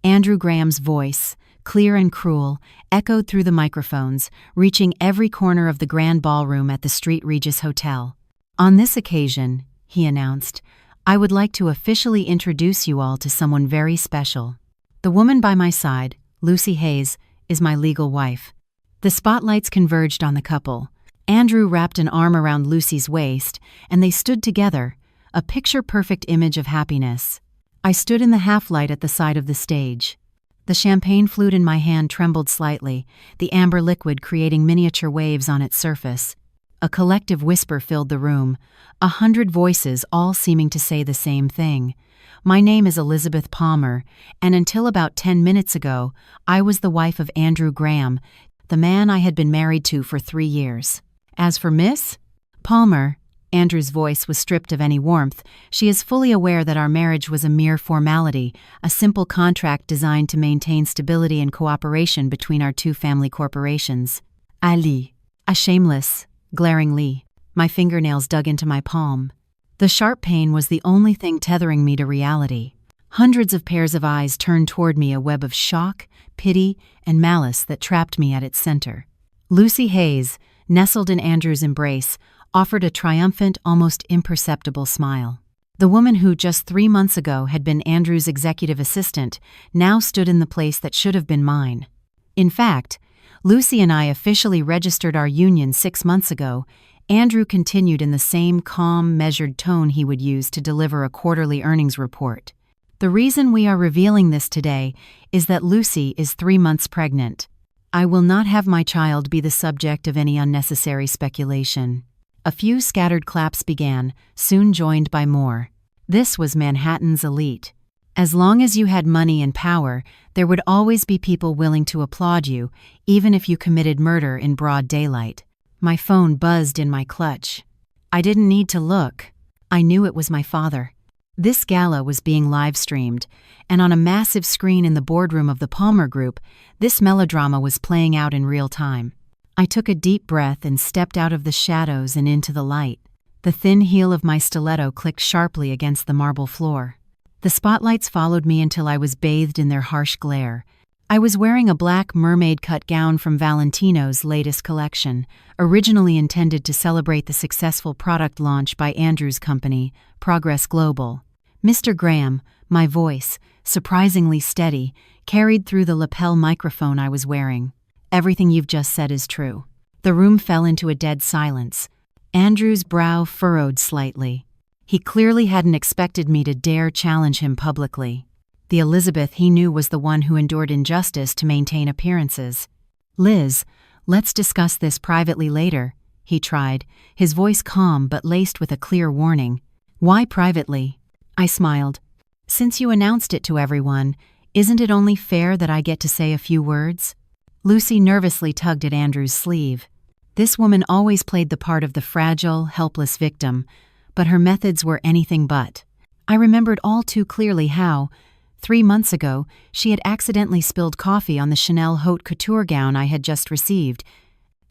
Andrew Graham's voice, clear and cruel, echoed through the microphones, reaching every corner of the grand ballroom at the St. Regis Hotel. "On this occasion," he announced, "I would like to officially introduce you all to someone very special. The woman by my side, Lucy Hayes, is my legal wife." The spotlights converged on the couple. Andrew wrapped an arm around Lucy's waist, and they stood together, a picture-perfect image of happiness. I stood in the half-light at the side of the stage. The champagne flute in my hand trembled slightly, the amber liquid creating miniature waves on its surface. A collective whisper filled the room, 100 voices all seeming to say the same thing. "My name is Elizabeth Palmer, and until about 10 minutes ago, I was the wife of Andrew Graham, the man I had been married to for 3 years. As for Miss Palmer," Andrew's voice was stripped of any warmth, "she is fully aware that our marriage was a mere formality, a simple contract designed to maintain stability and cooperation between our two family corporations." Ali, a shameless, glaringly, my fingernails dug into my palm. The sharp pain was the only thing tethering me to reality. Hundreds of pairs of eyes turned toward me, a web of shock, pity, and malice that trapped me at its center. Lucy Hayes, nestled in Andrew's embrace, offered a triumphant, almost imperceptible smile. The woman who just 3 months ago had been Andrew's executive assistant now stood in the place that should have been mine. In fact, Lucy and I officially registered our union 6 months ago. Andrew continued in the same calm, measured tone he would use to deliver a quarterly earnings report. "The reason we are revealing this today is that Lucy is 3 months pregnant. I will not have my child be the subject of any unnecessary speculation." A few scattered claps began, soon joined by more. This was Manhattan's elite. As long as you had money and power, there would always be people willing to applaud you, even if you committed murder in broad daylight. My phone buzzed in my clutch. I didn't need to look. I knew it was my father. This gala was being live-streamed, and on a massive screen in the boardroom of the Palmer Group, this melodrama was playing out in real time. I took a deep breath and stepped out of the shadows and into the light. The thin heel of my stiletto clicked sharply against the marble floor. The spotlights followed me until I was bathed in their harsh glare. I was wearing a black mermaid-cut gown from Valentino's latest collection, originally intended to celebrate the successful product launch by Andrew's company, Progress Global. "Mr. Graham," my voice, surprisingly steady, carried through the lapel microphone I was wearing. "Everything you've just said is true." The room fell into a dead silence. Andrew's brow furrowed slightly. He clearly hadn't expected me to dare challenge him publicly. The Elizabeth he knew was the one who endured injustice to maintain appearances. "Liz, let's discuss this privately later," he tried, his voice calm but laced with a clear warning. "Why privately?" I smiled. "Since you announced it to everyone, isn't it only fair that I get to say a few words?" Lucy nervously tugged at Andrew's sleeve. This woman always played the part of the fragile, helpless victim, but her methods were anything but. I remembered all too clearly how, 3 months ago, she had accidentally spilled coffee on the Chanel haute couture gown I had just received,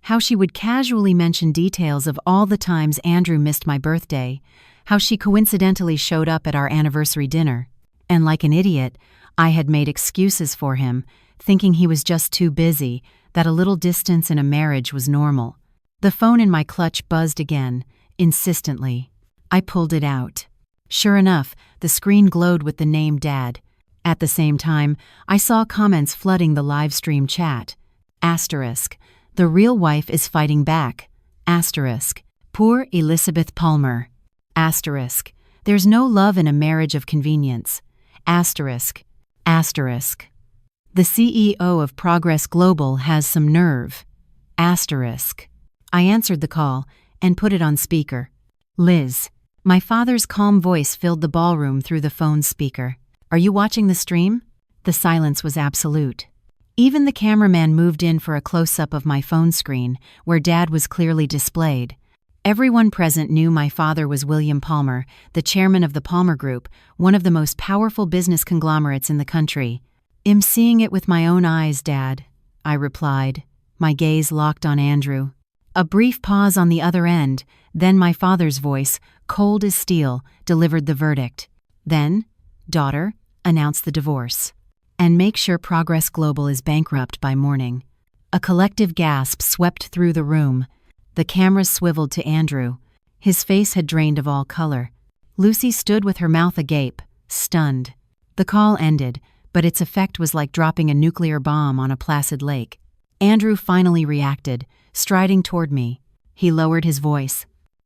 how she would casually mention details of all the times Andrew missed my birthday, how she coincidentally showed up at our anniversary dinner, and like an idiot, I had made excuses for him, thinking he was just too busy, that a little distance in a marriage was normal. The phone in my clutch buzzed again, insistently. I pulled it out. Sure enough, the screen glowed with the name Dad. At the same time, I saw comments flooding the live stream chat. Asterisk. "The real wife is fighting back." Asterisk. "Poor Elizabeth Palmer." Asterisk. "There's no love in a marriage of convenience." Asterisk. Asterisk. "The CEO of Progress Global has some nerve." Asterisk. I answered the call and put it on speaker. "Liz." My father's calm voice filled the ballroom through the phone's speaker. "Are you watching the stream?" The silence was absolute. Even the cameraman moved in for a close-up of my phone screen, where Dad was clearly displayed. Everyone present knew my father was William Palmer, the chairman of the Palmer Group, one of the most powerful business conglomerates in the country. "I'm seeing it with my own eyes, Dad," I replied, my gaze locked on Andrew. A brief pause on the other end, then my father's voice, cold as steel, delivered the verdict. "Then, daughter, announce the divorce." And make sure Progress Global is bankrupt by morning." A collective gasp swept through the room. The cameras swiveled to Andrew. His face had drained of all color. Lucy stood with her mouth agape, stunned. The call ended, but its effect was like dropping a nuclear bomb on a placid lake. Andrew finally reacted, striding toward me. He lowered his voice.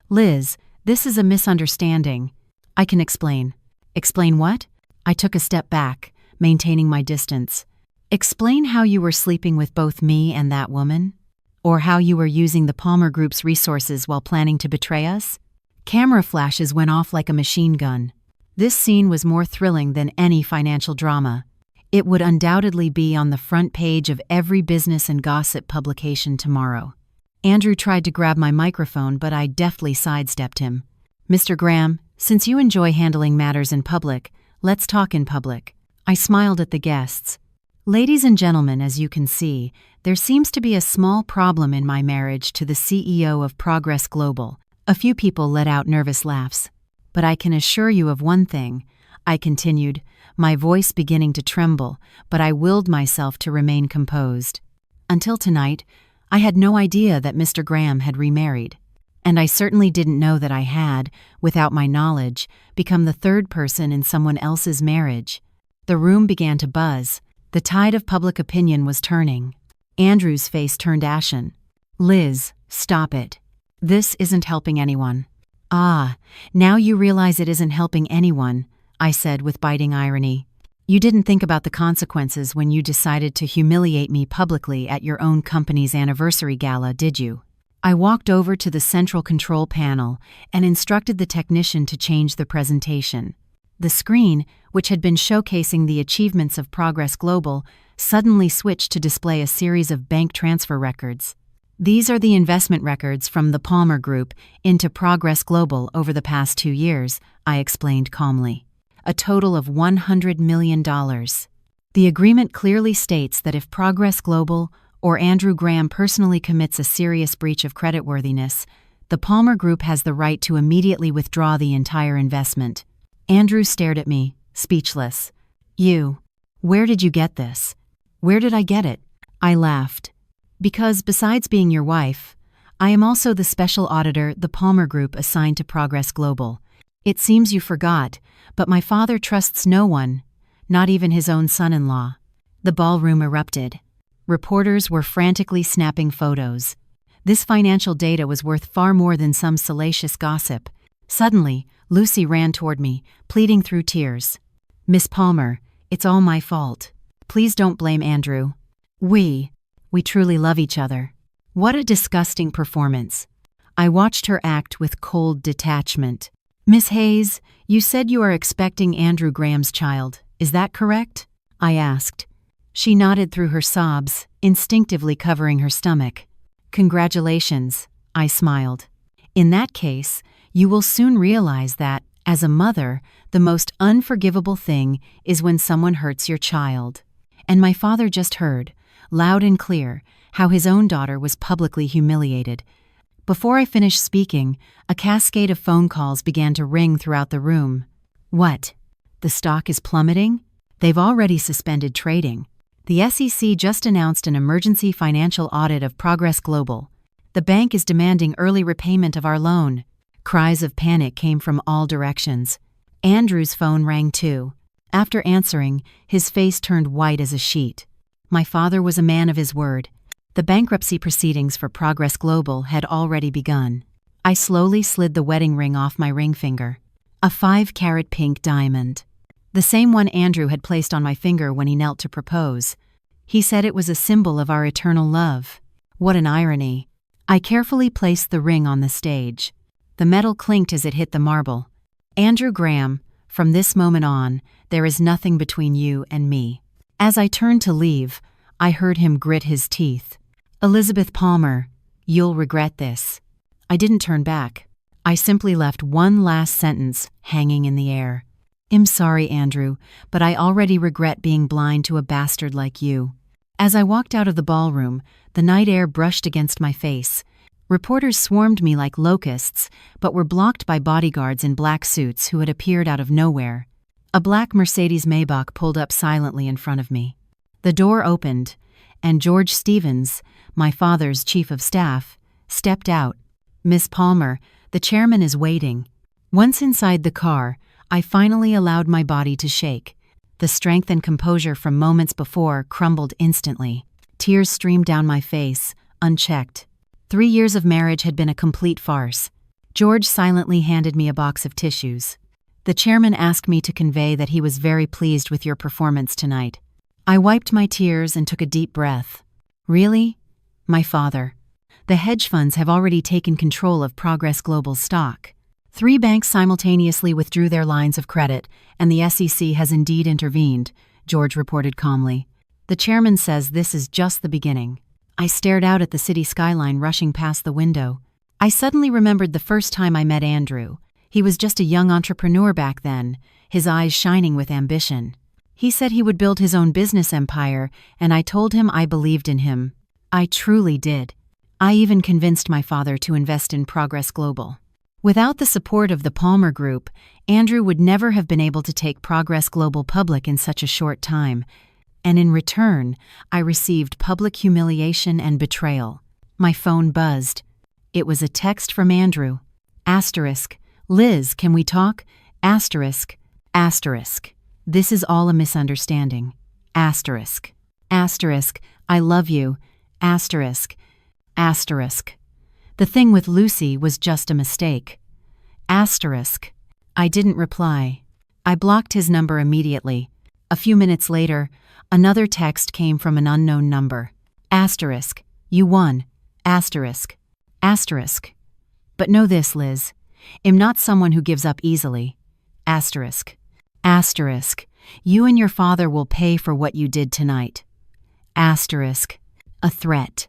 "Liz, this is a misunderstanding. I can explain." "Explain what?" I took a step back, maintaining my distance. "Explain how you were sleeping with both me and that woman? Or how you were using the Palmer Group's resources while planning to betray us?" Camera flashes went off like a machine gun. This scene was more thrilling than any financial drama. It would undoubtedly be on the front page of every business and gossip publication tomorrow. Andrew tried to grab my microphone, but I deftly sidestepped him. "Mr. Graham, since you enjoy handling matters in public, let's talk in public." I smiled at the guests. "Ladies and gentlemen, as you can see, there seems to be a small problem in my marriage to the CEO of Progress Global." A few people let out nervous laughs. "But I can assure you of one thing," I continued, my voice beginning to tremble, but I willed myself to remain composed. "Until tonight, I had no idea that Mr. Graham had remarried. And I certainly didn't know that I had, without my knowledge, become the third person in someone else's marriage." The room began to buzz. The tide of public opinion was turning. Andrew's face turned ashen. "Liz, stop it. This isn't helping anyone." "Ah, now you realize it isn't helping anyone," I said with biting irony. "You didn't think about the consequences when you decided to humiliate me publicly at your own company's anniversary gala, did you?" I walked over to the central control panel and instructed the technician to change the presentation. The screen, which had been showcasing the achievements of Progress Global, suddenly switched to display a series of bank transfer records. "These are the investment records from the Palmer Group into Progress Global over the past 2 years," I explained calmly. "A total of $100 million. The agreement clearly states that if Progress Global or Andrew Graham personally commits a serious breach of creditworthiness, the Palmer Group has the right to immediately withdraw the entire investment." Andrew stared at me, speechless. Where did you get this?" "Where did I get it?" I laughed. "Because besides being your wife, I am also the special auditor the Palmer Group assigned to Progress Global. It seems you forgot, but my father trusts no one, not even his own son-in-law." The ballroom erupted. Reporters were frantically snapping photos. This financial data was worth far more than some salacious gossip. Suddenly, Lucy ran toward me, pleading through tears. "Miss Palmer, it's all my fault. Please don't blame Andrew. We truly love each other." What a disgusting performance. I watched her act with cold detachment. "Miss Hayes, you said you are expecting Andrew Graham's child. Is that correct?" I asked. She nodded through her sobs, instinctively covering her stomach. "Congratulations," I smiled. "In that case, you will soon realize that, as a mother, the most unforgivable thing is when someone hurts your child." And my father just heard, loud and clear, how his own daughter was publicly humiliated. Before I finished speaking, a cascade of phone calls began to ring throughout the room. "What? The stock is plummeting? They've already suspended trading. The SEC just announced an emergency financial audit of Progress Global. The bank is demanding early repayment of our loan." Cries of panic came from all directions. Andrew's phone rang too. After answering, his face turned white as a sheet. My father was a man of his word. The bankruptcy proceedings for Progress Global had already begun. I slowly slid the wedding ring off my ring finger. A 5-carat pink diamond. The same one Andrew had placed on my finger when he knelt to propose. He said it was a symbol of our eternal love. What an irony. I carefully placed the ring on the stage. The metal clinked as it hit the marble. "Andrew Graham, from this moment on, there is nothing between you and me." As I turned to leave, I heard him grit his teeth. "Elizabeth Palmer, you'll regret this." I didn't turn back. I simply left one last sentence hanging in the air. "I'm sorry, Andrew, but I already regret being blind to a bastard like you." As I walked out of the ballroom, the night air brushed against my face. Reporters swarmed me like locusts, but were blocked by bodyguards in black suits who had appeared out of nowhere. A black Mercedes Maybach pulled up silently in front of me. The door opened, and George Stevens, my father's chief of staff, stepped out. "Miss Palmer, the chairman is waiting." Once inside the car, I finally allowed my body to shake. The strength and composure from moments before crumbled instantly. Tears streamed down my face, unchecked. 3 years of marriage had been a complete farce. George silently handed me a box of tissues. "The chairman asked me to convey that he was very pleased with your performance tonight." I wiped my tears and took a deep breath. "Really? My father. The hedge funds have already taken control of Progress Global's stock. 3 banks simultaneously withdrew their lines of credit, and the SEC has indeed intervened," George reported calmly. "The chairman says this is just the beginning." I stared out at the city skyline rushing past the window. I suddenly remembered the first time I met Andrew. He was just a young entrepreneur back then, his eyes shining with ambition. He said he would build his own business empire, and I told him I believed in him. I truly did. I even convinced my father to invest in Progress Global. Without the support of the Palmer Group, Andrew would never have been able to take Progress Global public in such a short time. And in return, I received public humiliation and betrayal. My phone buzzed. It was a text from Andrew. Asterisk. "Liz, can we talk?" Asterisk. Asterisk. "This is all a misunderstanding." Asterisk. Asterisk. "I love you." Asterisk. Asterisk. "The thing with Lucy was just a mistake." Asterisk. I didn't reply. I blocked his number immediately. A few minutes later, another text came from an unknown number. Asterisk. "You won." Asterisk. Asterisk. "But know this, Liz. I'm not someone who gives up easily." Asterisk. Asterisk. "You and your father will pay for what you did tonight." Asterisk. A threat.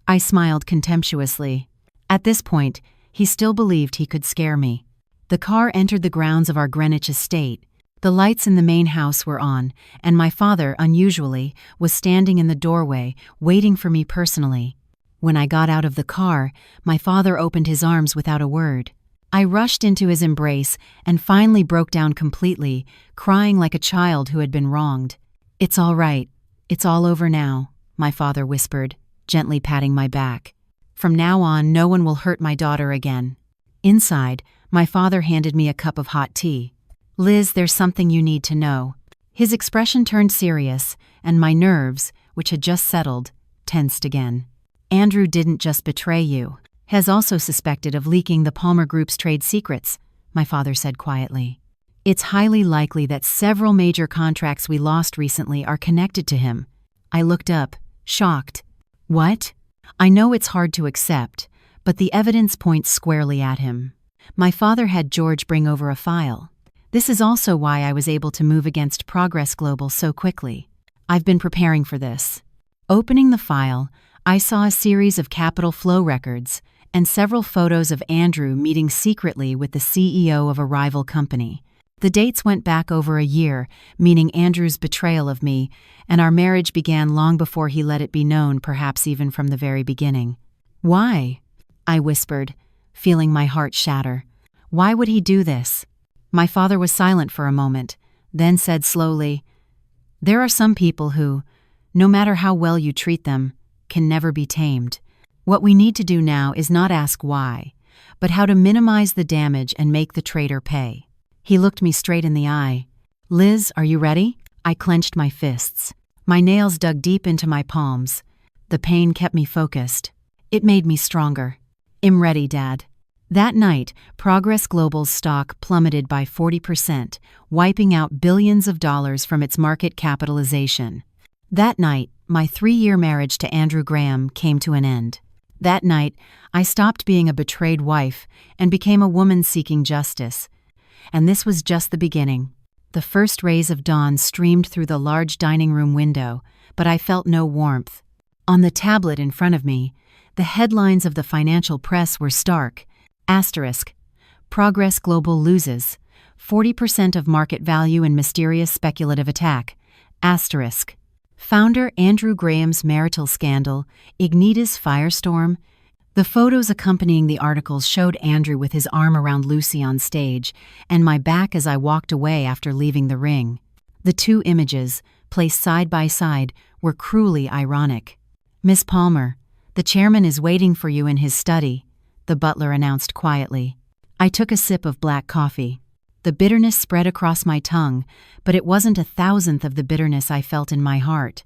I smiled contemptuously. At this point, he still believed he could scare me. The car entered the grounds of our Greenwich estate. The lights in the main house were on, and my father, unusually, was standing in the doorway, waiting for me personally. When I got out of the car, my father opened his arms without a word. I rushed into his embrace and finally broke down completely, crying like a child who had been wronged. "It's all right. It's all over now," my father whispered, gently patting my back. "From now on, no one will hurt my daughter again." Inside, my father handed me a cup of hot tea. "Liz, there's something you need to know." His expression turned serious, and my nerves, which had just settled, tensed again. "Andrew didn't just betray you. Has also suspected of leaking the Palmer Group's trade secrets," my father said quietly. "It's highly likely that several major contracts we lost recently are connected to him." I looked up, shocked. "What?" "I know it's hard to accept, but the evidence points squarely at him." My father had George bring over a file. "This is also why I was able to move against Progress Global so quickly. I've been preparing for this." Opening the file, I saw a series of capital flow records and several photos of Andrew meeting secretly with the CEO of a rival company. The dates went back over a year, meaning Andrew's betrayal of me, and our marriage began long before he let it be known, perhaps even from the very beginning. "Why?" I whispered, feeling my heart shatter. "Why would he do this?" My father was silent for a moment, then said slowly, "There are some people who, no matter how well you treat them, can never be tamed. What we need to do now is not ask why, but how to minimize the damage and make the traitor pay." He looked me straight in the eye. "Liz, are you ready?" I clenched my fists. My nails dug deep into my palms. The pain kept me focused. It made me stronger. "I'm ready, Dad." That night, Progress Global's stock plummeted by 40%, wiping out billions of dollars from its market capitalization. That night, my 3-year marriage to Andrew Graham came to an end. That night, I stopped being a betrayed wife and became a woman seeking justice. And this was just the beginning. The first rays of dawn streamed through the large dining room window, but I felt no warmth. On the tablet in front of me, the headlines of the financial press were stark. Asterisk. Progress Global loses. 40% of market value in mysterious speculative attack. Asterisk. Founder Andrew Graham's marital scandal, Ignitas firestorm. The photos accompanying the articles showed Andrew with his arm around Lucy on stage, and my back as I walked away after leaving the ring. The two images, placed side by side, were cruelly ironic. "Miss Palmer, the chairman is waiting for you in his study," the butler announced quietly. I took a sip of black coffee. The bitterness spread across my tongue, but it wasn't a thousandth of the bitterness I felt in my heart.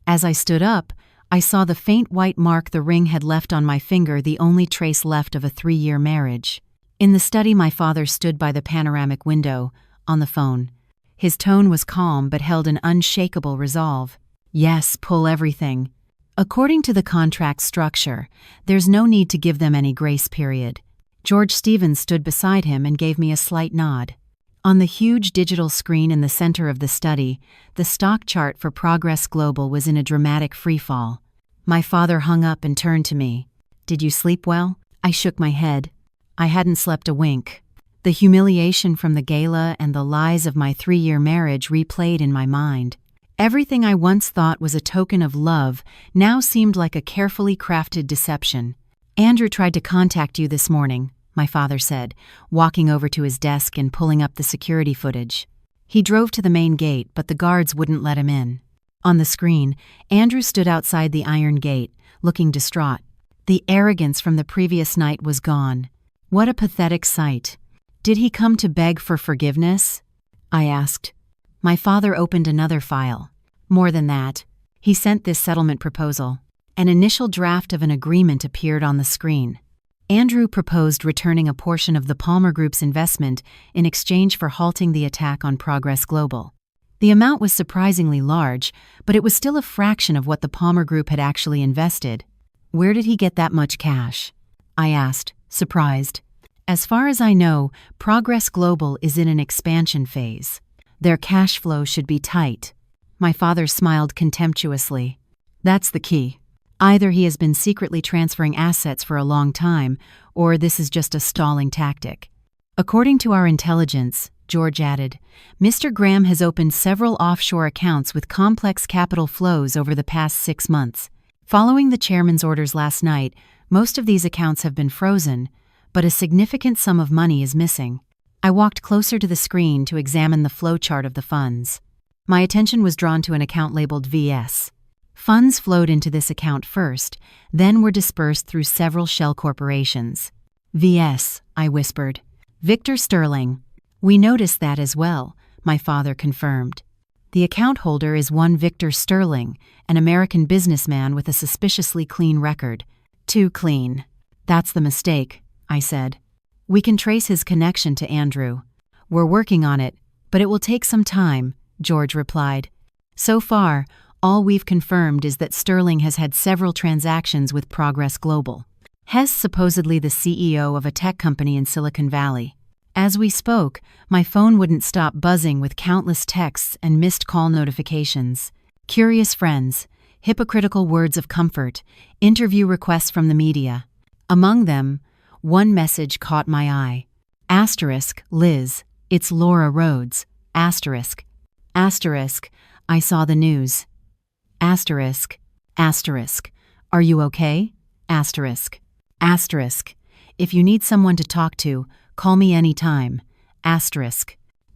As I stood up, I saw the faint white mark the ring had left on my finger, the only trace left of a 3-year marriage. In the study, my father stood by the panoramic window, on the phone. His tone was calm but held an unshakable resolve. "Yes, pull everything. According to the contract structure, there's no need to give them any grace period." George Stevens stood beside him and gave me a slight nod. On the huge digital screen in the center of the study, the stock chart for Progress Global was in a dramatic freefall. My father hung up and turned to me. "Did you sleep well?" I shook my head. I hadn't slept a wink. The humiliation from the gala and the lies of my 3-year marriage replayed in my mind. Everything I once thought was a token of love now seemed like a carefully crafted deception. "Andrew tried to contact you this morning," my father said, walking over to his desk and pulling up the security footage. "He drove to the main gate, but the guards wouldn't let him in." On the screen, Andrew stood outside the iron gate, looking distraught. The arrogance from the previous night was gone. What a pathetic sight. "Did he come to beg for forgiveness?" I asked. My father opened another file. "More than that. He sent this settlement proposal." An initial draft of an agreement appeared on the screen. Andrew proposed returning a portion of the Palmer Group's investment in exchange for halting the attack on Progress Global. The amount was surprisingly large, but it was still a fraction of what the Palmer Group had actually invested. "Where did he get that much cash?" I asked, surprised. "As far as I know, Progress Global is in an expansion phase. Their cash flow should be tight." My father smiled contemptuously. "That's the key. Either he has been secretly transferring assets for a long time, or this is just a stalling tactic." "According to our intelligence," George added, "Mr. Graham has opened several offshore accounts with complex capital flows over the past 6 months. Following the chairman's orders last night, most of these accounts have been frozen, but a significant sum of money is missing." I walked closer to the screen to examine the flowchart of the funds. My attention was drawn to an account labeled VS. Funds flowed into this account first, then were dispersed through several shell corporations. "VS," I whispered. "Victor Sterling." "We noticed that as well," my father confirmed. "The account holder is one Victor Sterling, an American businessman with a suspiciously clean record." "Too clean." "That's the mistake," I said. "We can trace his connection to Andrew." "We're working on it, but it will take some time," George replied. "So far, all we've confirmed is that Sterling has had several transactions with Progress Global. Hess supposedly the CEO of a tech company in Silicon Valley." As we spoke, my phone wouldn't stop buzzing with countless texts and missed call notifications. Curious friends, hypocritical words of comfort, interview requests from the media. Among them, one message caught my eye. "Liz, it's Laura Rhodes. I saw the news. Are you okay? If you need someone to talk to, call me anytime.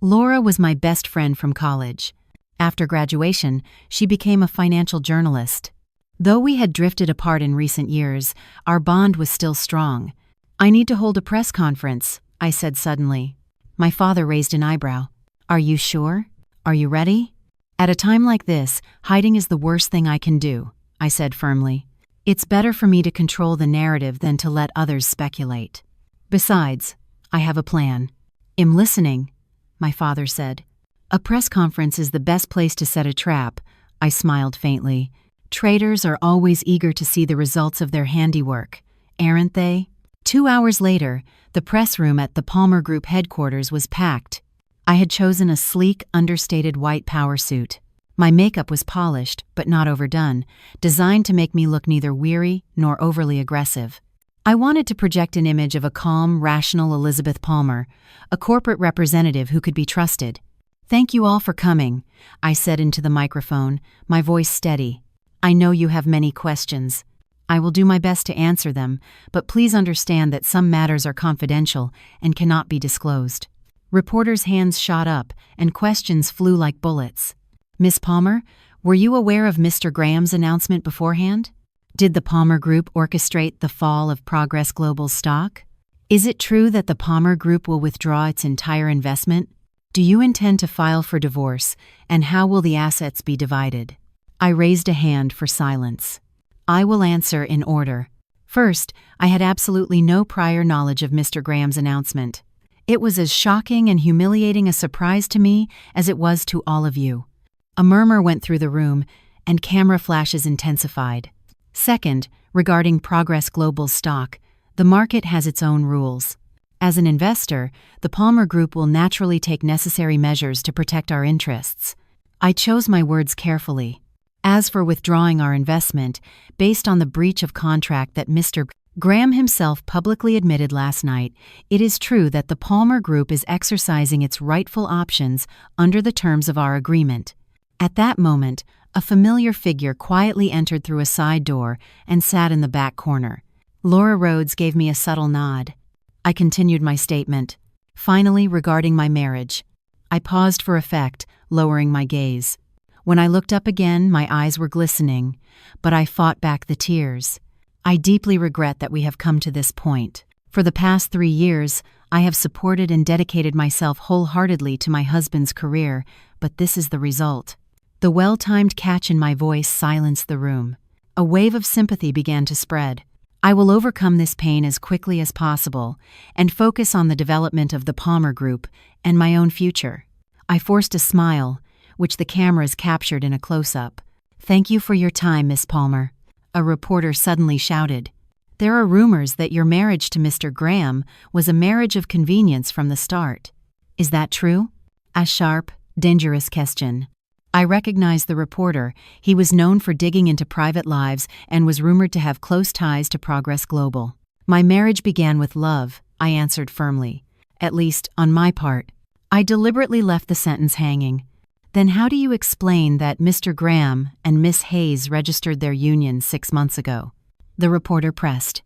Laura was my best friend from college. After graduation, she became a financial journalist. Though we had drifted apart in recent years, our bond was still strong. "I need to hold a press conference," I said suddenly. My father raised an eyebrow. "Are you sure? Are you ready?" "At a time like this, hiding is the worst thing I can do," I said firmly. "It's better for me to control the narrative than to let others speculate. Besides, I have a plan." "I'm listening," my father said. "A press conference is the best place to set a trap," I smiled faintly. "Traders are always eager to see the results of their handiwork, aren't they?" 2 hours later, the press room at the Palmer Group headquarters was packed. I had chosen a sleek, understated white power suit. My makeup was polished, but not overdone, designed to make me look neither weary nor overly aggressive. I wanted to project an image of a calm, rational Elizabeth Palmer, a corporate representative who could be trusted. "Thank you all for coming," I said into the microphone, my voice steady. "I know you have many questions." I will do my best to answer them, but please understand that some matters are confidential and cannot be disclosed. Reporters' hands shot up, and questions flew like bullets. Miss Palmer, were you aware of Mr. Graham's announcement beforehand? Did the Palmer Group orchestrate the fall of Progress Global's stock? Is it true that the Palmer Group will withdraw its entire investment? Do you intend to file for divorce, and how will the assets be divided? I raised a hand for silence. I will answer in order. First, I had absolutely no prior knowledge of Mr. Graham's announcement. It was as shocking and humiliating a surprise to me as it was to all of you. A murmur went through the room, and camera flashes intensified. Second, regarding Progress Global's stock, the market has its own rules. As an investor, the Palmer Group will naturally take necessary measures to protect our interests. I chose my words carefully. As for withdrawing our investment, based on the breach of contract that Mr. Graham himself publicly admitted last night, it is true that the Palmer Group is exercising its rightful options under the terms of our agreement. At that moment, a familiar figure quietly entered through a side door and sat in the back corner. Laura Rhodes gave me a subtle nod. I continued my statement. Finally, regarding my marriage. I paused for effect, lowering my gaze. When I looked up again, my eyes were glistening, but I fought back the tears. I deeply regret that we have come to this point. For the past 3 years, I have supported and dedicated myself wholeheartedly to my husband's career, but this is the result. The well-timed catch in my voice silenced the room. A wave of sympathy began to spread. I will overcome this pain as quickly as possible and focus on the development of the Palmer Group and my own future. I forced a smile, which the cameras captured in a close-up. Thank you for your time, Miss Palmer. A reporter suddenly shouted. There are rumors that your marriage to Mr. Graham was a marriage of convenience from the start. Is that true? A sharp, dangerous question. I recognized the reporter. He was known for digging into private lives and was rumored to have close ties to Progress Global. My marriage began with love, I answered firmly. At least, on my part. I deliberately left the sentence hanging. Then how do you explain that Mr. Graham and Miss Hayes registered their union 6 months ago? The reporter pressed.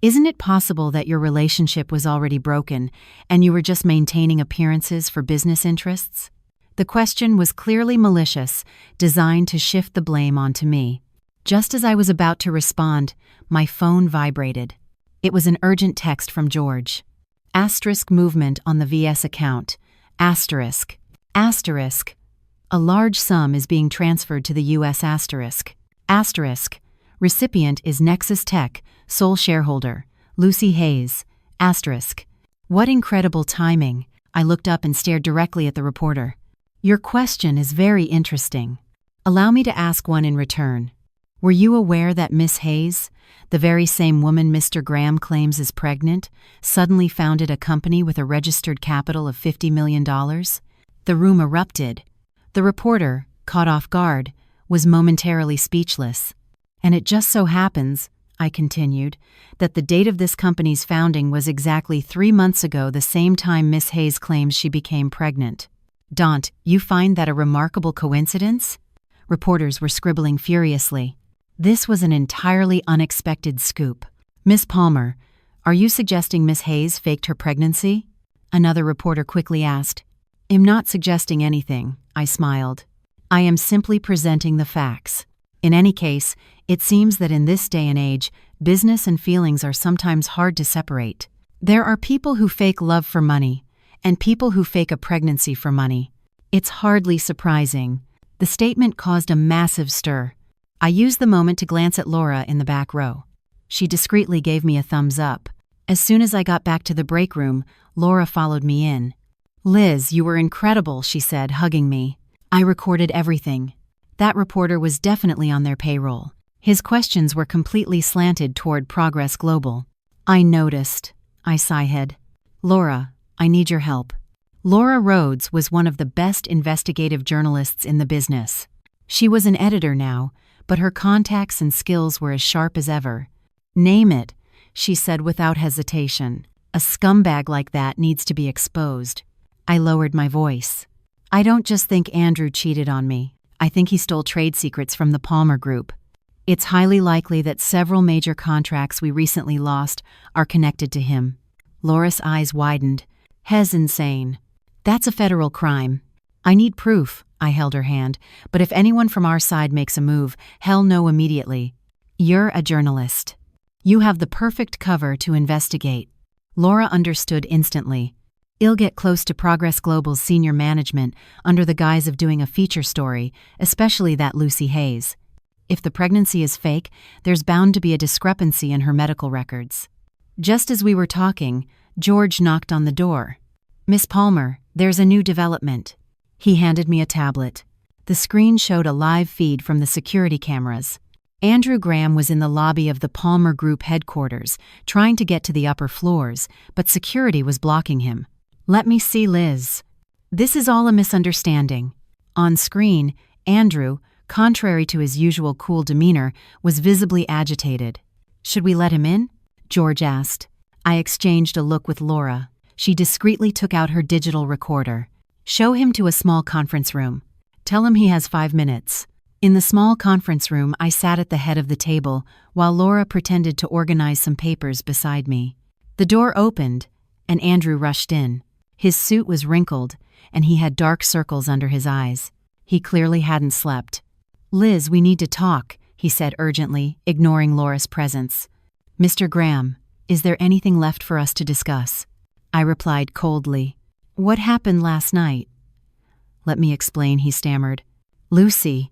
Isn't it possible that your relationship was already broken and you were just maintaining appearances for business interests? The question was clearly malicious, designed to shift the blame onto me. Just as I was about to respond, my phone vibrated. It was an urgent text from George. Asterisk movement on the VS account. Asterisk. Asterisk. A large sum is being transferred to the U.S. Asterisk. Asterisk. Recipient is Nexus Tech, sole shareholder, Lucy Hayes. Asterisk. What incredible timing. I looked up and stared directly at the reporter. Your question is very interesting. Allow me to ask one in return. Were you aware that Miss Hayes, the very same woman Mr. Graham claims is pregnant, suddenly founded a company with a registered capital of $50 million? The room erupted. The reporter, caught off guard, was momentarily speechless. And it just so happens, I continued, that the date of this company's founding was exactly 3 months ago, the same time Miss Hayes claims she became pregnant. Daunt, you find that a remarkable coincidence? Reporters were scribbling furiously. This was an entirely unexpected scoop. Miss Palmer, are you suggesting Miss Hayes faked her pregnancy? Another reporter quickly asked. I'm not suggesting anything, I smiled. I am simply presenting the facts. In any case, it seems that in this day and age, business and feelings are sometimes hard to separate. There are people who fake love for money, and people who fake a pregnancy for money. It's hardly surprising. The statement caused a massive stir. I used the moment to glance at Laura in the back row. She discreetly gave me a thumbs up. As soon as I got back to the break room, Laura followed me in. Liz, you were incredible, she said, hugging me. I recorded everything. That reporter was definitely on their payroll. His questions were completely slanted toward Progress Global. I noticed. I sighed. Laura, I need your help. Laura Rhodes was one of the best investigative journalists in the business. She was an editor now, but her contacts and skills were as sharp as ever. Name it, she said without hesitation. A scumbag like that needs to be exposed. I lowered my voice. I don't just think Andrew cheated on me. I think he stole trade secrets from the Palmer Group. It's highly likely that several major contracts we recently lost are connected to him. Laura's eyes widened. Hez insane. That's a federal crime. I need proof, I held her hand, but if anyone from our side makes a move, hell no immediately. You're a journalist. You have the perfect cover to investigate. Laura understood instantly. I'll get close to Progress Global's senior management under the guise of doing a feature story, especially that Lucy Hayes. If the pregnancy is fake, there's bound to be a discrepancy in her medical records. Just as we were talking, George knocked on the door. Miss Palmer, there's a new development. He handed me a tablet. The screen showed a live feed from the security cameras. Andrew Graham was in the lobby of the Palmer Group headquarters, trying to get to the upper floors, but security was blocking him. Let me see Liz. This is all a misunderstanding. On screen, Andrew, contrary to his usual cool demeanor, was visibly agitated. Should we let him in? George asked. I exchanged a look with Laura. She discreetly took out her digital recorder. Show him to a small conference room. Tell him he has 5 minutes. In the small conference room, I sat at the head of the table, while Laura pretended to organize some papers beside me. The door opened, and Andrew rushed in. His suit was wrinkled, and he had dark circles under his eyes. He clearly hadn't slept. Liz, we need to talk, he said urgently, ignoring Laura's presence. Mr. Graham, is there anything left for us to discuss? I replied coldly. What happened last night? Let me explain, he stammered. Lucy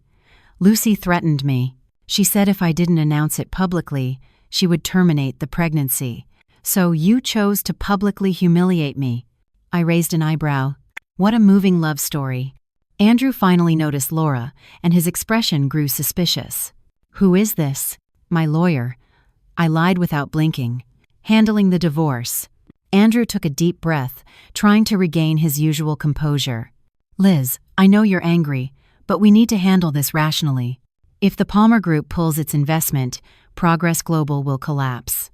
threatened me. She said if I didn't announce it publicly, she would terminate the pregnancy. So you chose to publicly humiliate me. I raised an eyebrow. What a moving love story. Andrew finally noticed Laura, and his expression grew suspicious. Who is this? My lawyer. I lied without blinking. Handling the divorce. Andrew took a deep breath, trying to regain his usual composure. Liz, I know you're angry, but we need to handle this rationally. If the Palmer Group pulls its investment, Progress Global will collapse.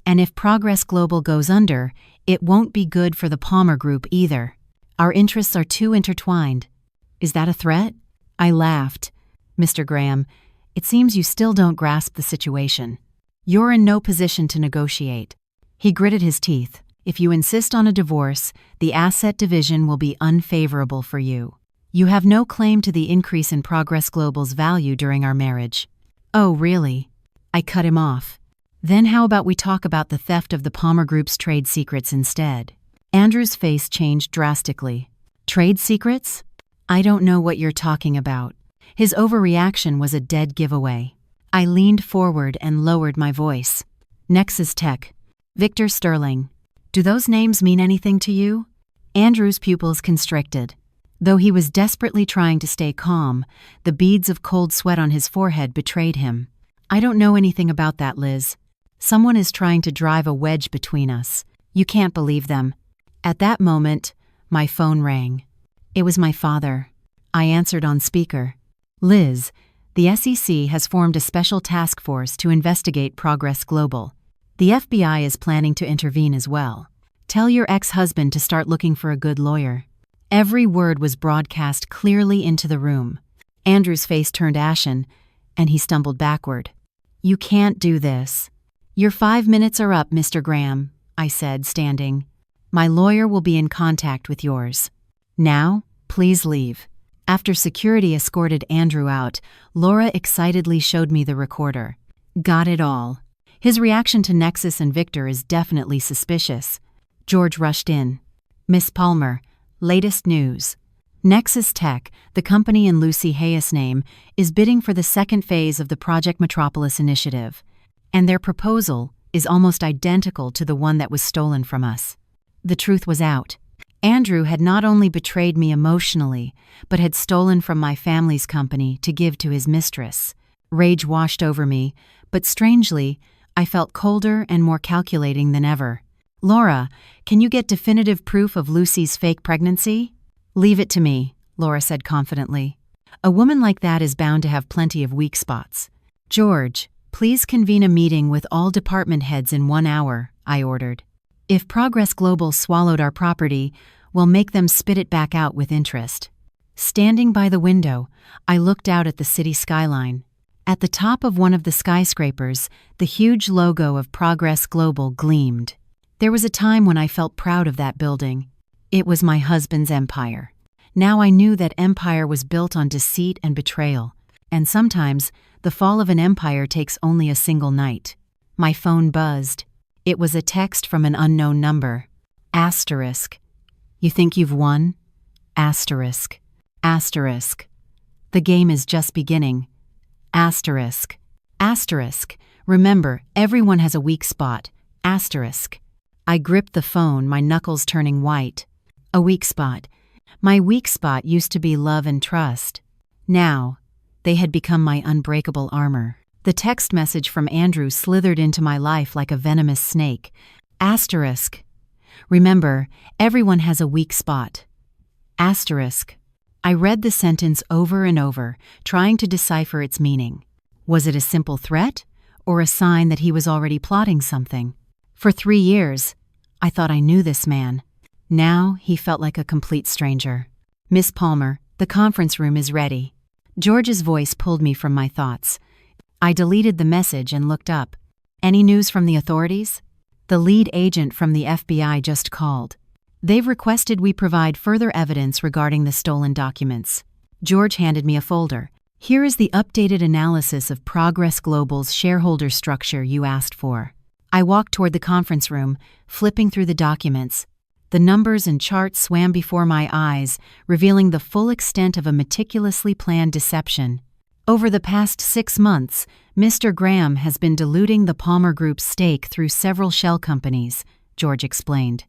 And if Progress Global goes under, it won't be good for the Palmer Group either. Our interests are too intertwined. Is that a threat? I laughed. Mr. Graham, it seems you still don't grasp the situation. You're in no position to negotiate. He gritted his teeth. If you insist on a divorce, the asset division will be unfavorable for you. You have no claim to the increase in Progress Global's value during our marriage. Oh, really? I cut him off. Then how about we talk about the theft of the Palmer Group's trade secrets instead? Andrew's face changed drastically. Trade secrets? I don't know what you're talking about. His overreaction was a dead giveaway. I leaned forward and lowered my voice. Nexus Tech. Victor Sterling. Do those names mean anything to you? Andrew's pupils constricted. Though he was desperately trying to stay calm, the beads of cold sweat on his forehead betrayed him. I don't know anything about that, Liz. Someone is trying to drive a wedge between us. You can't believe them. At that moment, my phone rang. It was my father. I answered on speaker. Liz, the SEC has formed a special task force to investigate Progress Global. The FBI is planning to intervene as well. Tell your ex-husband to start looking for a good lawyer. Every word was broadcast clearly into the room. Andrew's face turned ashen, and he stumbled backward. You can't do this. Your 5 minutes are up, Mr. Graham, I said, standing. My lawyer will be in contact with yours. Now, please leave. After security escorted Andrew out, Laura excitedly showed me the recorder. Got it all. His reaction to Nexus and Victor is definitely suspicious. George rushed in. Miss Palmer, latest news. Nexus Tech, the company in Lucy Hayes' name, is bidding for the second phase of the Project Metropolis initiative, and their proposal is almost identical to the one that was stolen from us. The truth was out. Andrew had not only betrayed me emotionally, but had stolen from my family's company to give to his mistress. Rage washed over me, but strangely, I felt colder and more calculating than ever. Laura, can you get definitive proof of Lucy's fake pregnancy? Leave it to me, Laura said confidently. A woman like that is bound to have plenty of weak spots. George, please convene a meeting with all department heads in 1 hour, I ordered. If Progress Global swallowed our property, we'll make them spit it back out with interest. Standing by the window, I looked out at the city skyline. At the top of one of the skyscrapers, the huge logo of Progress Global gleamed. There was a time when I felt proud of that building. It was my husband's empire. Now I knew that empire was built on deceit and betrayal. And sometimes, the fall of an empire takes only a single night. My phone buzzed. It was a text from an unknown number. Asterisk. You think you've won? Asterisk. Asterisk. The game is just beginning. Asterisk. Asterisk. Remember, everyone has a weak spot. Asterisk. I gripped the phone, my knuckles turning white. A weak spot. My weak spot used to be love and trust. Now, they had become my unbreakable armor. The text message from Andrew slithered into my life like a venomous snake. Asterisk. Remember, everyone has a weak spot. Asterisk. I read the sentence over and over, trying to decipher its meaning. Was it a simple threat, or a sign that he was already plotting something? For 3 years, I thought I knew this man. Now, he felt like a complete stranger. Miss Palmer, the conference room is ready. George's voice pulled me from my thoughts. I deleted the message and looked up. Any news from the authorities? The lead agent from the FBI just called. They've requested we provide further evidence regarding the stolen documents. George handed me a folder. Here is the updated analysis of Progress Global's shareholder structure you asked for. I walked toward the conference room, flipping through the documents. The numbers and charts swam before my eyes, revealing the full extent of a meticulously planned deception. Over the past 6 months, Mr. Graham has been diluting the Palmer Group's stake through several shell companies, George explained.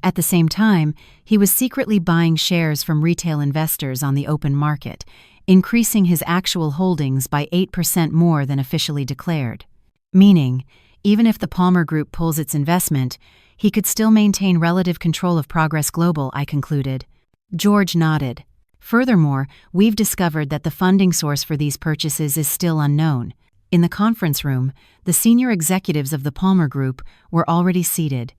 At the same time, he was secretly buying shares from retail investors on the open market, increasing his actual holdings by 8% more than officially declared. Meaning, even if the Palmer Group pulls its investment, he could still maintain relative control of Progress Global, I concluded. George nodded. Furthermore, we've discovered that the funding source for these purchases is still unknown. In the conference room, the senior executives of the Palmer Group were already seated.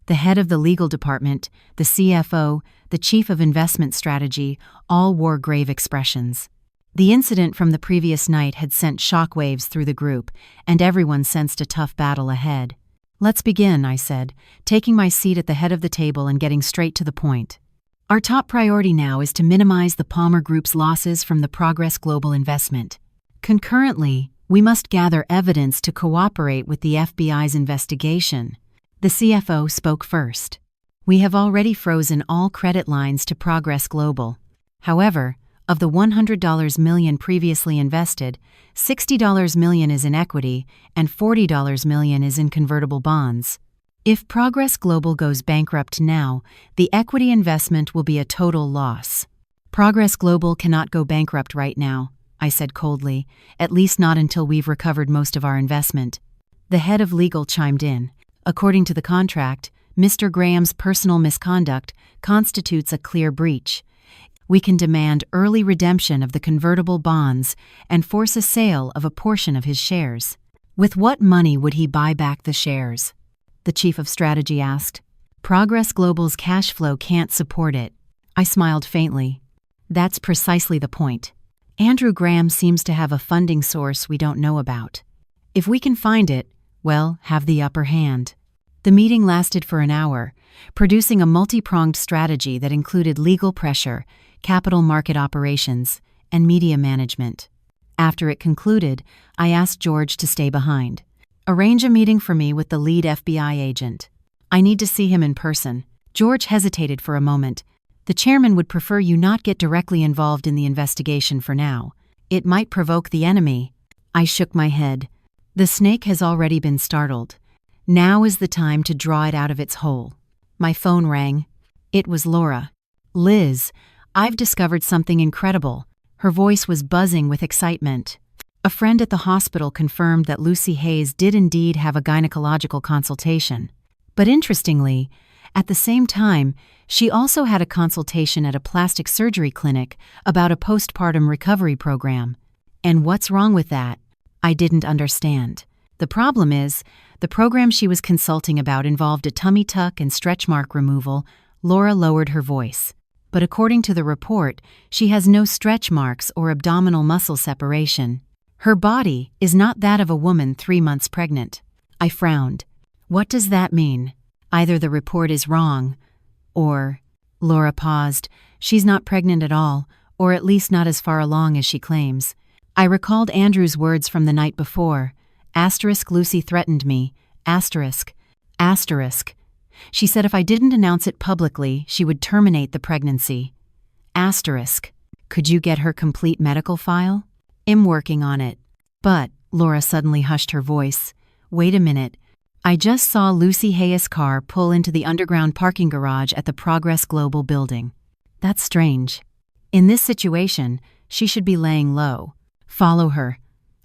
The head of the legal department, the CFO, the chief of investment strategy, all wore grave expressions. The incident from the previous night had sent shockwaves through the group, and everyone sensed a tough battle ahead. Let's begin, I said, taking my seat at the head of the table and getting straight to the point. Our top priority now is to minimize the Palmer Group's losses from the Progress Global investment. Concurrently, we must gather evidence to cooperate with the FBI's investigation. The CFO spoke first. We have already frozen all credit lines to Progress Global. However, of the $100 million previously invested, $60 million is in equity and $40 million is in convertible bonds. If Progress Global goes bankrupt now, the equity investment will be a total loss. Progress Global cannot go bankrupt right now, I said coldly, at least not until we've recovered most of our investment. The head of legal chimed in. According to the contract, Mr. Graham's personal misconduct constitutes a clear breach. We can demand early redemption of the convertible bonds and force a sale of a portion of his shares. With what money would he buy back the shares? The chief of strategy asked. Progress Global's cash flow can't support it. I smiled faintly. That's precisely the point. Andrew Graham seems to have a funding source we don't know about. If we can find it, well, have the upper hand. The meeting lasted for an hour, producing a multi-pronged strategy that included legal pressure, capital market operations, and media management. After it concluded, I asked George to stay behind. Arrange a meeting for me with the lead FBI agent. I need to see him in person. George hesitated for a moment. The chairman would prefer you not get directly involved in the investigation for now. It might provoke the enemy. I shook my head. The snake has already been startled. Now is the time to draw it out of its hole. My phone rang. It was Laura. Liz, I've discovered something incredible. Her voice was buzzing with excitement. A friend at the hospital confirmed that Lucy Hayes did indeed have a gynecological consultation. But interestingly, at the same time, she also had a consultation at a plastic surgery clinic about a postpartum recovery program. And what's wrong with that? I didn't understand. The problem is, the program she was consulting about involved a tummy tuck and stretch mark removal. Laura lowered her voice. But according to the report, she has no stretch marks or abdominal muscle separation. Her body is not that of a woman 3 months pregnant. I frowned. What does that mean? Either the report is wrong, or... Laura paused. She's not pregnant at all, or at least not as far along as she claims. I recalled Andrew's words from the night before. Asterisk, Lucy threatened me. Asterisk. Asterisk. She said if I didn't announce it publicly, she would terminate the pregnancy. Asterisk. Could you get her complete medical file? I'm working on it. But, Laura suddenly hushed her voice. Wait a minute. I just saw Lucy Hayes' car pull into the underground parking garage at the Progress Global building. That's strange. In this situation, she should be laying low. Follow her,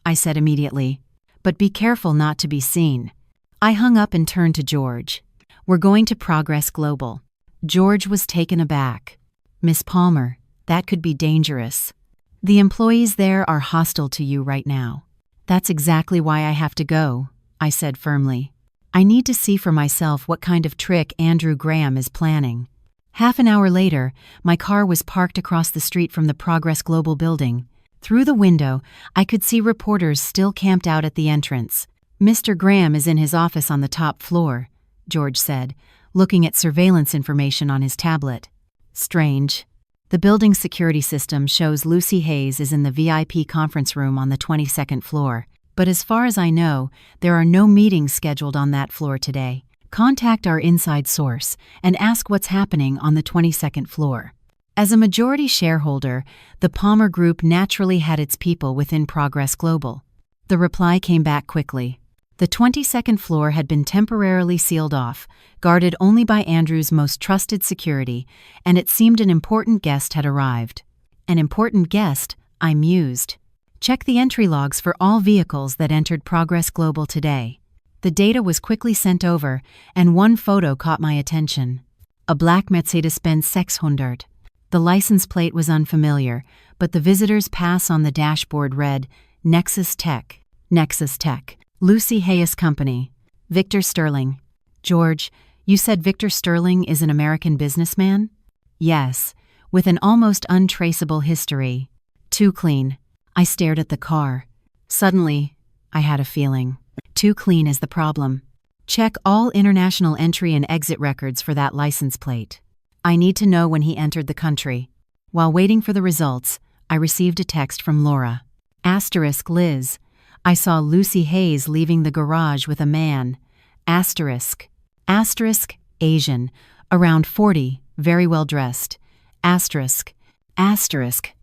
I said immediately. But be careful not to be seen. I hung up and turned to George. We're going to Progress Global. George was taken aback. Miss Palmer, that could be dangerous. The employees there are hostile to you right now. That's exactly why I have to go, I said firmly. I need to see for myself what kind of trick Andrew Graham is planning. Half an hour later, my car was parked across the street from the Progress Global building. Through the window, I could see reporters still camped out at the entrance. Mr. Graham is in his office on the top floor, George said, looking at surveillance information on his tablet. Strange. The building's security system shows Lucy Hayes is in the VIP conference room on the 22nd floor. But as far as I know, there are no meetings scheduled on that floor today. Contact our inside source and ask what's happening on the 22nd floor. As a majority shareholder, the Palmer Group naturally had its people within Progress Global. The reply came back quickly. The 22nd floor had been temporarily sealed off, guarded only by Andrew's most trusted security, and it seemed an important guest had arrived. An important guest? I mused. Check the entry logs for all vehicles that entered Progress Global today. The data was quickly sent over, and one photo caught my attention. A black Mercedes-Benz 600. The license plate was unfamiliar, but the visitor's pass on the dashboard read, Nexus Tech. Nexus Tech. Lucy Hayes Company. Victor Sterling. George, you said Victor Sterling is an American businessman? Yes, with an almost untraceable history. Too clean. I stared at the car. Suddenly, I had a feeling. Too clean is the problem. Check all international entry and exit records for that license plate. I need to know when he entered the country. While waiting for the results, I received a text from Laura. Asterisk Liz. I saw Lucy Hayes leaving the garage with a man. Asterisk. Asterisk Asian. Around 40, very well dressed. Asterisk. Asterisk.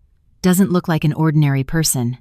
Doesn't look like an ordinary person.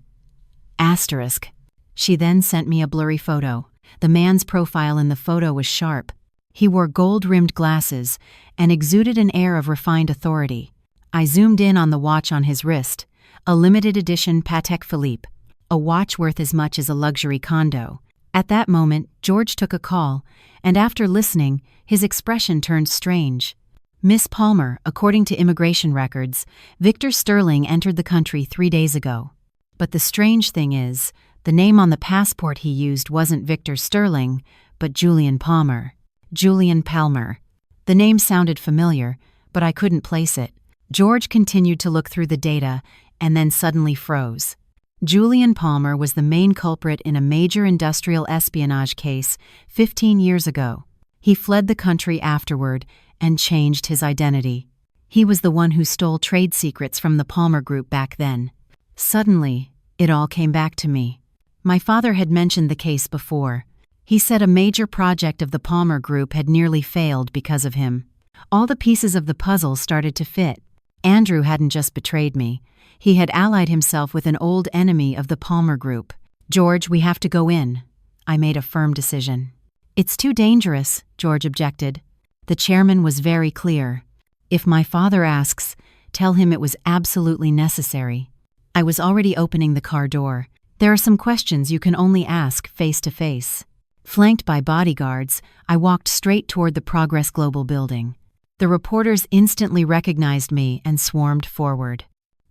Asterisk. She then sent me a blurry photo. The man's profile in the photo was sharp. He wore gold-rimmed glasses and exuded an air of refined authority. I zoomed in on the watch on his wrist, a limited edition Patek Philippe, a watch worth as much as a luxury condo. At that moment, George took a call, and after listening, his expression turned strange. Miss Palmer, according to immigration records, Victor Sterling entered the country 3 days ago. But the strange thing is, the name on the passport he used wasn't Victor Sterling, but Julian Palmer. Julian Palmer. The name sounded familiar, but I couldn't place it. George continued to look through the data, and then suddenly froze. Julian Palmer was the main culprit in a major industrial espionage case 15 years ago. He fled the country afterward and changed his identity. He was the one who stole trade secrets from the Palmer Group back then. Suddenly, it all came back to me. My father had mentioned the case before. He said a major project of the Palmer Group had nearly failed because of him. All the pieces of the puzzle started to fit. Andrew hadn't just betrayed me. He had allied himself with an old enemy of the Palmer Group. George, we have to go in. I made a firm decision. It's too dangerous, George objected. The chairman was very clear. If my father asks, tell him it was absolutely necessary. I was already opening the car door. There are some questions you can only ask face to face. Flanked by bodyguards, I walked straight toward the Progress Global building. The reporters instantly recognized me and swarmed forward.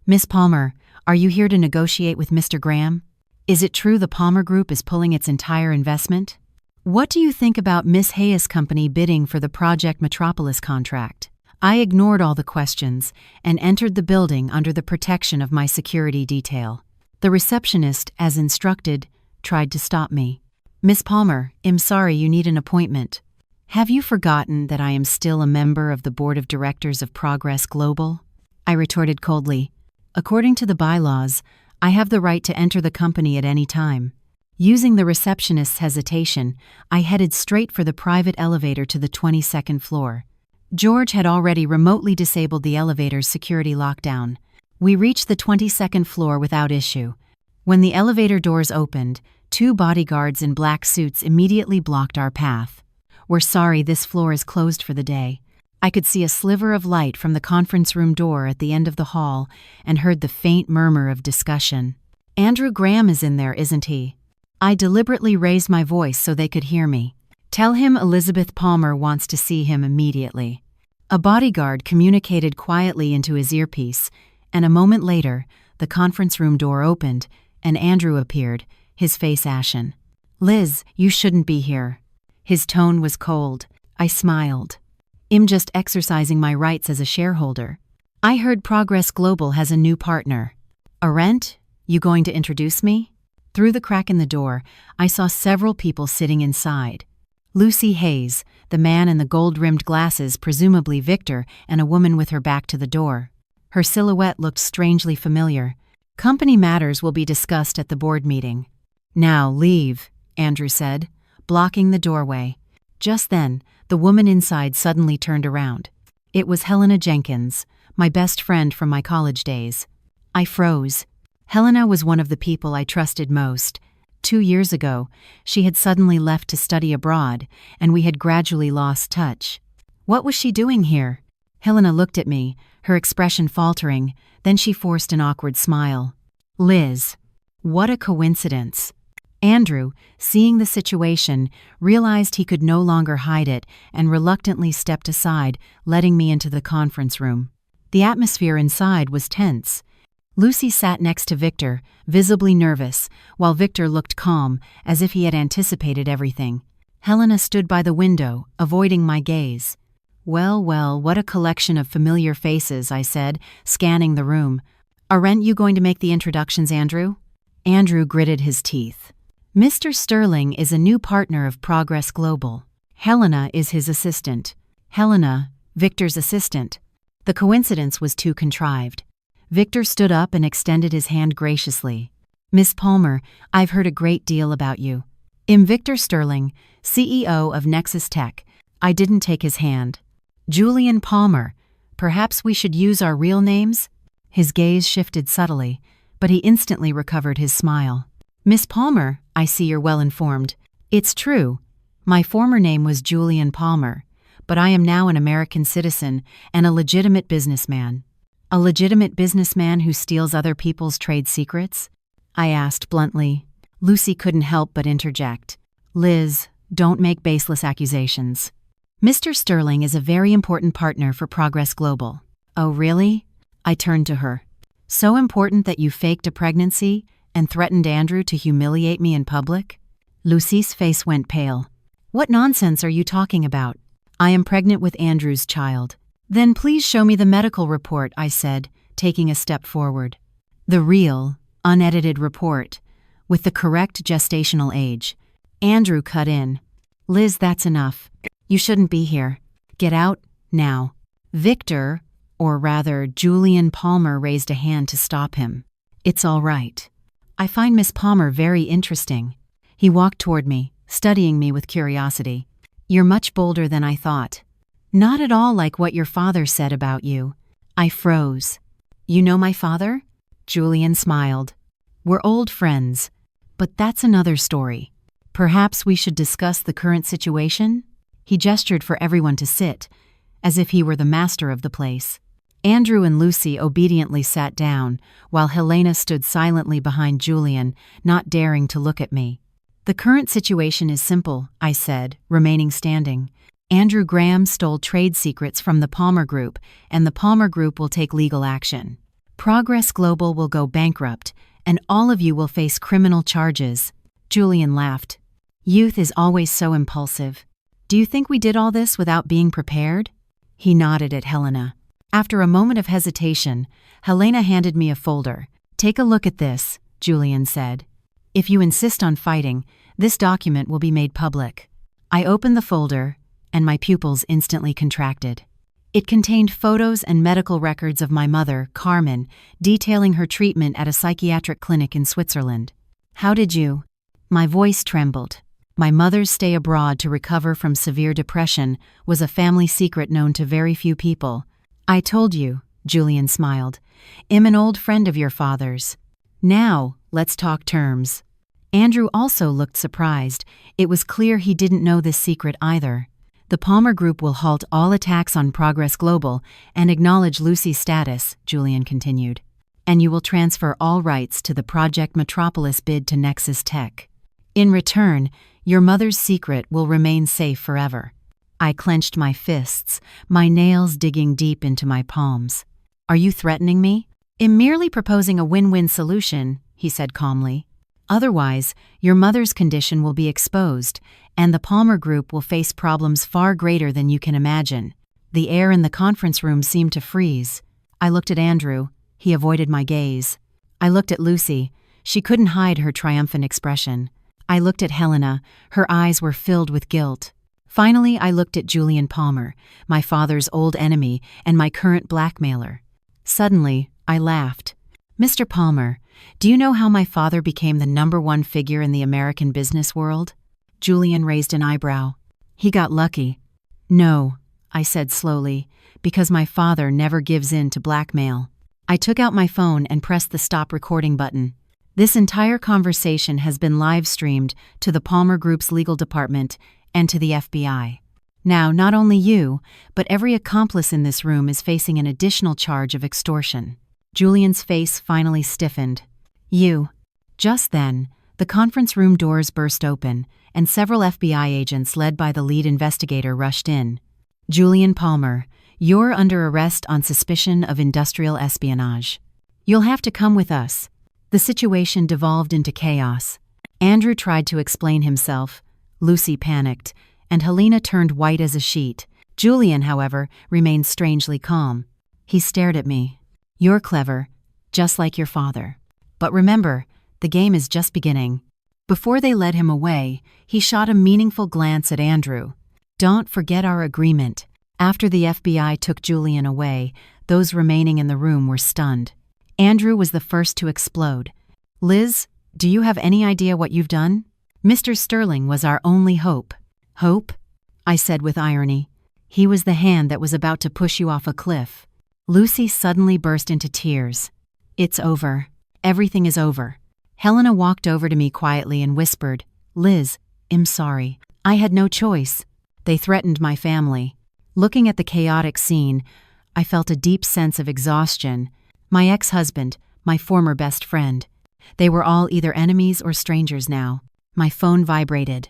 Miss Palmer, are you here to negotiate with Mr. Graham? Is it true the Palmer Group is pulling its entire investment? What do you think about Miss Hayes' company bidding for the Project Metropolis contract? I ignored all the questions and entered the building under the protection of my security detail. The receptionist, as instructed, tried to stop me. "Miss Palmer, I'm sorry you need an appointment." "Have you forgotten that I am still a member of the board of directors of Progress Global?" I retorted coldly. "According to the bylaws, I have the right to enter the company at any time." Using the receptionist's hesitation, I headed straight for the private elevator to the 22nd floor. George had already remotely disabled the elevator's security lockdown. We reached the 22nd floor without issue. When the elevator doors opened, 2 bodyguards in black suits immediately blocked our path. "We're sorry, this floor is closed for the day." I could see a sliver of light from the conference room door at the end of the hall and heard the faint murmur of discussion. "Andrew Graham is in there, isn't he?" I deliberately raised my voice so they could hear me. "Tell him Elizabeth Palmer wants to see him immediately." A bodyguard communicated quietly into his earpiece, and a moment later, the conference room door opened, and Andrew appeared, his face ashen. "Liz, you shouldn't be here." His tone was cold. I smiled. "I'm just exercising my rights as a shareholder. I heard Progress Global has a new partner." "Arent, you going to introduce me?" Through the crack in the door, I saw several people sitting inside. Lucy Hayes, the man in the gold-rimmed glasses, presumably Victor, and a woman with her back to the door. Her silhouette looked strangely familiar. "Company matters will be discussed at the board meeting." "Now leave," Andrew said, blocking the doorway. Just then, the woman inside suddenly turned around. It was Helena Jenkins, my best friend from my college days. I froze. Helena was one of the people I trusted most. 2 years ago, she had suddenly left to study abroad, and we had gradually lost touch. What was she doing here? Helena looked at me, her expression faltering, then she forced an awkward smile. "Liz, what a coincidence." Andrew, seeing the situation, realized he could no longer hide it and reluctantly stepped aside, letting me into the conference room. The atmosphere inside was tense. Lucy sat next to Victor, visibly nervous, while Victor looked calm, as if he had anticipated everything. Helena stood by the window, avoiding my gaze. Well, what a collection of familiar faces," I said, scanning the room. "Aren't you going to make the introductions, Andrew?" Andrew gritted his teeth. "Mr. Sterling is a new partner of Progress Global. Helena is his assistant. Helena, Victor's assistant." The coincidence was too contrived. Victor stood up and extended his hand graciously. "Miss Palmer, I've heard a great deal about you. I'm Victor Sterling, CEO of Nexus Tech." I didn't take his hand. "Julian Palmer, perhaps we should use our real names?" His gaze shifted subtly, but he instantly recovered his smile. "Miss Palmer, I see you're well informed. It's true. My former name was Julian Palmer, but I am now an American citizen and a legitimate businessman." "A legitimate businessman who steals other people's trade secrets?" I asked bluntly. Lucy couldn't help but interject. "Liz, don't make baseless accusations. Mr. Sterling is a very important partner for Progress Global." "Oh, really?" I turned to her. "So important that you faked a pregnancy and threatened Andrew to humiliate me in public?" Lucy's face went pale. "What nonsense are you talking about? I am pregnant with Andrew's child." "Then please show me the medical report," I said, taking a step forward. The real, unedited report, with the correct gestational age. Andrew cut in. "Liz, that's enough. You shouldn't be here. Get out, now." Victor, or rather Julian Palmer, raised a hand to stop him. "It's all right. I find Miss Palmer very interesting." He walked toward me, studying me with curiosity. "You're much bolder than I thought. Not at all like what your father said about you." I froze. "You know my father?" Julian smiled. "We're old friends, but that's another story. Perhaps we should discuss the current situation?" He gestured for everyone to sit, as if he were the master of the place. Andrew and Lucy obediently sat down, while Helena stood silently behind Julian, not daring to look at me. "The current situation is simple," I said, remaining standing. "Andrew Graham stole trade secrets from the Palmer Group, and the Palmer Group will take legal action. Progress Global will go bankrupt, and all of you will face criminal charges." Julian laughed. "Youth is always so impulsive. Do you think we did all this without being prepared?" He nodded at Helena. After a moment of hesitation, Helena handed me a folder. "Take a look at this," Julian said. "If you insist on fighting, this document will be made public." I opened the folder, and my pupils instantly contracted. It contained photos and medical records of my mother, Carmen, detailing her treatment at a psychiatric clinic in Switzerland. "How did you?" My voice trembled. My mother's stay abroad to recover from severe depression was a family secret known to very few people. "I told you," Julian smiled. "I'm an old friend of your father's. Now, let's talk terms." Andrew also looked surprised. It was clear he didn't know this secret either. "The Palmer Group will halt all attacks on Progress Global and acknowledge Lucy's status," Julian continued. "And you will transfer all rights to the Project Metropolis bid to Nexus Tech. In return, your mother's secret will remain safe forever." I clenched my fists, my nails digging deep into my palms. "Are you threatening me?" "I'm merely proposing a win-win solution," he said calmly. "Otherwise, your mother's condition will be exposed, and the Palmer Group will face problems far greater than you can imagine." The air in the conference room seemed to freeze. I looked at Andrew. He avoided my gaze. I looked at Lucy. She couldn't hide her triumphant expression. I looked at Helena. Her eyes were filled with guilt. Finally, I looked at Julian Palmer, my father's old enemy and my current blackmailer. Suddenly, I laughed. "Mr. Palmer, do you know how my father became the #1 figure in the American business world?" Julian raised an eyebrow. "He got lucky." "No," I said slowly, "because my father never gives in to blackmail." I took out my phone and pressed the stop recording button. "This entire conversation has been live-streamed to the Palmer Group's legal department and to the FBI. Now, not only you, but every accomplice in this room is facing an additional charge of extortion." Julian's face finally stiffened. "You." Just then, the conference room doors burst open, and several FBI agents led by the lead investigator rushed in. "Julian Palmer, you're under arrest on suspicion of industrial espionage. You'll have to come with us." The situation devolved into chaos. Andrew tried to explain himself. Lucy panicked, and Helena turned white as a sheet. Julian, however, remained strangely calm. He stared at me. "You're clever, just like your father. But remember, the game is just beginning." Before they led him away, he shot a meaningful glance at Andrew. "Don't forget our agreement." After the FBI took Julian away, those remaining in the room were stunned. Andrew was the first to explode. "Liz, do you have any idea what you've done? Mr. Sterling was our only hope." "Hope?" I said with irony. "He was the hand that was about to push you off a cliff." Lucy suddenly burst into tears. "It's over. Everything is over." Helena walked over to me quietly and whispered, "Liz, I'm sorry. I had no choice. They threatened my family." Looking at the chaotic scene, I felt a deep sense of exhaustion. My ex-husband, my former best friend. They were all either enemies or strangers now. My phone vibrated.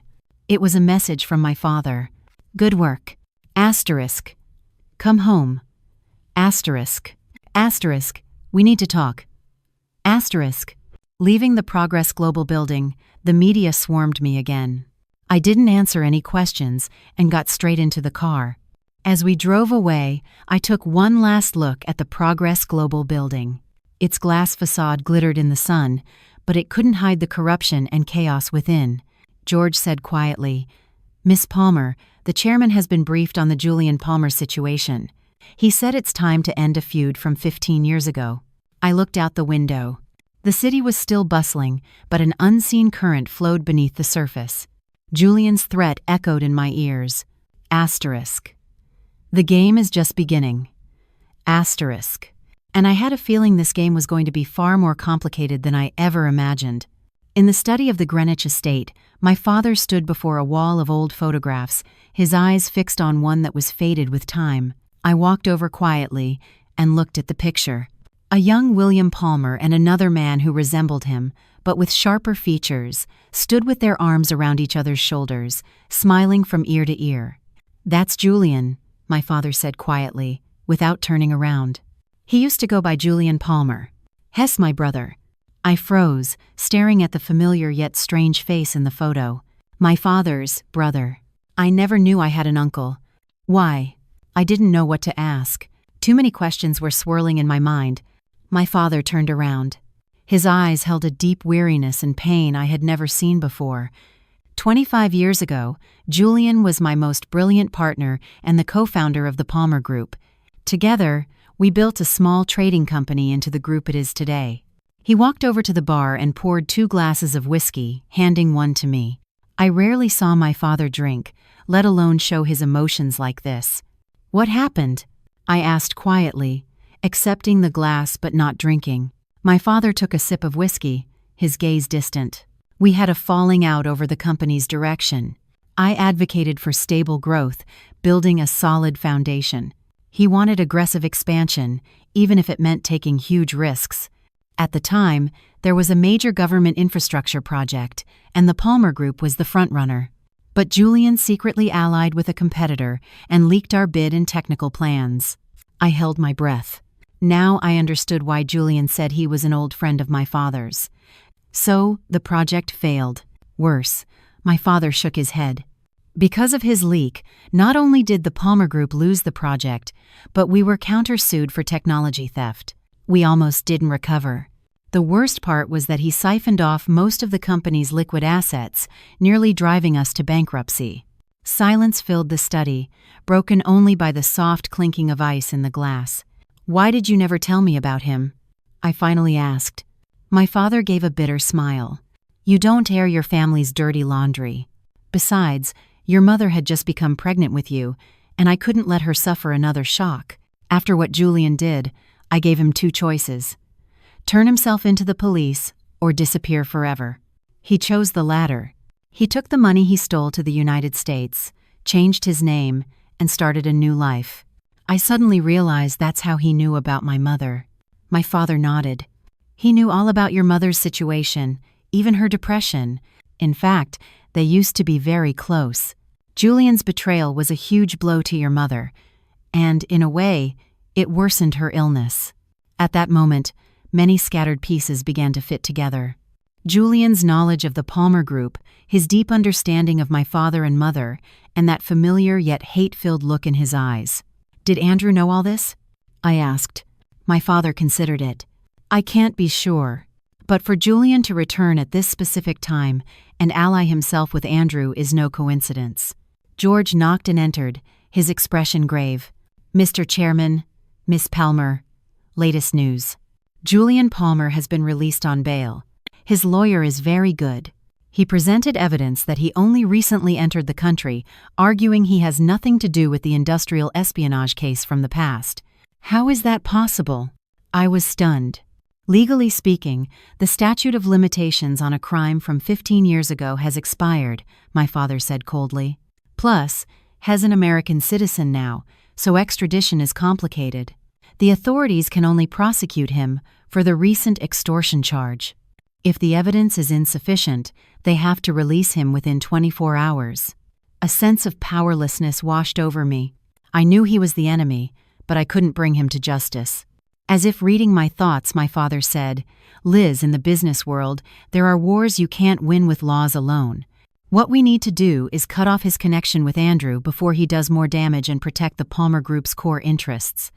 It was a message from my father. "Good work. Asterisk. Come home. Asterisk. Asterisk. We need to talk. Asterisk." Leaving the Progress Global building, the media swarmed me again. I didn't answer any questions and got straight into the car. As we drove away, I took one last look at the Progress Global building. Its glass facade glittered in the sun, but it couldn't hide the corruption and chaos within. George said quietly, "Miss Palmer, the chairman has been briefed on the Julian Palmer situation. He said it's time to end a feud from 15 years ago." I looked out the window. The city was still bustling, but an unseen current flowed beneath the surface. Julian's threat echoed in my ears. Asterisk. The game is just beginning. Asterisk. And I had a feeling this game was going to be far more complicated than I ever imagined. In the study of the Greenwich estate, my father stood before a wall of old photographs, his eyes fixed on one that was faded with time. I walked over quietly and looked at the picture. A young William Palmer and another man who resembled him, but with sharper features, stood with their arms around each other's shoulders, smiling from ear to ear. "That's Julian," my father said quietly, without turning around. "He used to go by Julian Palmer. Hess, my brother." I froze, staring at the familiar yet strange face in the photo. My father's brother. I never knew I had an uncle. Why? I didn't know what to ask. Too many questions were swirling in my mind. My father turned around. His eyes held a deep weariness and pain I had never seen before. 25 years ago, Julian was my most brilliant partner and the co-founder of the Palmer Group. Together, we built a small trading company into the group it is today. He walked over to the bar and poured 2 glasses of whiskey, handing one to me. I rarely saw my father drink, let alone show his emotions like this. "What happened?" I asked quietly, accepting the glass but not drinking. My father took a sip of whiskey, his gaze distant. "We had a falling out over the company's direction. I advocated for stable growth, building a solid foundation. He wanted aggressive expansion, even if it meant taking huge risks. At the time, there was a major government infrastructure project, and the Palmer Group was the frontrunner. But Julian secretly allied with a competitor and leaked our bid and technical plans." I held my breath. Now I understood why Julian said he was an old friend of my father's. So, the project failed. Worse, my father shook his head. Because of his leak, not only did the Palmer Group lose the project, but we were countersued for technology theft. We almost didn't recover. The worst part was that he siphoned off most of the company's liquid assets, nearly driving us to bankruptcy. Silence filled the study, broken only by the soft clinking of ice in the glass. "Why did you never tell me about him?" I finally asked. My father gave a bitter smile. "You don't air your family's dirty laundry. Besides, your mother had just become pregnant with you, and I couldn't let her suffer another shock. After what Julian did, I gave him 2 choices. Turn himself into the police or disappear forever. He chose the latter. He took the money he stole to the United States, changed his name, and started a new life." I suddenly realized that's how he knew about my mother. My father nodded. "He knew all about your mother's situation, even her depression. In fact, they used to be very close. Julian's betrayal was a huge blow to your mother, and, in a way, it worsened her illness." At that moment, many scattered pieces began to fit together. Julian's knowledge of the Palmer Group, his deep understanding of my father and mother, and that familiar yet hate-filled look in his eyes. "Did Andrew know all this?" I asked. My father considered it. "I can't be sure. But for Julian to return at this specific time and ally himself with Andrew is no coincidence." George knocked and entered, his expression grave. "Mr. Chairman, Miss Palmer, latest news. Julian Palmer has been released on bail. His lawyer is very good. He presented evidence that he only recently entered the country, arguing he has nothing to do with the industrial espionage case from the past." "How is that possible?" I was stunned. "Legally speaking, the statute of limitations on a crime from 15 years ago has expired," my father said coldly. "Plus, he's an American citizen now, so extradition is complicated. The authorities can only prosecute him for the recent extortion charge. If the evidence is insufficient, they have to release him within 24 hours. A sense of powerlessness washed over me. I knew he was the enemy, but I couldn't bring him to justice. As if reading my thoughts, my father said, "Liz, in the business world, there are wars you can't win with laws alone. What we need to do is cut off his connection with Andrew before he does more damage and protect the Palmer Group's core interests."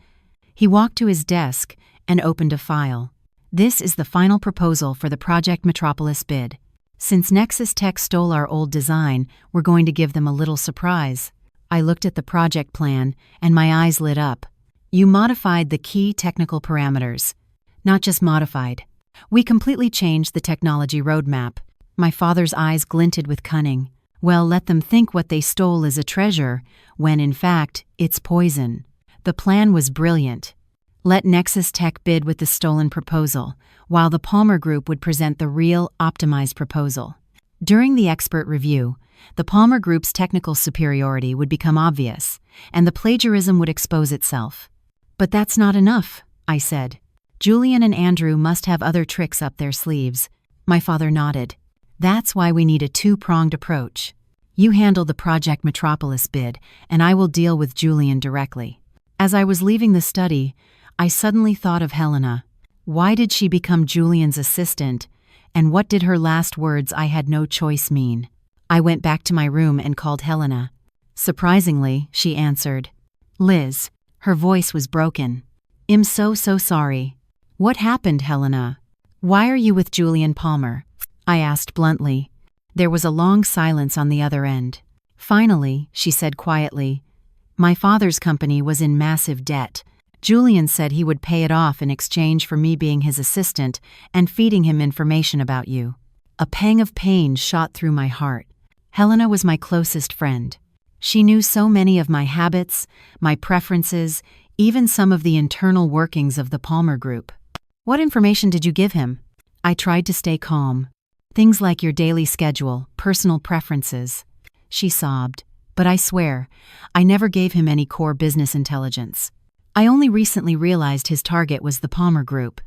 He walked to his desk and opened a file. "This is the final proposal for the Project Metropolis bid. Since Nexus Tech stole our old design, we're going to give them a little surprise." I looked at the project plan, and my eyes lit up. "You modified the key technical parameters." "Not just modified. We completely changed the technology roadmap." My father's eyes glinted with cunning. "Well, let them think what they stole is a treasure, when in fact, it's poison." The plan was brilliant. Let Nexus Tech bid with the stolen proposal, while the Palmer Group would present the real, optimized proposal. During the expert review, the Palmer Group's technical superiority would become obvious, and the plagiarism would expose itself. "But that's not enough," I said. "Julian and Andrew must have other tricks up their sleeves." My father nodded. "That's why we need a 2-pronged approach. You handle the Project Metropolis bid, and I will deal with Julian directly." As I was leaving the study, I suddenly thought of Helena. Why did she become Julian's assistant, and what did her last words "I had no choice" mean? I went back to my room and called Helena. Surprisingly, she answered. "Liz." Her voice was broken. "I'm so sorry." "What happened, Helena?" "Why are you with Julian Palmer?" I asked bluntly. There was a long silence on the other end. Finally, she said quietly, "My father's company was in massive debt. Julian said he would pay it off in exchange for me being his assistant and feeding him information about you." A pang of pain shot through my heart. Helena was my closest friend. She knew so many of my habits, my preferences, even some of the internal workings of the Palmer Group. "What information did you give him?" I tried to stay calm. "Things like your daily schedule, personal preferences." She sobbed. "But I swear, I never gave him any core business intelligence. I only recently realized his target was the Palmer Group.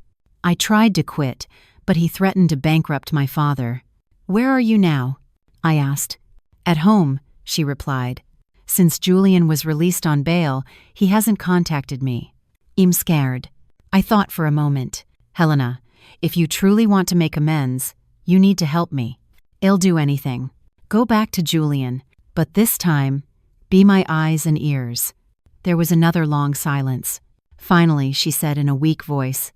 I tried to quit, but he threatened to bankrupt my father." "Where are you now?" I asked. "At home," she replied. "Since Julian was released on bail, he hasn't contacted me. I'm scared." I thought for a moment. "Helena, if you truly want to make amends, you need to help me. I'll do anything. Go back to Julian, but this time, be my eyes and ears." There was another long silence. Finally, she said in a weak voice,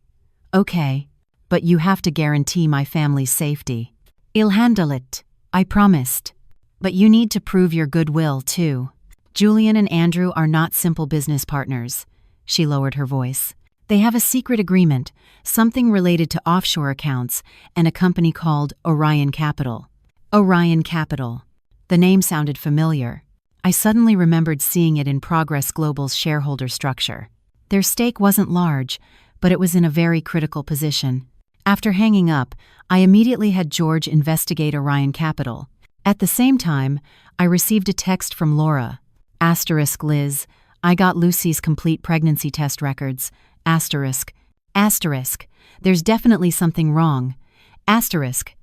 "Okay, but you have to guarantee my family's safety." "I'll handle it," I promised. "But you need to prove your goodwill, too. Julian and Andrew are not simple business partners." She lowered her voice. "They have a secret agreement, something related to offshore accounts, and a company called Orion Capital." Orion Capital. The name sounded familiar. I suddenly remembered seeing it in Progress Global's shareholder structure. Their stake wasn't large, but it was in a very critical position. After hanging up, I immediately had George investigate Orion Capital. At the same time, I received a text from Laura. "Liz, I got Lucy's complete pregnancy test records. Asterisk. There's definitely something wrong. Asterisk.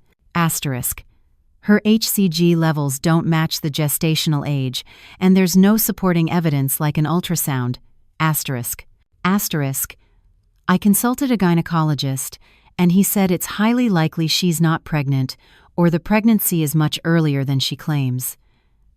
Her HCG levels don't match the gestational age, and there's no supporting evidence like an ultrasound. Asterisk. I consulted a gynecologist, and he said it's highly likely she's not pregnant, or the pregnancy is much earlier than she claims.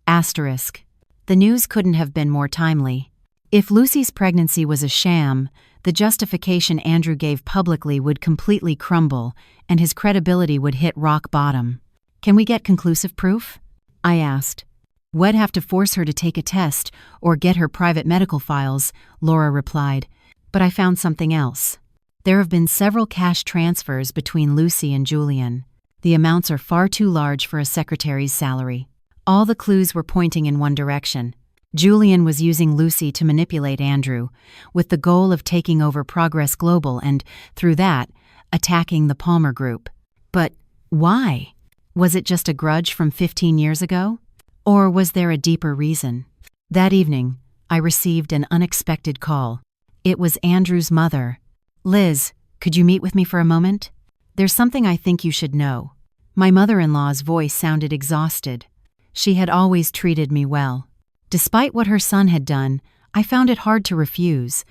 Asterisk. The news couldn't have been more timely. If Lucy's pregnancy was a sham, the justification Andrew gave publicly would completely crumble, and his credibility would hit rock bottom. "Can we get conclusive proof?" I asked. "We'd have to force her to take a test or get her private medical files," Laura replied. "But I found something else. There have been several cash transfers between Lucy and Julian. The amounts are far too large for a secretary's salary." All the clues were pointing in one direction. Julian was using Lucy to manipulate Andrew, with the goal of taking over Progress Global and, through that, attacking the Palmer Group. But why? Was it just a grudge from 15 years ago? Or was there a deeper reason? That evening, I received an unexpected call. It was Andrew's mother. "Liz, could you meet with me for a moment? There's something I think you should know." My mother-in-law's voice sounded exhausted. She had always treated me well. Despite what her son had done, I found it hard to refuse.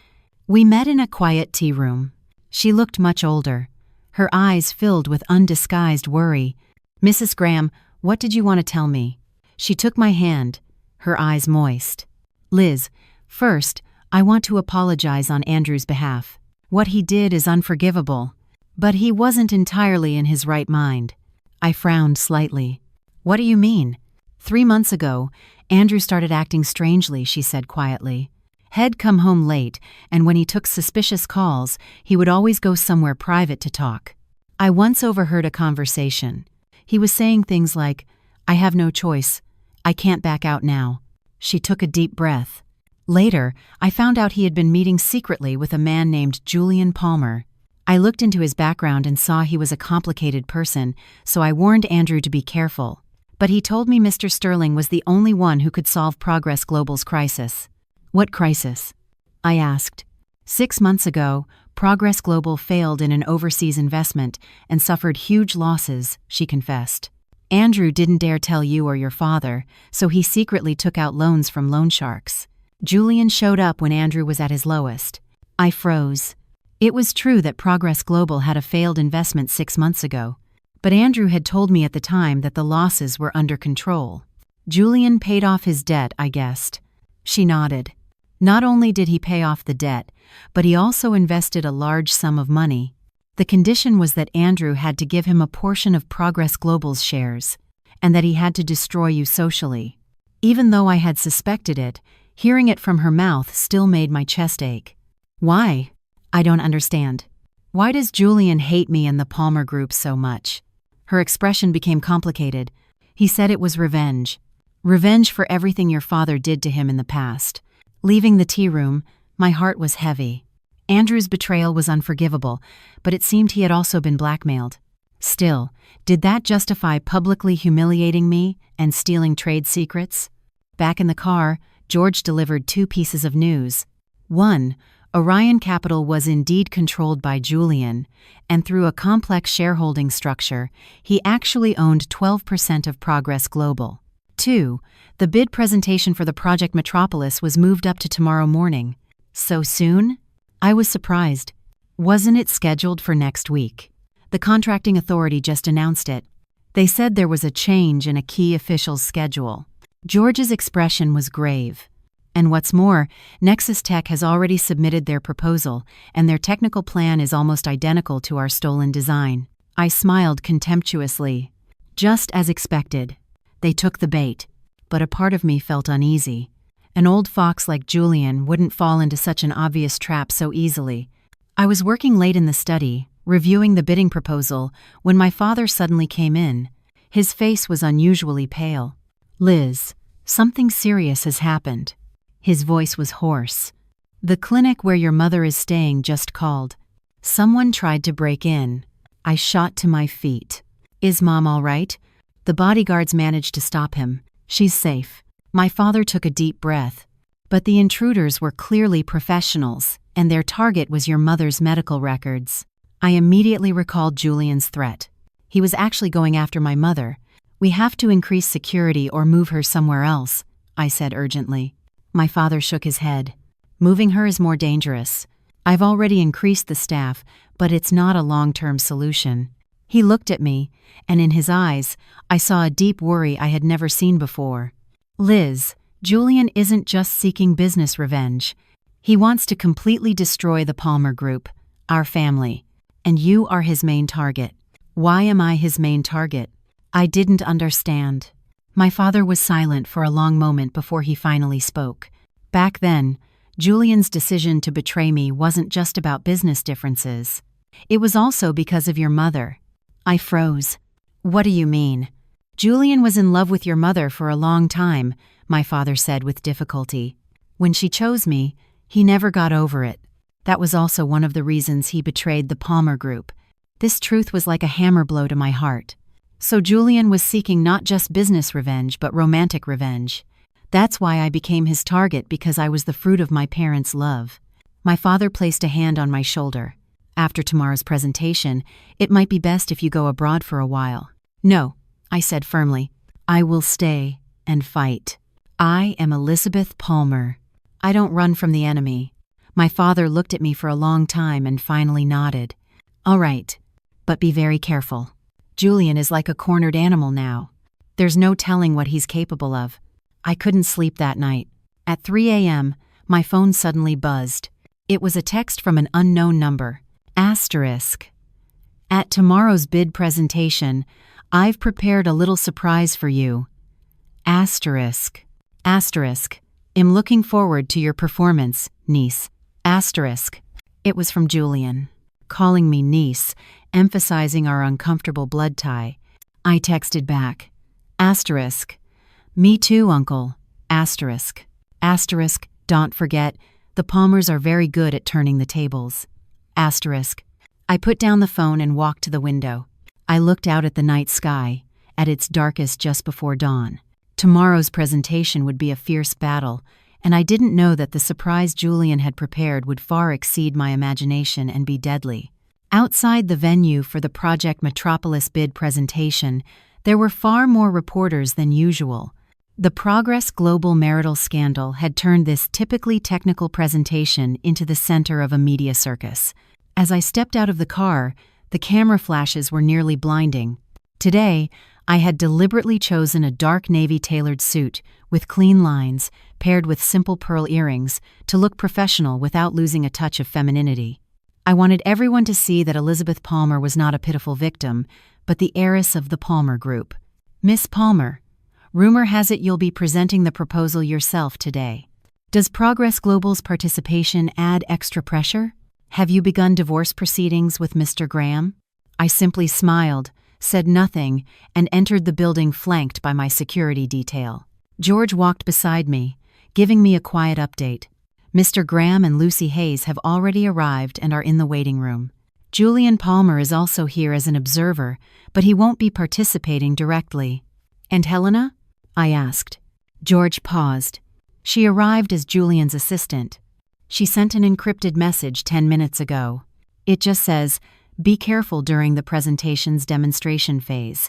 We met in a quiet tea room. She looked much older. Her eyes filled with undisguised worry. "Mrs. Graham, what did you want to tell me?" She took my hand, her eyes moist. "Liz, first, I want to apologize on Andrew's behalf. What he did is unforgivable. But he wasn't entirely in his right mind." I frowned slightly. "What do you mean?" 3 months ago, Andrew started acting strangely," she said quietly. "He'd come home late, and when he took suspicious calls, he would always go somewhere private to talk. I once overheard a conversation. He was saying things like, 'I have no choice. I can't back out now.'" She took a deep breath. "Later, I found out he had been meeting secretly with a man named Julian Palmer. I looked into his background and saw he was a complicated person, so I warned Andrew to be careful. But he told me Mr. Sterling was the only one who could solve Progress Global's crisis." "What crisis?" I asked. 6 months ago, Progress Global failed in an overseas investment and suffered huge losses," she confessed. "Andrew didn't dare tell you or your father, so he secretly took out loans from loan sharks. Julian showed up when Andrew was at his lowest." I froze. It was true that Progress Global had a failed investment 6 months ago, but Andrew had told me at the time that the losses were under control. "Julian paid off his debt," I guessed. She nodded. "Not only did he pay off the debt, but he also invested a large sum of money." The condition was that Andrew had to give him a portion of Progress Global's shares, and that he had to destroy you socially. Even though I had suspected it, hearing it from her mouth still made my chest ache. Why? I don't understand. Why does Julian hate me and the Palmer Group so much? Her expression became complicated. He said it was revenge. Revenge for everything your father did to him in the past. Leaving the tea room, my heart was heavy. Andrew's betrayal was unforgivable, but it seemed he had also been blackmailed. Still, did that justify publicly humiliating me and stealing trade secrets? Back in the car, George delivered 2 pieces of news. 1, Orion Capital was indeed controlled by Julian, and through a complex shareholding structure, he actually owned 12% of Progress Global. 2, the bid presentation for the Project Metropolis was moved up to tomorrow morning. So soon? I was surprised. Wasn't it scheduled for next week? The contracting authority just announced it. They said there was a change in a key official's schedule. George's expression was grave. And what's more, Nexus Tech has already submitted their proposal, and their technical plan is almost identical to our stolen design. I smiled contemptuously. Just as expected. They took the bait, but a part of me felt uneasy. An old fox like Julian wouldn't fall into such an obvious trap so easily. I was working late in the study, reviewing the bidding proposal, when my father suddenly came in. His face was unusually pale. "Liz, something serious has happened." His voice was hoarse. "The clinic where your mother is staying just called. Someone tried to break in." I shot to my feet. "Is Mom all right?" The bodyguards managed to stop him. "She's safe." My father took a deep breath. "But the intruders were clearly professionals, and their target was your mother's medical records." I immediately recalled Julian's threat. He was actually going after my mother. "We have to increase security or move her somewhere else," I said urgently. My father shook his head. "Moving her is more dangerous. I've already increased the staff, but it's not a long-term solution." He looked at me, and in his eyes, I saw a deep worry I had never seen before. "Liz, Julian isn't just seeking business revenge. He wants to completely destroy the Palmer Group, our family, and you are his main target." "Why am I his main target?" I didn't understand. My father was silent for a long moment before he finally spoke. Back then, Julian's decision to betray me wasn't just about business differences. It was also because of your mother. I froze. "What do you mean?" "Julian was in love with your mother for a long time," my father said with difficulty. "When she chose me, he never got over it. That was also one of the reasons he betrayed the Palmer Group." This truth was like a hammer blow to my heart. So Julian was seeking not just business revenge, but romantic revenge. That's why I became his target, because I was the fruit of my parents' love. My father placed a hand on my shoulder. "After tomorrow's presentation, it might be best if you go abroad for a while." "No," I said firmly. "I will stay and fight. I am Elizabeth Palmer. I don't run from the enemy." My father looked at me for a long time and finally nodded. "All right, but be very careful. Julian is like a cornered animal now. There's no telling what he's capable of." I couldn't sleep that night. At 3 a.m., my phone suddenly buzzed. It was a text from an unknown number. Asterisk. "At tomorrow's bid presentation, I've prepared a little surprise for you. Asterisk. Asterisk. Am looking forward to your performance, niece. Asterisk." It was from Julian, calling me niece, emphasizing our uncomfortable blood tie. I texted back. Asterisk. "Me too, uncle. Asterisk. Asterisk. Don't forget, the Palmers are very good at turning the tables. Asterisk." I put down the phone and walked to the window. I looked out at the night sky, at its darkest just before dawn. Tomorrow's presentation would be a fierce battle, and I didn't know that the surprise Julian had prepared would far exceed my imagination and be deadly. Outside the venue for the Project Metropolis bid presentation, there were far more reporters than usual. The Progress Global marital scandal had turned this typically technical presentation into the center of a media circus. As I stepped out of the car, the camera flashes were nearly blinding. Today, I had deliberately chosen a dark navy tailored suit with clean lines, paired with simple pearl earrings, to look professional without losing a touch of femininity. I wanted everyone to see that Elizabeth Palmer was not a pitiful victim, but the heiress of the Palmer Group. Miss Palmer, rumor has it you'll be presenting the proposal yourself today. Does Progress Global's participation add extra pressure? Have you begun divorce proceedings with Mr. Graham? I simply smiled, said nothing, and entered the building flanked by my security detail. George walked beside me, giving me a quiet update. Mr. Graham and Lucy Hayes have already arrived and are in the waiting room. Julian Palmer is also here as an observer, but he won't be participating directly. And Helena? I asked. George paused. She arrived as Julian's assistant. She sent an encrypted message 10 minutes ago. It just says, "Be careful during the presentation's demonstration phase."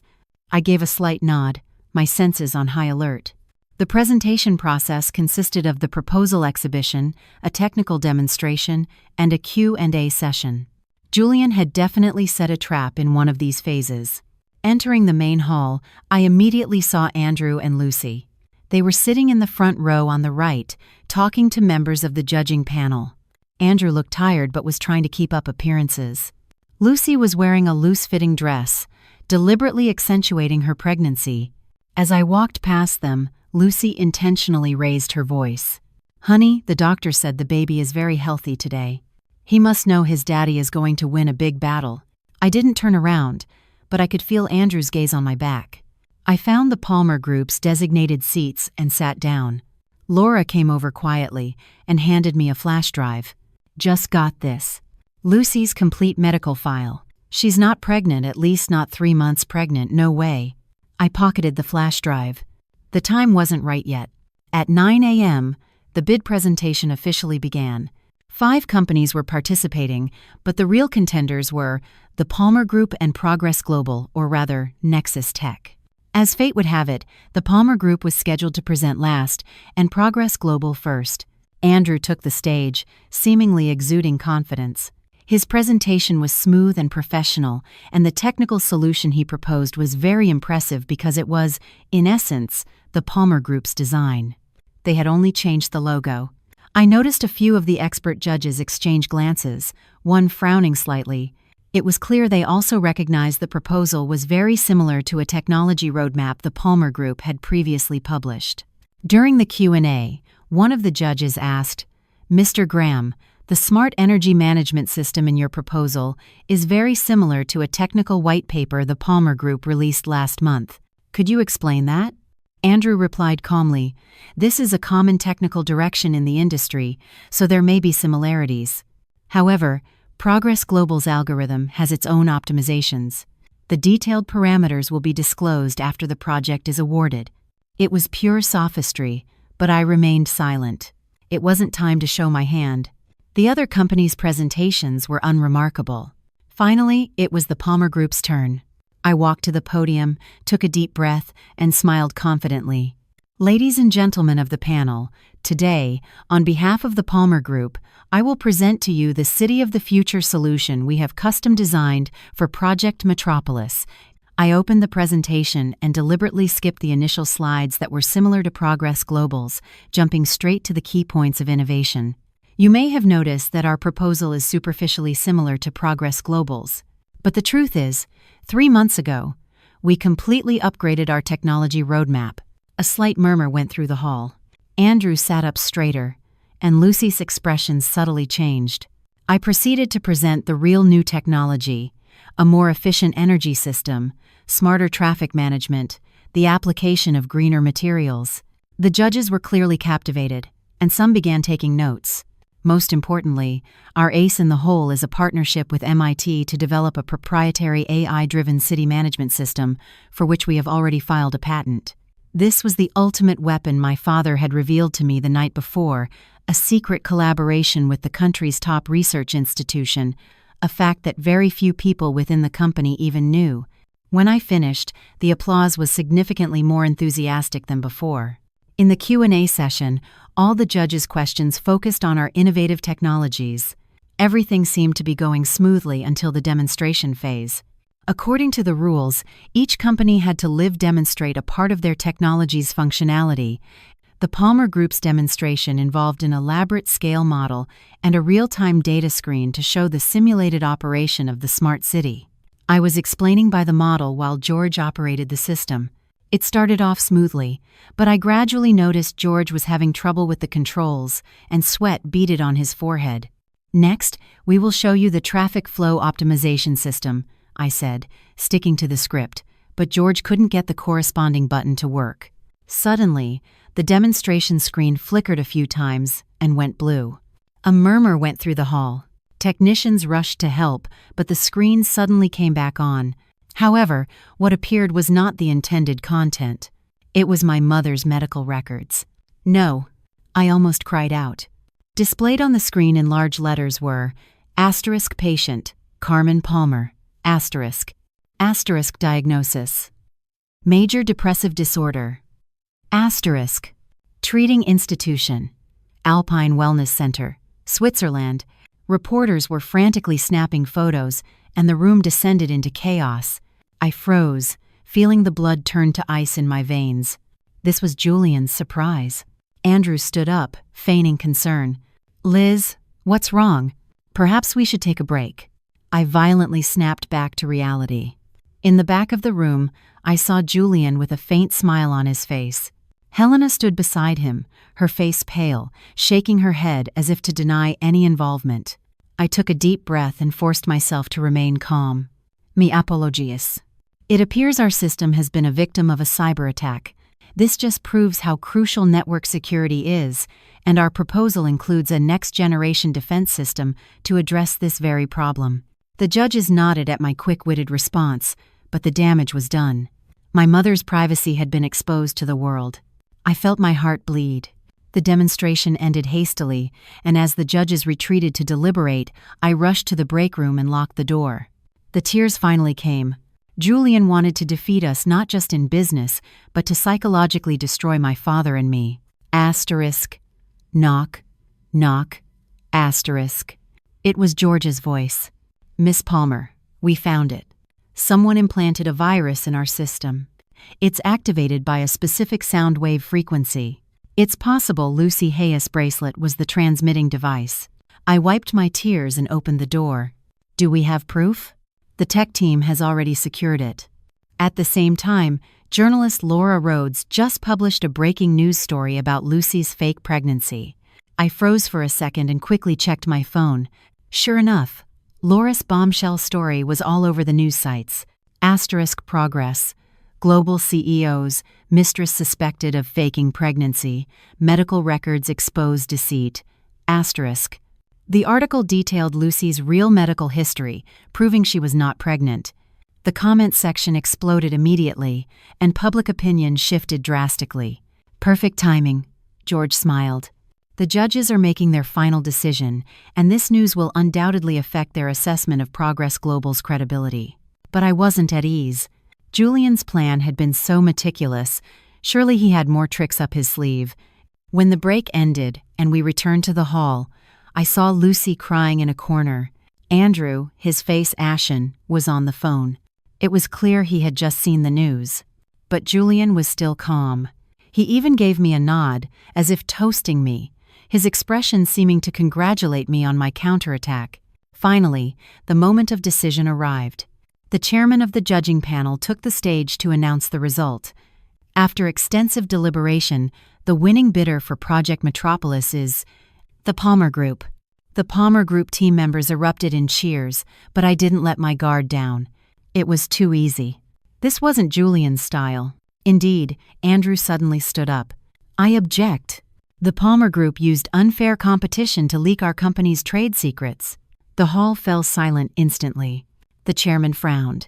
I gave a slight nod, my senses on high alert. The presentation process consisted of the proposal exhibition, a technical demonstration, and a Q&A session. Julian had definitely set a trap in one of these phases. Entering the main hall, I immediately saw Andrew and Lucy. They were sitting in the front row on the right, talking to members of the judging panel. Andrew looked tired but was trying to keep up appearances. Lucy was wearing a loose-fitting dress, deliberately accentuating her pregnancy. As I walked past them, Lucy intentionally raised her voice. "Honey, the doctor said the baby is very healthy today. He must know his daddy is going to win a big battle." I didn't turn around, but I could feel Andrew's gaze on my back. I found the Palmer Group's designated seats and sat down. Laura came over quietly and handed me a flash drive. "Just got this. Lucy's complete medical file. She's not pregnant, at least not 3 months pregnant, no way." I pocketed the flash drive. The time wasn't right yet. At 9 a.m., the bid presentation officially began. 5 companies were participating, but the real contenders were the Palmer Group and Progress Global, or rather, Nexus Tech. As fate would have it, the Palmer Group was scheduled to present last, and Progress Global first. Andrew took the stage, seemingly exuding confidence. His presentation was smooth and professional, and the technical solution he proposed was very impressive because it was, in essence, the Palmer Group's design. They had only changed the logo. I noticed a few of the expert judges exchange glances, one frowning slightly. It was clear they also recognized the proposal was very similar to a technology roadmap the Palmer Group had previously published. During the Q&A, one of the judges asked, "Mr. Graham, the smart energy management system in your proposal is very similar to a technical white paper the Palmer Group released last month. Could you explain that?" Andrew replied calmly, "This is a common technical direction in the industry, so there may be similarities. However, Progress Global's algorithm has its own optimizations. The detailed parameters will be disclosed after the project is awarded." It was pure sophistry, but I remained silent. It wasn't time to show my hand. The other companies' presentations were unremarkable. Finally, it was the Palmer Group's turn. I walked to the podium, took a deep breath, and smiled confidently. "Ladies and gentlemen of the panel, today, on behalf of the Palmer Group, I will present to you the City of the Future solution we have custom designed for Project Metropolis." I opened the presentation and deliberately skipped the initial slides that were similar to Progress Global's, jumping straight to the key points of innovation. You may have noticed that our proposal is superficially similar to Progress Global's. But the truth is, 3 months ago, we completely upgraded our technology roadmap. A slight murmur went through the hall. Andrew sat up straighter, and Lucy's expression subtly changed. I proceeded to present the real new technology, a more efficient energy system, smarter traffic management, the application of greener materials. The judges were clearly captivated, and some began taking notes. Most importantly, our ace in the hole is a partnership with MIT to develop a proprietary AI-driven city management system for which we have already filed a patent. This was the ultimate weapon my father had revealed to me the night before, a secret collaboration with the country's top research institution, a fact that very few people within the company even knew. When I finished, the applause was significantly more enthusiastic than before. In the Q&A session, all the judges' questions focused on our innovative technologies. Everything seemed to be going smoothly until the demonstration phase. According to the rules, each company had to demonstrate a part of their technology's functionality. The Palmer Group's demonstration involved an elaborate scale model and a real-time data screen to show the simulated operation of the smart city. I was explaining by the model while George operated the system. It started off smoothly, but I gradually noticed George was having trouble with the controls, and sweat beaded on his forehead. "Next, we will show you the traffic flow optimization system," I said, sticking to the script, but George couldn't get the corresponding button to work. Suddenly, the demonstration screen flickered a few times and went blue. A murmur went through the hall. Technicians rushed to help, but the screen suddenly came back on. However, what appeared was not the intended content. It was my mother's medical records. "No," I almost cried out. Displayed on the screen in large letters were * patient, Carmen Palmer, * diagnosis, major depressive disorder, * treating institution, Alpine Wellness Center, Switzerland. Reporters were frantically snapping photos, and the room descended into chaos. I froze, feeling the blood turn to ice in my veins. This was Julian's surprise. Andrew stood up, feigning concern. "Liz, what's wrong? Perhaps we should take a break." I violently snapped back to reality. In the back of the room, I saw Julian with a faint smile on his face. Helena stood beside him, her face pale, shaking her head as if to deny any involvement. I took a deep breath and forced myself to remain calm. "Mi apologies. It appears our system has been a victim of a cyber attack. This just proves how crucial network security is, and our proposal includes a next-generation defense system to address this very problem." The judges nodded at my quick-witted response, but the damage was done. My mother's privacy had been exposed to the world. I felt my heart bleed. The demonstration ended hastily, and as the judges retreated to deliberate, I rushed to the break room and locked the door. The tears finally came. Julian wanted to defeat us not just in business, but to psychologically destroy my father and me. Knock, knock, *. It was George's voice. "Miss Palmer, we found it. Someone implanted a virus in our system. It's activated by a specific sound wave frequency. It's possible Lucy Hayes' bracelet was the transmitting device." I wiped my tears and opened the door. "Do we have proof?" "The tech team has already secured it." At the same time, journalist Laura Rhodes just published a breaking news story about Lucy's fake pregnancy. I froze for a second and quickly checked my phone. Sure enough, Laura's bombshell story was all over the news sites. * progress. Global CEOs, Mistress suspected of faking pregnancy, medical records expose deceit. *. The article detailed Lucy's real medical history, proving she was not pregnant. The comment section exploded immediately, and public opinion shifted drastically. "Perfect timing," George smiled. "The judges are making their final decision, and this news will undoubtedly affect their assessment of Progress Global's credibility." But I wasn't at ease. Julian's plan had been so meticulous, surely he had more tricks up his sleeve. When the break ended and we returned to the hall, I saw Lucy crying in a corner. Andrew, his face ashen, was on the phone. It was clear he had just seen the news. But Julian was still calm. He even gave me a nod, as if toasting me, his expression seeming to congratulate me on my counterattack. Finally, the moment of decision arrived. The chairman of the judging panel took the stage to announce the result. After extensive deliberation, the winning bidder for Project Metropolis is the Palmer Group. The Palmer Group team members erupted in cheers, but I didn't let my guard down. It was too easy. This wasn't Julian's style. Indeed, Andrew suddenly stood up. "I object. The Palmer Group used unfair competition to leak our company's trade secrets." The hall fell silent instantly. The chairman frowned.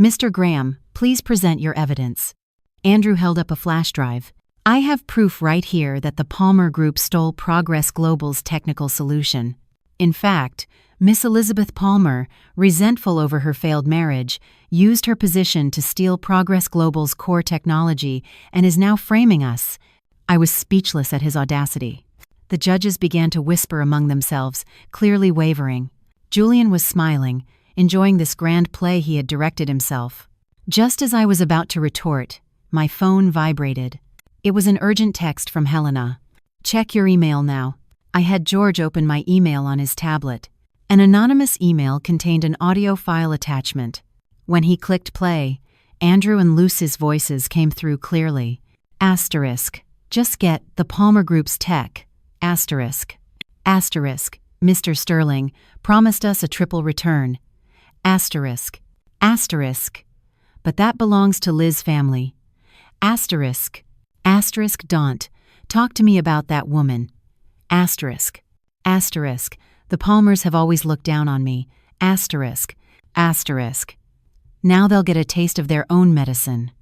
"Mr. Graham, please present your evidence." Andrew held up a flash drive. "I have proof right here that the Palmer Group stole Progress Global's technical solution. In fact, Miss Elizabeth Palmer, resentful over her failed marriage, used her position to steal Progress Global's core technology and is now framing us." I was speechless at his audacity. The judges began to whisper among themselves, clearly wavering. Julian was smiling, enjoying this grand play he had directed himself. Just as I was about to retort, my phone vibrated. It was an urgent text from Helena. "Check your email now." I had George open my email on his tablet. An anonymous email contained an audio file attachment. When he clicked play, Andrew and Lucy's voices came through clearly. Asterisk. "Just get the Palmer Group's tech. Asterisk. Asterisk. Mr. Sterling promised us a triple return. Asterisk. Asterisk. But that belongs to Liz family. Asterisk. Asterisk. Don't talk to me about that woman. Asterisk. Asterisk. The Palmers have always looked down on me. Asterisk. Asterisk. Now they'll get a taste of their own medicine.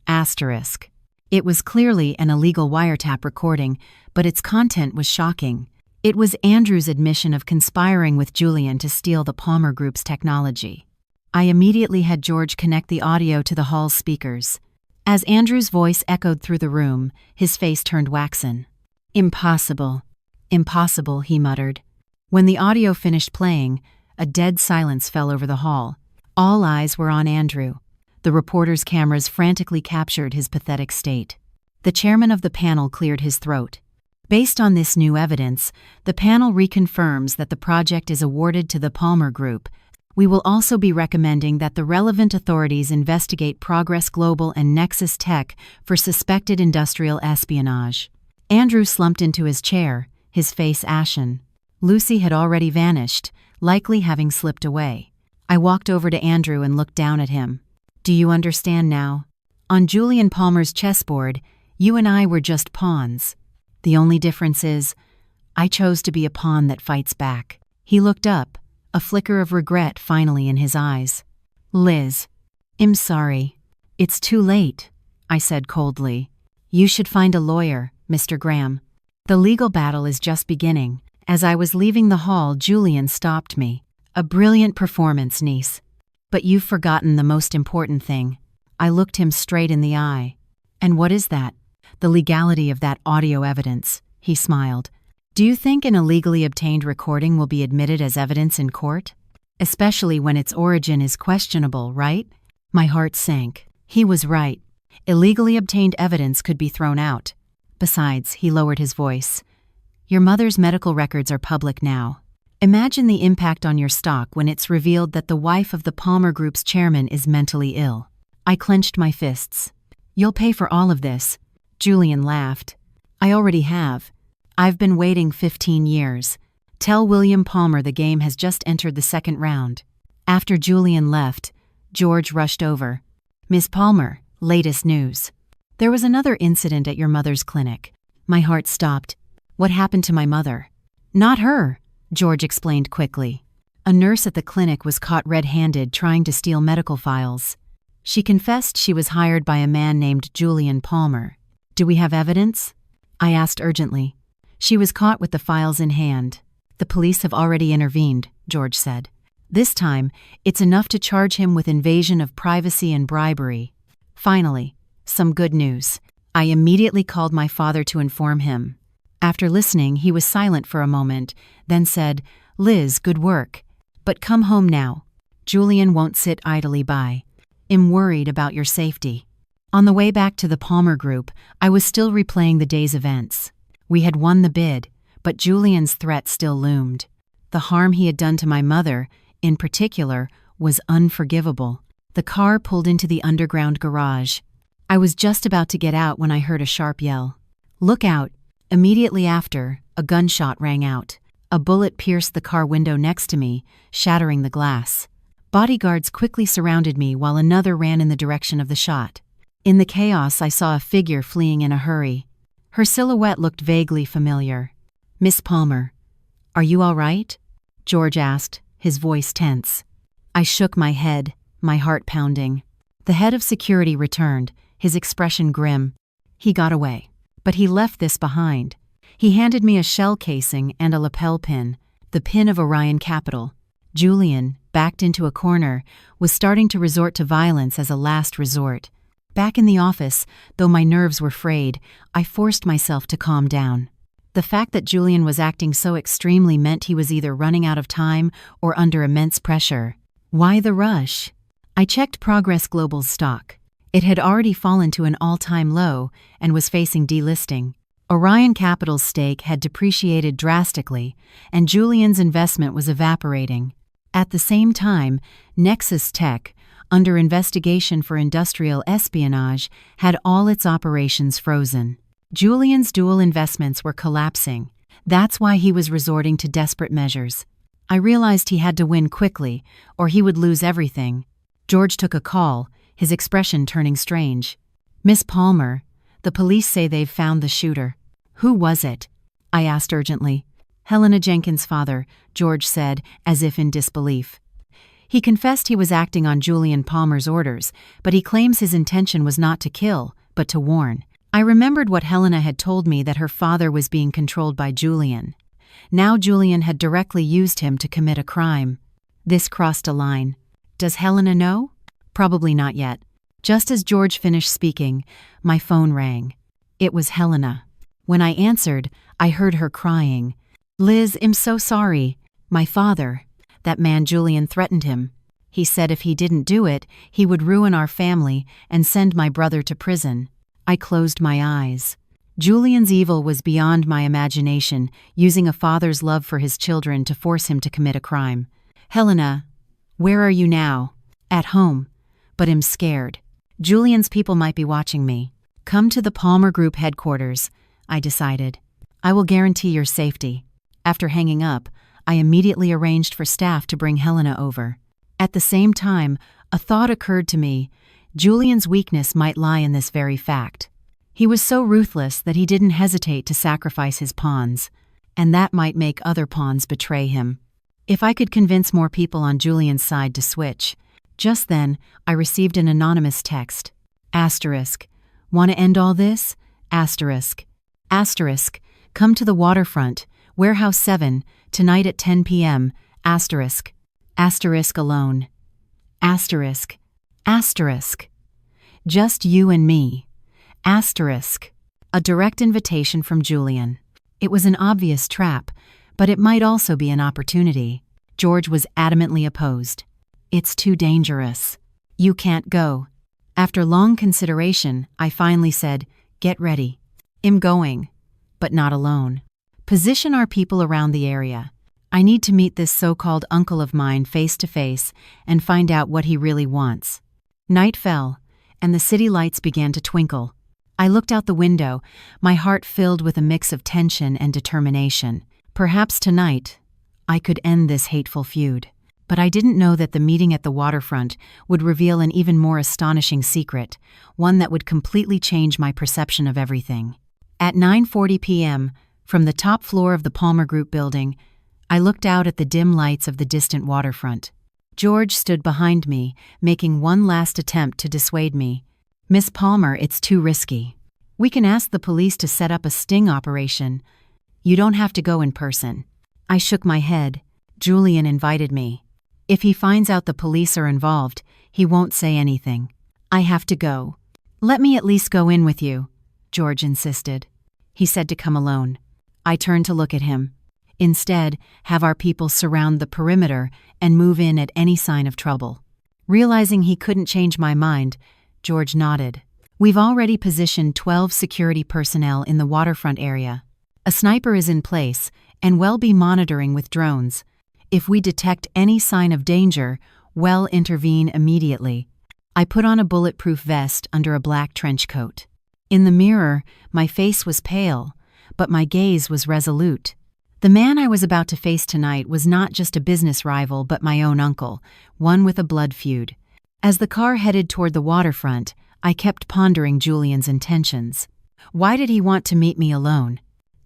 Asterisk." It was clearly an illegal wiretap recording, but its content was shocking. It was Andrew's admission of conspiring with Julian to steal the Palmer Group's technology. I immediately had George connect the audio to the hall's speakers. As Andrew's voice echoed through the room, his face turned waxen. "Impossible. Impossible," he muttered. When the audio finished playing, a dead silence fell over the hall. All eyes were on Andrew. The reporters' cameras frantically captured his pathetic state. The chairman of the panel cleared his throat. "Based on this new evidence, the panel reconfirms that the project is awarded to the Palmer Group. We will also be recommending that the relevant authorities investigate Progress Global and Nexus Tech for suspected industrial espionage." Andrew slumped into his chair, his face ashen. Lucy had already vanished, likely having slipped away. I walked over to Andrew and looked down at him. "Do you understand now? On Julian Palmer's chessboard, you and I were just pawns. The only difference is, I chose to be a pawn that fights back." He looked up, a flicker of regret finally in his eyes. "Liz, I'm sorry. It's too late," I said coldly. "You should find a lawyer, Mr. Graham. The legal battle is just beginning." As I was leaving the hall, Julian stopped me. "A brilliant performance, niece. But you've forgotten the most important thing." I looked him straight in the eye. "And what is that?" "The legality of that audio evidence," he smiled. "Do you think an illegally obtained recording will be admitted as evidence in court? Especially when its origin is questionable, right?" My heart sank. He was right. Illegally obtained evidence could be thrown out. Besides, he lowered his voice, "Your mother's medical records are public now. Imagine the impact on your stock when it's revealed that the wife of the Palmer Group's chairman is mentally ill." I clenched my fists. "You'll pay for all of this." Julian laughed. "I already have. I've been waiting 15 years. Tell William Palmer the game has just entered the second round." After Julian left, George rushed over. "Miss Palmer, latest news. There was another incident at your mother's clinic." My heart stopped. "What happened to my mother?" "Not her," George explained quickly. "A nurse at the clinic was caught red-handed trying to steal medical files. She confessed she was hired by a man named Julian Palmer." "Do we have evidence?" I asked urgently. "She was caught with the files in hand. The police have already intervened," George said. "This time, it's enough to charge him with invasion of privacy and bribery." Finally, some good news. I immediately called my father to inform him. After listening, he was silent for a moment, then said, "Liz, good work. But come home now. Julian won't sit idly by. I'm worried about your safety." On the way back to the Palmer Group, I was still replaying the day's events. We had won the bid, but Julian's threat still loomed. The harm he had done to my mother, in particular, was unforgivable. The car pulled into the underground garage. I was just about to get out when I heard a sharp yell. "Look out!" Immediately after, a gunshot rang out. A bullet pierced the car window next to me, shattering the glass. Bodyguards quickly surrounded me while another ran in the direction of the shot. In the chaos, I saw a figure fleeing in a hurry. Her silhouette looked vaguely familiar. "Miss Palmer, are you all right?" George asked, his voice tense. I shook my head, my heart pounding. The head of security returned, his expression grim. "He got away. But he left this behind." He handed me a shell casing and a lapel pin, the pin of Orion Capital. Julian, backed into a corner, was starting to resort to violence as a last resort. Back in the office, though my nerves were frayed, I forced myself to calm down. The fact that Julian was acting so extremely meant he was either running out of time or under immense pressure. Why the rush? I checked Progress Global's stock. It had already fallen to an all-time low and was facing delisting. Orion Capital's stake had depreciated drastically, and Julian's investment was evaporating. At the same time, Nexus Tech, under investigation for industrial espionage, had all its operations frozen. Julian's dual investments were collapsing. That's why he was resorting to desperate measures. I realized he had to win quickly, or he would lose everything. George took a call, his expression turning strange. "Miss Palmer, the police say they've found the shooter." "Who was it?" I asked urgently. "Helena Jenkins' father," George said, as if in disbelief. He confessed he was acting on Julian Palmer's orders, but he claims his intention was not to kill, but to warn. I remembered what Helena had told me, that her father was being controlled by Julian. Now Julian had directly used him to commit a crime. This crossed a line. Does Helena know? Probably not yet. Just as George finished speaking, my phone rang. It was Helena. When I answered, I heard her crying. "Liz, I'm so sorry. My father, that man Julian, threatened him. He said if he didn't do it, he would ruin our family and send my brother to prison." I closed my eyes. Julian's evil was beyond my imagination, using a father's love for his children to force him to commit a crime. "Helena, where are you now?" "At home, but I'm scared. Julian's people might be watching me." "Come to the Palmer Group headquarters," I decided. "I will guarantee your safety." After hanging up, I immediately arranged for staff to bring Helena over. At the same time, a thought occurred to me. Julian's weakness might lie in this very fact. He was so ruthless that he didn't hesitate to sacrifice his pawns, and that might make other pawns betray him. If I could convince more people on Julian's side to switch. Just then, I received an anonymous text. Asterisk. "Want to end all this? Asterisk. Asterisk. Come to the waterfront, Warehouse 7, tonight at 10 p.m. Asterisk. Asterisk alone. Asterisk. Asterisk. Just you and me. Asterisk." A direct invitation from Julian. It was an obvious trap, but it might also be an opportunity. George was adamantly opposed. "It's too dangerous. You can't go." After long consideration, I finally said, "Get ready. I'm going, but not alone. Position our people around the area. I need to meet this so-called uncle of mine face to face and find out what he really wants." Night fell, and the city lights began to twinkle. I looked out the window, my heart filled with a mix of tension and determination. Perhaps tonight, I could end this hateful feud. But I didn't know that the meeting at the waterfront would reveal an even more astonishing secret, one that would completely change my perception of everything. At 9:40 p.m., from the top floor of the Palmer Group building, I looked out at the dim lights of the distant waterfront. George stood behind me, making one last attempt to dissuade me. "Miss Palmer, it's too risky. We can ask the police to set up a sting operation. You don't have to go in person." I shook my head. Julian invited me. "If he finds out the police are involved, he won't say anything. I have to go." "Let me at least go in with you," George insisted. He said to come alone. I turned to look at him. "Instead, have our people surround the perimeter and move in at any sign of trouble." Realizing he couldn't change my mind, George nodded. "We've already positioned 12 security personnel in the waterfront area. A sniper is in place and will be monitoring with drones. If we detect any sign of danger, we'll intervene immediately." I put on a bulletproof vest under a black trench coat. In the mirror, my face was pale, but my gaze was resolute. The man I was about to face tonight was not just a business rival but my own uncle, one with a blood feud. As the car headed toward the waterfront, I kept pondering Julian's intentions. Why did he want to meet me alone?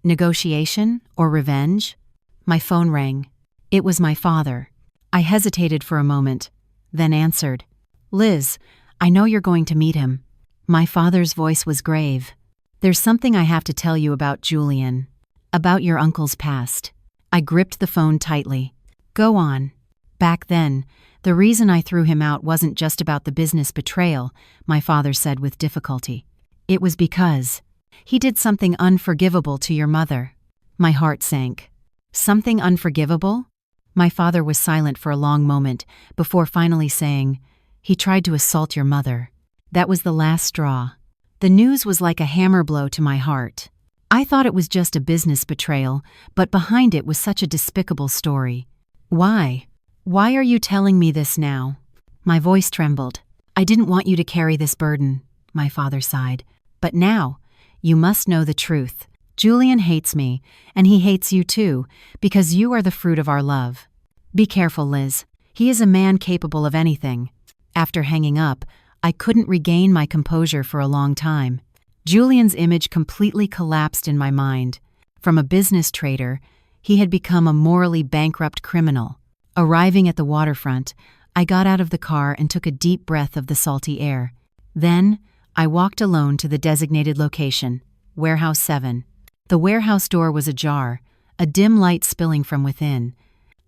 Negotiation or revenge? My phone rang. It was my father. I hesitated for a moment, then answered. "Liz, I know you're going to meet him." My father's voice was grave. "There's something I have to tell you about Julian. About your uncle's past." I gripped the phone tightly. "Go on." "Back then, the reason I threw him out wasn't just about the business betrayal," my father said with difficulty. "It was because he did something unforgivable to your mother." My heart sank. "Something unforgivable?" My father was silent for a long moment before finally saying, "He tried to assault your mother." That was the last straw. The news was like a hammer blow to my heart. I thought it was just a business betrayal, but behind it was such a despicable story. Why? Why are you telling me this now? My voice trembled. I didn't want you to carry this burden, my father sighed. But now, you must know the truth. Julian hates me, and he hates you too, because you are the fruit of our love. Be careful, Liz. He is a man capable of anything. After hanging up, I couldn't regain my composure for a long time. Julian's image completely collapsed in my mind. From a business trader, he had become a morally bankrupt criminal. Arriving at the waterfront, I got out of the car and took a deep breath of the salty air. Then, I walked alone to the designated location, Warehouse 7. The warehouse door was ajar, a dim light spilling from within.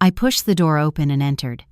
I pushed the door open and entered.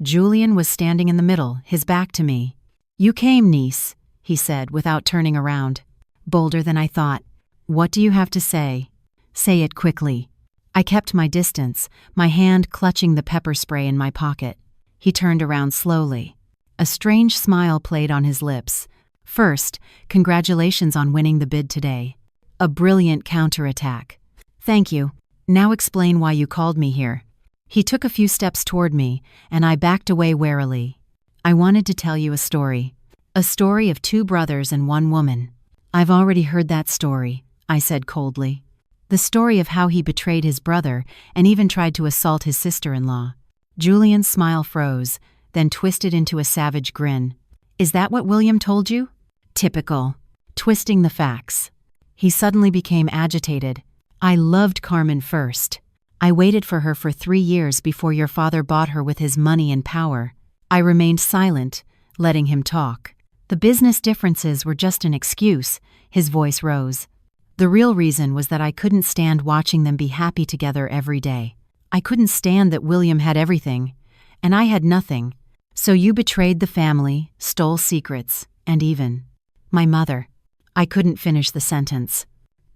Julian was standing in the middle, his back to me. "You came, niece," he said without turning around. Bolder than I thought. "What do you have to say?" "Say it quickly." I kept my distance, my hand clutching the pepper spray in my pocket. He turned around slowly. A strange smile played on his lips. "First, congratulations on winning the bid today. A brilliant counterattack." "Thank you. Now explain why you called me here." He took a few steps toward me, and I backed away warily. "I wanted to tell you a story. A story of 2 brothers and 1 woman." "I've already heard that story," I said coldly. "The story of how he betrayed his brother and even tried to assault his sister-in-law." Julian's smile froze, then twisted into a savage grin. "Is that what William told you?" "Typical. Twisting the facts." He suddenly became agitated. "I loved Carmen first. I waited for her for 3 years before your father bought her with his money and power." I remained silent, letting him talk. "The business differences were just an excuse," his voice rose. "The real reason was that I couldn't stand watching them be happy together every day. I couldn't stand that William had everything, and I had nothing. So you betrayed the family, stole secrets, and even my mother." I couldn't finish the sentence.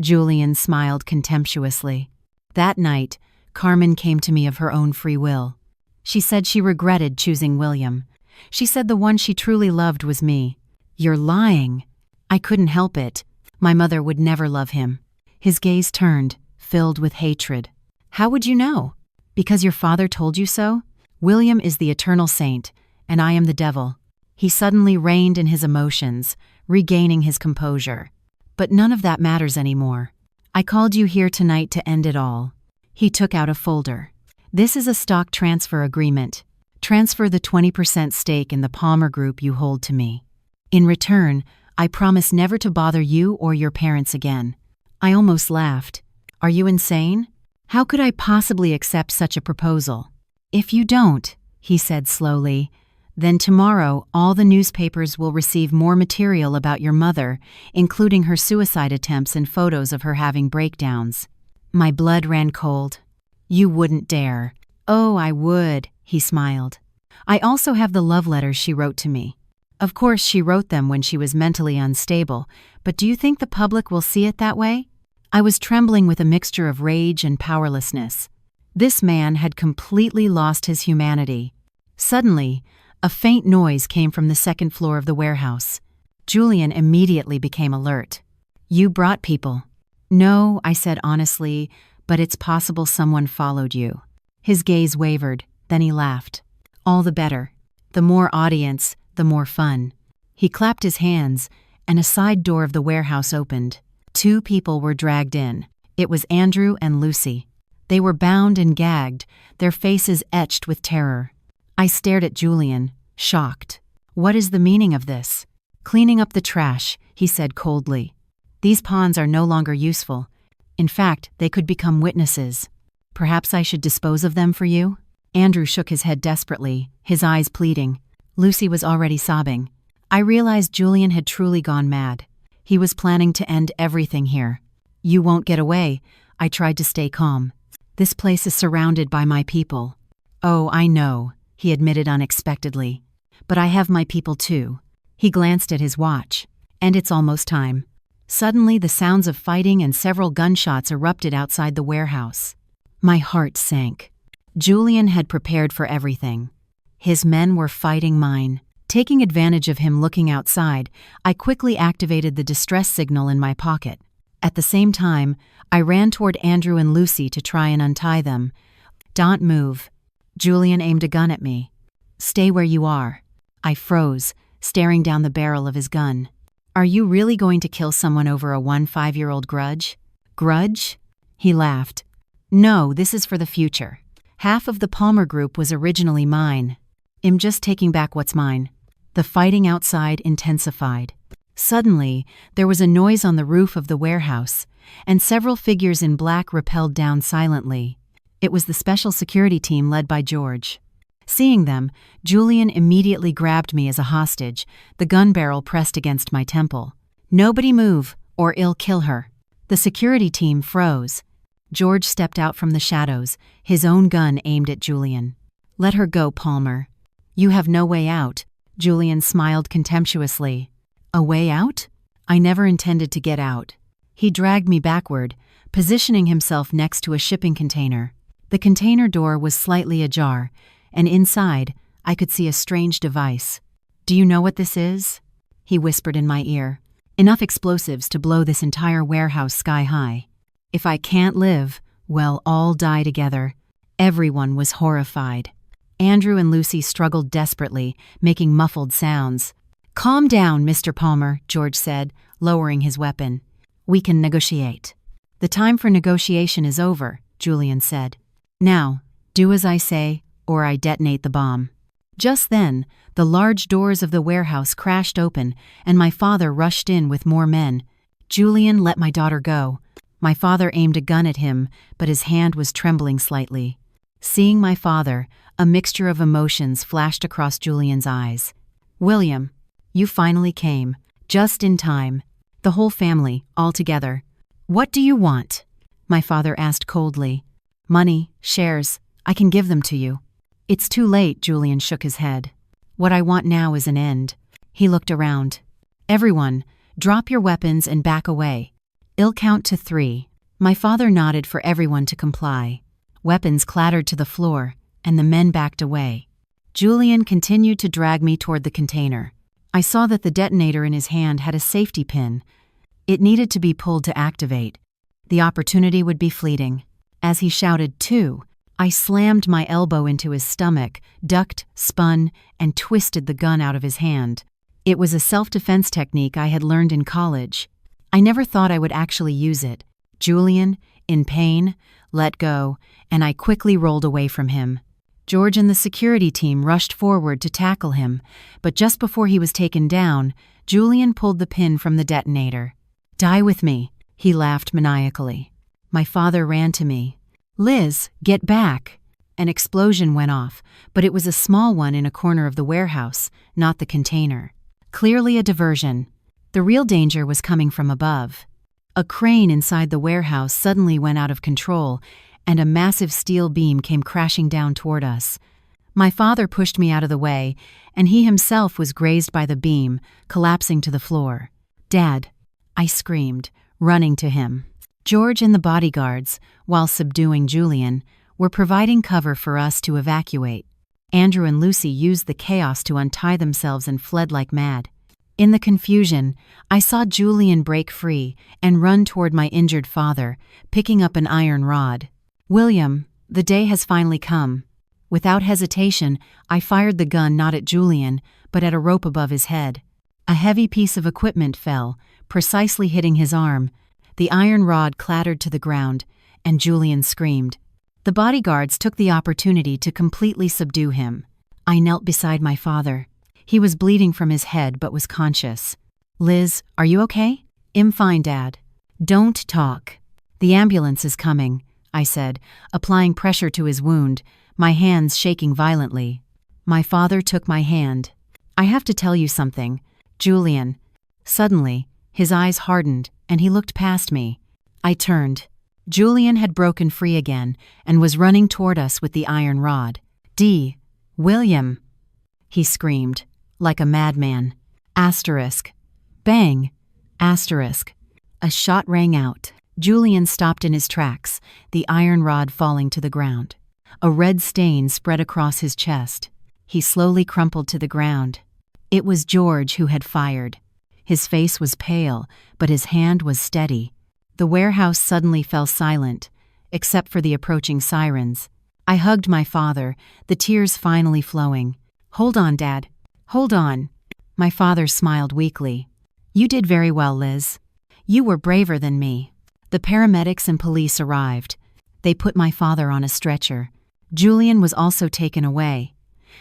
Julian smiled contemptuously. "That night, Carmen came to me of her own free will. She said she regretted choosing William. She said the one she truly loved was me." "You're lying." I couldn't help it. My mother would never love him. His gaze turned, filled with hatred. "How would you know? Because your father told you so? William is the eternal saint, and I am the devil." He suddenly reined in his emotions, regaining his composure. "But none of that matters anymore. I called you here tonight to end it all." He took out a folder. "This is a stock transfer agreement. Transfer the 20% stake in the Palmer Group you hold to me. In return, I promise never to bother you or your parents again." I almost laughed. "Are you insane? How could I possibly accept such a proposal?" "If you don't," he said slowly, "then tomorrow all the newspapers will receive more material about your mother, including her suicide attempts and photos of her having breakdowns." My blood ran cold. "You wouldn't dare." "Oh, I would," he smiled. "I also have the love letters she wrote to me. Of course, she wrote them when she was mentally unstable, but do you think the public will see it that way?" I was trembling with a mixture of rage and powerlessness. This man had completely lost his humanity. Suddenly, a faint noise came from the 2nd floor of the warehouse. Julian immediately became alert. "You brought people." "No," I said honestly, "but it's possible someone followed you." His gaze wavered, then he laughed. "All the better. The more audience, the more fun." He clapped his hands, and a side door of the warehouse opened. 2 people were dragged in. It was Andrew and Lucy. They were bound and gagged, their faces etched with terror. I stared at Julian, shocked. "What is the meaning of this?" "Cleaning up the trash," he said coldly. "These pawns are no longer useful. In fact, they could become witnesses. Perhaps I should dispose of them for you?" Andrew shook his head desperately, his eyes pleading. Lucy was already sobbing. I realized Julian had truly gone mad. He was planning to end everything here. "You won't get away," I tried to stay calm. "This place is surrounded by my people." "Oh, I know," he admitted unexpectedly. "But I have my people too." He glanced at his watch. "And it's almost time." Suddenly, the sounds of fighting and several gunshots erupted outside the warehouse. My heart sank. Julian had prepared for everything. His men were fighting mine. Taking advantage of him looking outside, I quickly activated the distress signal in my pocket. At the same time, I ran toward Andrew and Lucy to try and untie them. "Don't move." Julian aimed a gun at me. "Stay where you are." I froze, staring down the barrel of his gun. "Are you really going to kill someone over a 15-year-old grudge?" "Grudge?" He laughed. "No, this is for the future. Half of the Palmer group was originally mine. I'm just taking back what's mine." The fighting outside intensified. Suddenly, there was a noise on the roof of the warehouse, and several figures in black rappelled down silently. It was the special security team led by George. Seeing them, Julian immediately grabbed me as a hostage, the gun barrel pressed against my temple. "Nobody move, or I'll kill her." The security team froze. George stepped out from the shadows, his own gun aimed at Julian. "Let her go, Palmer." "You have no way out." Julian smiled contemptuously. "A way out? I never intended to get out." He dragged me backward, positioning himself next to a shipping container. The container door was slightly ajar, and inside, I could see a strange device. "Do you know what this is?" he whispered in my ear. "Enough explosives to blow this entire warehouse sky high. If I can't live, well, all die together." Everyone was horrified. Andrew and Lucy struggled desperately, making muffled sounds. "Calm down, Mr. Palmer," George said, lowering his weapon. "We can negotiate." "The time for negotiation is over," Julian said. "Now, do as I say, or I detonate the bomb." Just then, the large doors of the warehouse crashed open, and my father rushed in with more men. "Julian, let my daughter go." My father aimed a gun at him, but his hand was trembling slightly. Seeing my father, a mixture of emotions flashed across Julian's eyes. "William, you finally came. Just in time. The whole family, all together. What do you want?" My father asked coldly. "Money, shares, I can give them to you." "It's too late," Julian shook his head. "What I want now is an end." He looked around. "Everyone, drop your weapons and back away. I'll count to 3. My father nodded for everyone to comply. Weapons clattered to the floor, and the men backed away. Julian continued to drag me toward the container. I saw that the detonator in his hand had a safety pin. It needed to be pulled to activate. The opportunity would be fleeting. As he shouted, "2," I slammed my elbow into his stomach, ducked, spun, and twisted the gun out of his hand. It was a self-defense technique I had learned in college. I never thought I would actually use it. Julian, in pain, let go, and I quickly rolled away from him. George and the security team rushed forward to tackle him, but just before he was taken down, Julian pulled the pin from the detonator. "Die with me," he laughed maniacally. My father ran to me. "Liz, get back!" An explosion went off, but it was a small one in a corner of the warehouse, not the container. Clearly a diversion. The real danger was coming from above. A crane inside the warehouse suddenly went out of control, and a massive steel beam came crashing down toward us. My father pushed me out of the way, and he himself was grazed by the beam, collapsing to the floor. "Dad!" I screamed, running to him. George and the bodyguards, while subduing Julian, were providing cover for us to evacuate. Andrew and Lucy used the chaos to untie themselves and fled like mad. In the confusion, I saw Julian break free and run toward my injured father, picking up an iron rod. "William, the day has finally come." Without hesitation, I fired the gun not at Julian, but at a rope above his head. A heavy piece of equipment fell, precisely hitting his arm. The iron rod clattered to the ground, and Julian screamed. The bodyguards took the opportunity to completely subdue him. I knelt beside my father. He was bleeding from his head but was conscious. "Liz, are you okay?" "I'm fine, Dad." "Don't talk." "The ambulance is coming," I said, applying pressure to his wound, my hands shaking violently. My father took my hand. "I have to tell you something, Julian." Suddenly, his eyes hardened, and he looked past me. I turned. Julian had broken free again and was running toward us with the iron rod. "William!" he screamed, like a madman. Asterisk. Bang! Asterisk. A shot rang out. Julian stopped in his tracks, the iron rod falling to the ground. A red stain spread across his chest. He slowly crumpled to the ground. It was George who had fired. His face was pale, but his hand was steady. The warehouse suddenly fell silent, except for the approaching sirens. I hugged my father, the tears finally flowing. "Hold on, Dad. Hold on." My father smiled weakly. "You did very well, Liz. You were braver than me." The paramedics and police arrived. They put my father on a stretcher. Julian was also taken away.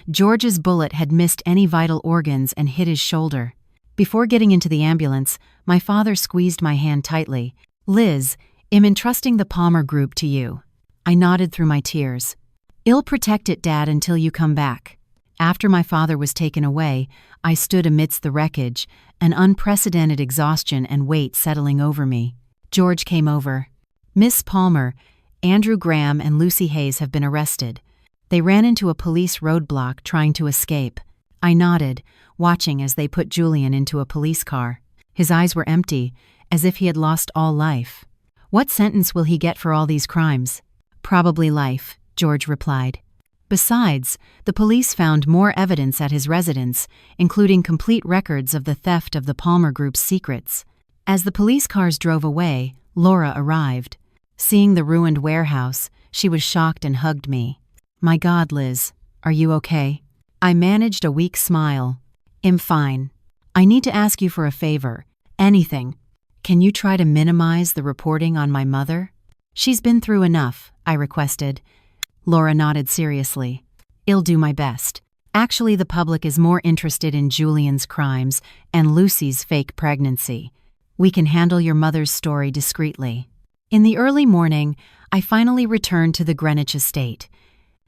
George's bullet had missed any vital organs and hit his shoulder. Before getting into the ambulance, my father squeezed my hand tightly. "Liz, I'm entrusting the Palmer Group to you." I nodded through my tears. "I'll protect it, Dad, until you come back." After my father was taken away, I stood amidst the wreckage, an unprecedented exhaustion and weight settling over me. George came over. "Miss Palmer, Andrew Graham and Lucy Hayes have been arrested. They ran into a police roadblock trying to escape." I nodded, watching as they put Julian into a police car. His eyes were empty, as if he had lost all life. "What sentence will he get for all these crimes?" "Probably life," George replied. Besides, the police found more evidence at his residence, including complete records of the theft of the Palmer Group's secrets. As the police cars drove away, Laura arrived. Seeing the ruined warehouse, she was shocked and hugged me. "My God, Liz, are you okay?" I managed a weak smile. "I'm fine. I need to ask you for a favor. Anything. Can you try to minimize the reporting on my mother?" "She's been through enough," I requested. Laura nodded seriously. "I'll do my best. Actually, the public is more interested in Julian's crimes and Lucy's fake pregnancy. We can handle your mother's story discreetly." In the early morning, I finally returned to the Greenwich estate.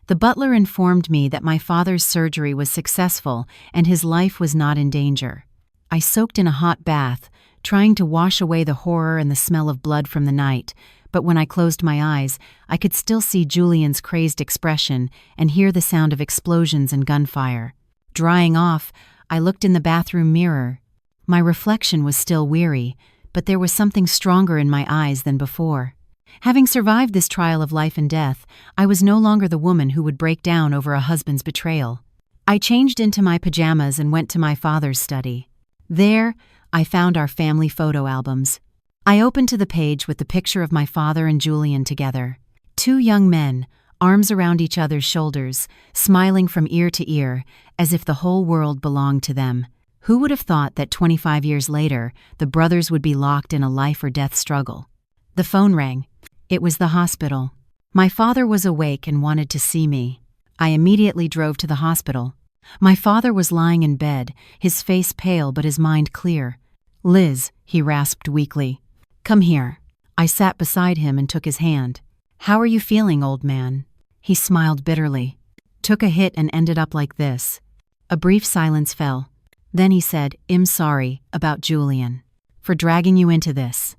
The butler informed me that my father's surgery was successful and his life was not in danger. I soaked in a hot bath, trying to wash away the horror and the smell of blood from the night, but when I closed my eyes, I could still see Julian's crazed expression and hear the sound of explosions and gunfire. Drying off, I looked in the bathroom mirror. My reflection was still weary, but there was something stronger in my eyes than before. Having survived this trial of life and death, I was no longer the woman who would break down over a husband's betrayal. I changed into my pajamas and went to my father's study. There, I found our family photo albums. I opened to the page with the picture of my father and Julian together. Two young men, arms around each other's shoulders, smiling from ear to ear, as if the whole world belonged to them. Who would have thought that 25 years later, the brothers would be locked in a life-or-death struggle? The phone rang. It was the hospital. My father was awake and wanted to see me. I immediately drove to the hospital. My father was lying in bed, his face pale but his mind clear. "Liz," he rasped weakly. "Come here." I sat beside him and took his hand. "How are you feeling, old man?" He smiled bitterly. "Took a hit and ended up like this." A brief silence fell. Then he said, "I'm sorry about Julian. For dragging you into this."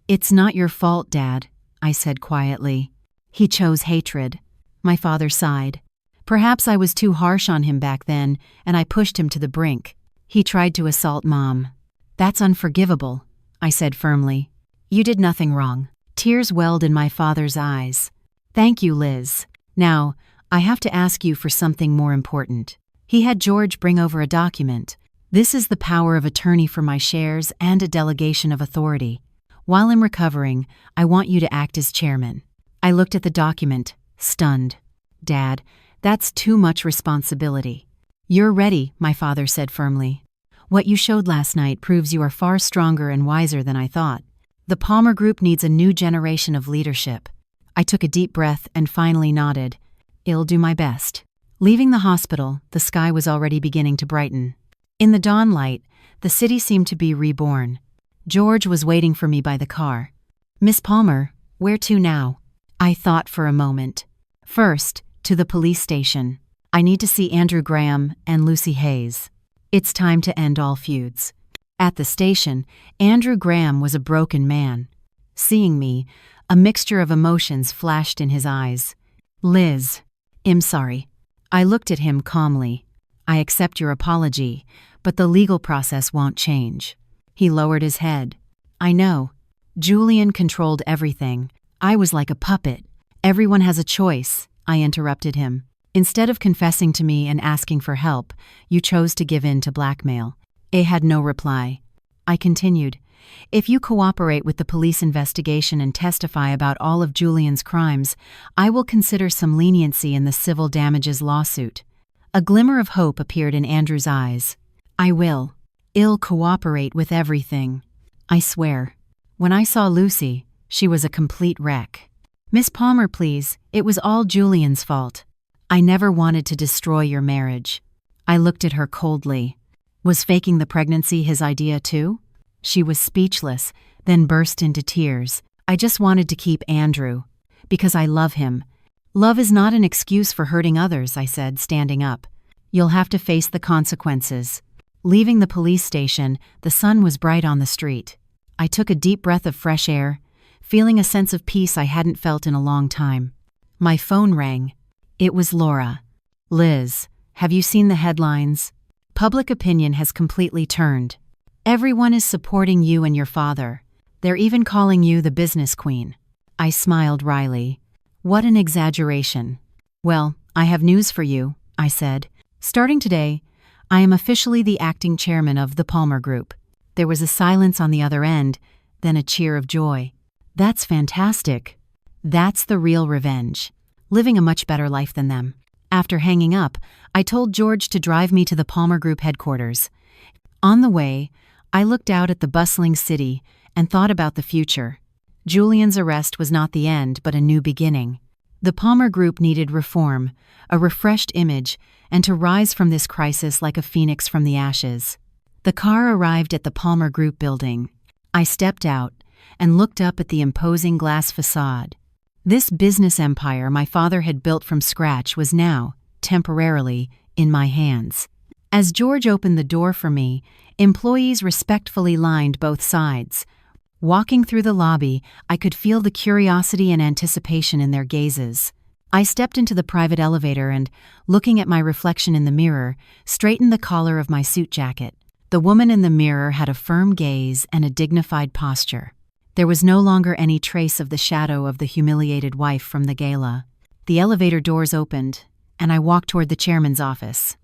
"It's not your fault, Dad," I said quietly. "He chose hatred." My father sighed. "Perhaps I was too harsh on him back then, and I pushed him to the brink. He tried to assault Mom." "That's unforgivable," I said firmly. "You did nothing wrong." Tears welled in my father's eyes. "Thank you, Liz. Now, I have to ask you for something more important." He had George bring over a document. "This is the power of attorney for my shares and a delegation of authority. While I'm recovering, I want you to act as chairman." I looked at the document, stunned. "Dad, that's too much responsibility." "You're ready," my father said firmly. "What you showed last night proves you are far stronger and wiser than I thought. The Palmer Group needs a new generation of leadership." I took a deep breath and finally nodded. "I'll do my best." Leaving the hospital, the sky was already beginning to brighten. In the dawn light, the city seemed to be reborn. George was waiting for me by the car. "Miss Palmer, where to now?" I thought for a moment. "First, to the police station. I need to see Andrew Graham and Lucy Hayes. It's time to end all feuds." At the station, Andrew Graham was a broken man. Seeing me, a mixture of emotions flashed in his eyes. "Liz, I'm sorry." I looked at him calmly. "I accept your apology, but the legal process won't change." He lowered his head. "I know. Julian controlled everything. I was like a puppet. Everyone has a choice," I interrupted him. Instead of confessing to me and asking for help, you chose to give in to blackmail. A had no reply. I continued, if you cooperate with the police investigation and testify about all of Julian's crimes, I will consider some leniency in the civil damages lawsuit. A glimmer of hope appeared in Andrew's eyes. I will. I'll cooperate with everything. I swear. When I saw Lucy, she was a complete wreck. Miss Palmer, please, it was all Julian's fault. I never wanted to destroy your marriage. I looked at her coldly. Was faking the pregnancy his idea too? She was speechless, then burst into tears. I just wanted to keep Andrew. Because I love him. Love is not an excuse for hurting others, I said, standing up. You'll have to face the consequences. Leaving the police station, the sun was bright on the street. I took a deep breath of fresh air, feeling a sense of peace I hadn't felt in a long time. My phone rang. It was Laura. Liz, have you seen the headlines? Public opinion has completely turned. Everyone is supporting you and your father. They're even calling you the business queen. I smiled wryly. What an exaggeration. Well, I have news for you, I said. Starting today, I am officially the acting chairman of the Palmer Group. There was a silence on the other end, then a cheer of joy. That's fantastic. That's the real revenge. Living a much better life than them. After hanging up, I told George to drive me to the Palmer Group headquarters. On the way, I looked out at the bustling city and thought about the future. Julian's arrest was not the end, but a new beginning. The Palmer Group needed reform, a refreshed image, and to rise from this crisis like a phoenix from the ashes. The car arrived at the Palmer Group building. I stepped out and looked up at the imposing glass facade. This business empire my father had built from scratch was now, temporarily, in my hands. As George opened the door for me, employees respectfully lined both sides. Walking through the lobby, I could feel the curiosity and anticipation in their gazes. I stepped into the private elevator and, looking at my reflection in the mirror, straightened the collar of my suit jacket. The woman in the mirror had a firm gaze and a dignified posture. There was no longer any trace of the shadow of the humiliated wife from the gala. The elevator doors opened, and I walked toward the chairman's office.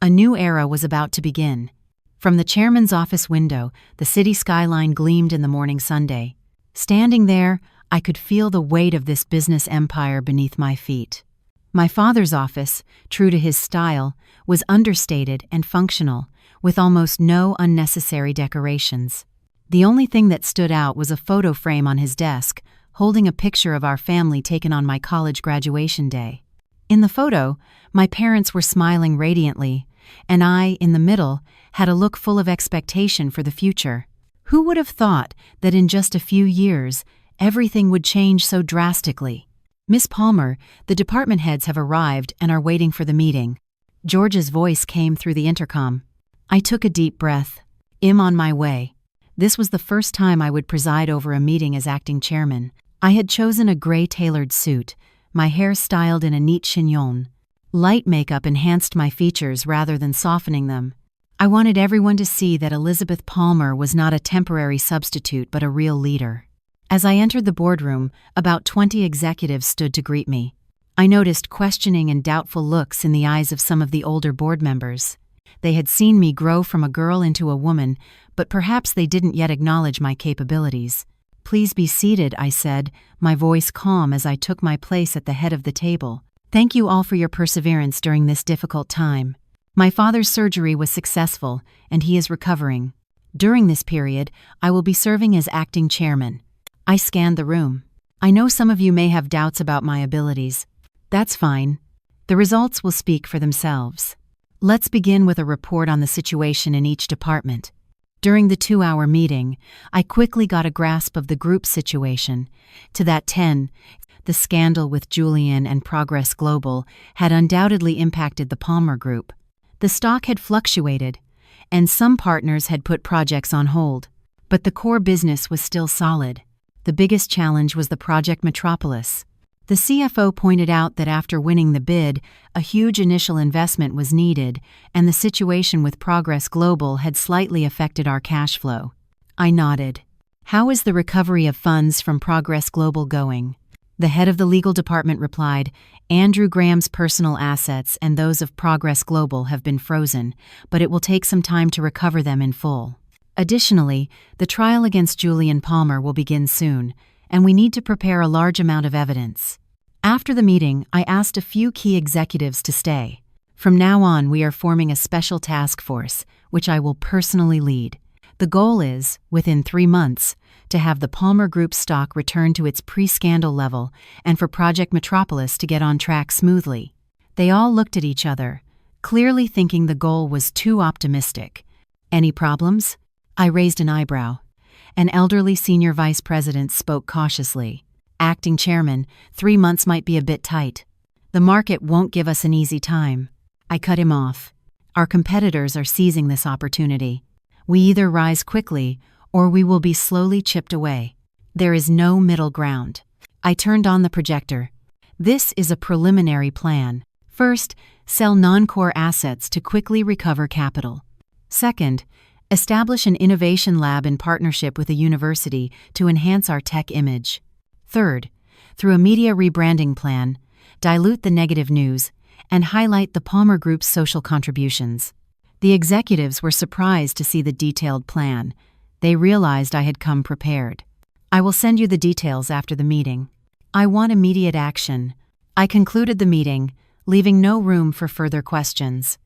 A new era was about to begin. From the chairman's office window, the city skyline gleamed in the morning sunday. Standing there, I could feel the weight of this business empire beneath my feet. My father's office, true to his style, was understated and functional, with almost no unnecessary decorations. The only thing that stood out was a photo frame on his desk, holding a picture of our family taken on my college graduation day. In the photo, my parents were smiling radiantly, and I, in the middle, had a look full of expectation for the future. Who would have thought that in just a few years, everything would change so drastically? Miss Palmer, the department heads have arrived and are waiting for the meeting. George's voice came through the intercom. I took a deep breath. I'm on my way. This was the first time I would preside over a meeting as acting chairman. I had chosen a gray tailored suit, my hair styled in a neat chignon. Light makeup enhanced my features rather than softening them. I wanted everyone to see that Elizabeth Palmer was not a temporary substitute but a real leader. As I entered the boardroom, about 20 executives stood to greet me. I noticed questioning and doubtful looks in the eyes of some of the older board members. They had seen me grow from a girl into a woman, but perhaps they didn't yet acknowledge my capabilities. Please be seated, I said, my voice calm as I took my place at the head of the table. Thank you all for your perseverance during this difficult time. My father's surgery was successful, and he is recovering. During this period, I will be serving as acting chairman. I scanned the room. I know some of you may have doubts about my abilities. That's fine. The results will speak for themselves. Let's begin with a report on the situation in each department. During the 2-hour meeting, I quickly got a grasp of the group situation. To that 10, the scandal with Julian and Progress Global had undoubtedly impacted the Palmer Group. The stock had fluctuated, and some partners had put projects on hold. But the core business was still solid. The biggest challenge was the Project Metropolis. The CFO pointed out that after winning the bid, a huge initial investment was needed, and the situation with Progress Global had slightly affected our cash flow. I nodded. How is the recovery of funds from Progress Global going? The head of the legal department replied, Andrew Graham's personal assets and those of Progress Global have been frozen, but it will take some time to recover them in full. Additionally, the trial against Julian Palmer will begin soon, and we need to prepare a large amount of evidence. After the meeting, I asked a few key executives to stay. From now on, we are forming a special task force, which I will personally lead. The goal is, within 3 months, to have the Palmer Group stock return to its pre-scandal level and for Project Metropolis to get on track smoothly. They all looked at each other, clearly thinking the goal was too optimistic. Any problems? I raised an eyebrow. An elderly senior vice president spoke cautiously. Acting chairman, 3 months might be a bit tight. The market won't give us an easy time. I cut him off. Our competitors are seizing this opportunity. We either rise quickly or we will be slowly chipped away. There is no middle ground. I turned on the projector. This is a preliminary plan. First, sell non-core assets to quickly recover capital. Second, establish an innovation lab in partnership with a university to enhance our tech image. Third, through a media rebranding plan, dilute the negative news and highlight the Palmer Group's social contributions. The executives were surprised to see the detailed plan. They realized I had come prepared. I will send you the details after the meeting. I want immediate action. I concluded the meeting, leaving no room for further questions.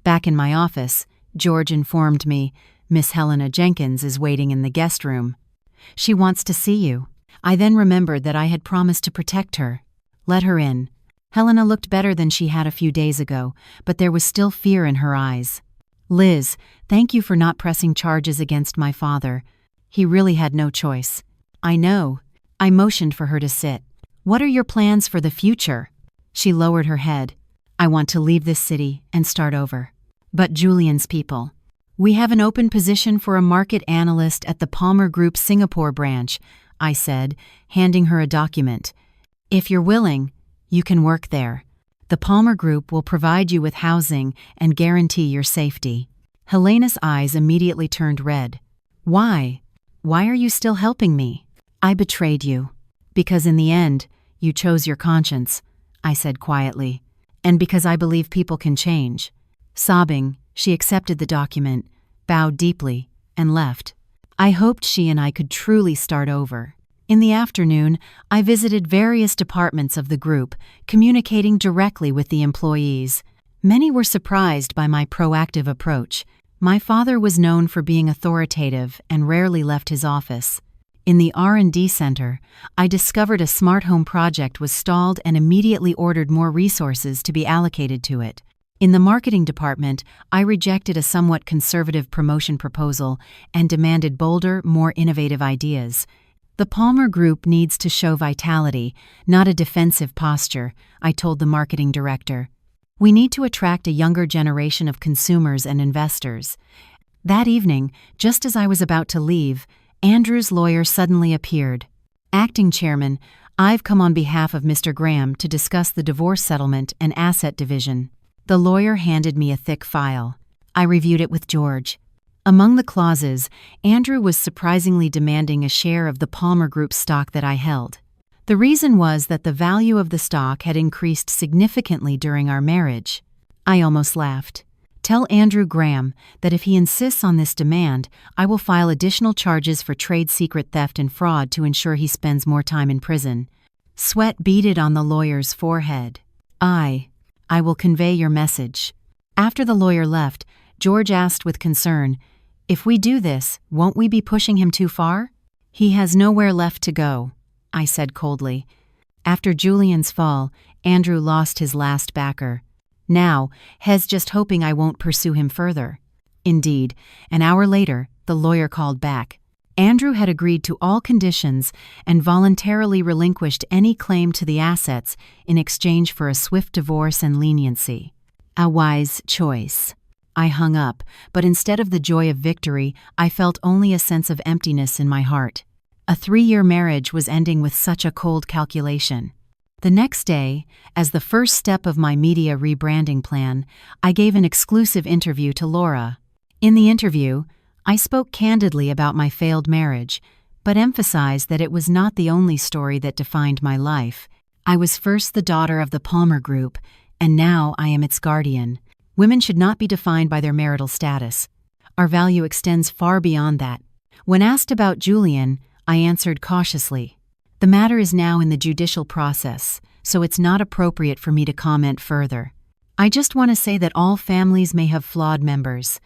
Back in my office, George informed me, Miss Helena Jenkins is waiting in the guest room. She wants to see you. I then remembered that I had promised to protect her. Let her in. Helena looked better than she had a few days ago, but there was still fear in her eyes. Liz, thank you for not pressing charges against my father. He really had no choice. I know. I motioned for her to sit. What are your plans for the future? She lowered her head. I want to leave this city and start over. But Julian's people. We have an open position for a market analyst at the Palmer Group Singapore branch, I said, handing her a document. If you're willing, you can work there. The Palmer Group will provide you with housing and guarantee your safety. Helena's eyes immediately turned red. Why? Why are you still helping me? I betrayed you. Because in the end, you chose your conscience, I said quietly. And because I believe people can change. Sobbing, she accepted the document, bowed deeply, and left. I hoped she and I could truly start over. In the afternoon, I visited various departments of the group, communicating directly with the employees. Many were surprised by my proactive approach. My father was known for being authoritative and rarely left his office. In the R&D center, I discovered a smart home project was stalled and immediately ordered more resources to be allocated to it. In the marketing department, I rejected a somewhat conservative promotion proposal and demanded bolder, more innovative ideas. The Palmer Group needs to show vitality, not a defensive posture, I told the marketing director. We need to attract a younger generation of consumers and investors. That evening, just as I was about to leave, Andrew's lawyer suddenly appeared. Acting chairman, I've come on behalf of Mr. Graham to discuss the divorce settlement and asset division. The lawyer handed me a thick file. I reviewed it with George. Among the clauses, Andrew was surprisingly demanding a share of the Palmer Group stock that I held. The reason was that the value of the stock had increased significantly during our marriage. I almost laughed. Tell Andrew Graham that if he insists on this demand, I will file additional charges for trade secret theft and fraud to ensure he spends more time in prison. Sweat beaded on the lawyer's forehead. I will convey your message. After the lawyer left, George asked with concern, if we do this, won't we be pushing him too far? He has nowhere left to go, I said coldly. After Julian's fall, Andrew lost his last backer. Now, Hez just hoping I won't pursue him further. Indeed, an hour later, the lawyer called back. Andrew had agreed to all conditions and voluntarily relinquished any claim to the assets in exchange for a swift divorce and leniency. A wise choice. I hung up, but instead of the joy of victory, I felt only a sense of emptiness in my heart. A 3-year marriage was ending with such a cold calculation. The next day, as the first step of my media rebranding plan, I gave an exclusive interview to Laura. In the interview, I spoke candidly about my failed marriage, but emphasized that it was not the only story that defined my life. I was first the daughter of the Palmer Group, and now I am its guardian. Women should not be defined by their marital status. Our value extends far beyond that. When asked about Julian, I answered cautiously. The matter is now in the judicial process, so it's not appropriate for me to comment further. I just want to say that all families may have flawed members.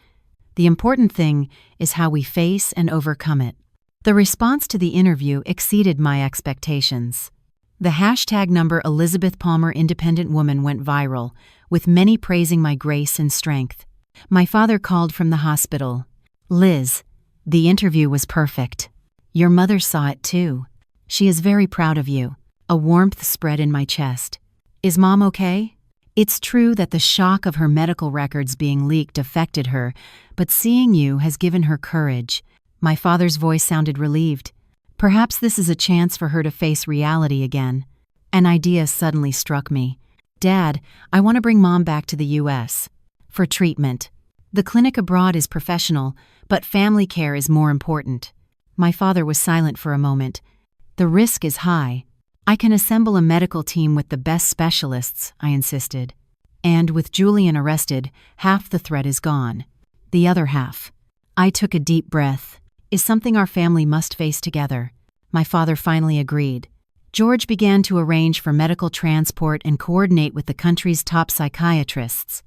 The important thing is how we face and overcome it. The response to the interview exceeded my expectations. The hashtag number Elizabeth Palmer Independent Woman went viral, with many praising my grace and strength. My father called from the hospital. "Liz, the interview was perfect. Your mother saw it too. She is very proud of you." A warmth spread in my chest. "Is Mom okay?" It's true that the shock of her medical records being leaked affected her, but seeing you has given her courage. My father's voice sounded relieved. Perhaps this is a chance for her to face reality again. An idea suddenly struck me. "Dad, I want to bring Mom back to the U.S. for treatment. The clinic abroad is professional, but family care is more important." My father was silent for a moment. "The risk is high. I can assemble a medical team with the best specialists," I insisted. "And with Julian arrested, half the threat is gone. The other half." I took a deep breath. "Is something our family must face together." My father finally agreed. George began to arrange for medical transport and coordinate with the country's top psychiatrists.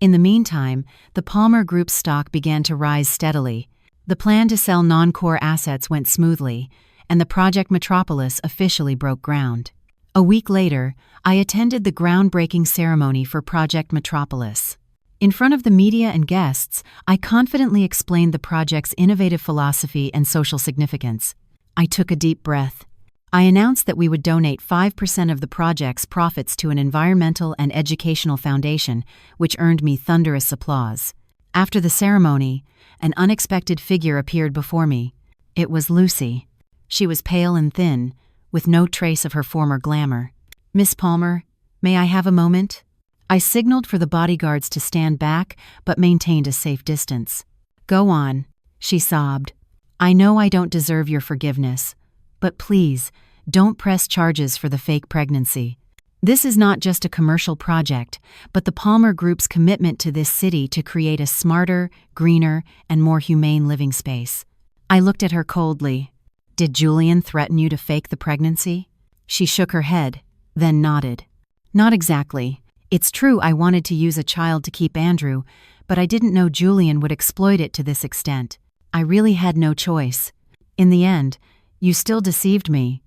In the meantime, the Palmer Group's stock began to rise steadily. The plan to sell non-core assets went smoothly, and the Project Metropolis officially broke ground. A week later, I attended the groundbreaking ceremony for Project Metropolis. In front of the media and guests, I confidently explained the project's innovative philosophy and social significance. I took a deep breath. I announced that we would donate 5% of the project's profits to an environmental and educational foundation, which earned me thunderous applause. After the ceremony, an unexpected figure appeared before me. It was Lucy. She was pale and thin, with no trace of her former glamour. "Miss Palmer, may I have a moment?" I signaled for the bodyguards to stand back, but maintained a safe distance. "Go on," she sobbed. "I know I don't deserve your forgiveness, but please, don't press charges for the fake pregnancy. This is not just a commercial project, but the Palmer Group's commitment to this city to create a smarter, greener, and more humane living space." I looked at her coldly. "Did Julian threaten you to fake the pregnancy?" She shook her head, then nodded. "Not exactly. It's true I wanted to use a child to keep Andrew, but I didn't know Julian would exploit it to this extent. I really had no choice. In the end, you still deceived me,"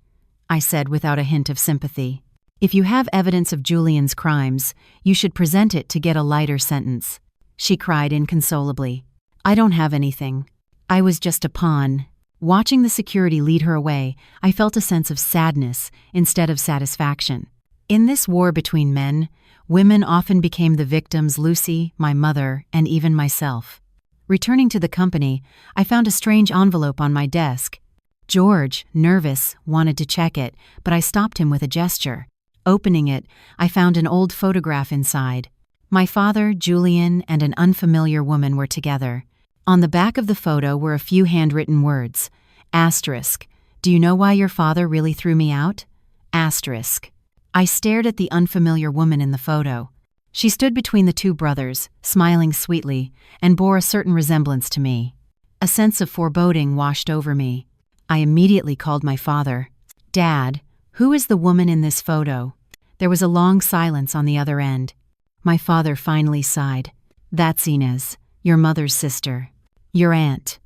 I said without a hint of sympathy. "If you have evidence of Julian's crimes, you should present it to get a lighter sentence." She cried inconsolably. "I don't have anything. I was just a pawn." Watching the security lead her away, I felt a sense of sadness instead of satisfaction. In this war between men, women often became the victims: Lucy, my mother, and even myself. Returning to the company, I found a strange envelope on my desk. George, nervous, wanted to check it, but I stopped him with a gesture. Opening it, I found an old photograph inside. My father, Julian, and an unfamiliar woman were together. On the back of the photo were a few handwritten words. Asterisk. "Do you know why your father really threw me out?" Asterisk. I stared at the unfamiliar woman in the photo. She stood between the two brothers, smiling sweetly, and bore a certain resemblance to me. A sense of foreboding washed over me. I immediately called my father. "Dad, who is the woman in this photo?" There was a long silence on the other end. My father finally sighed. "That's Inez, your mother's sister. Your aunt."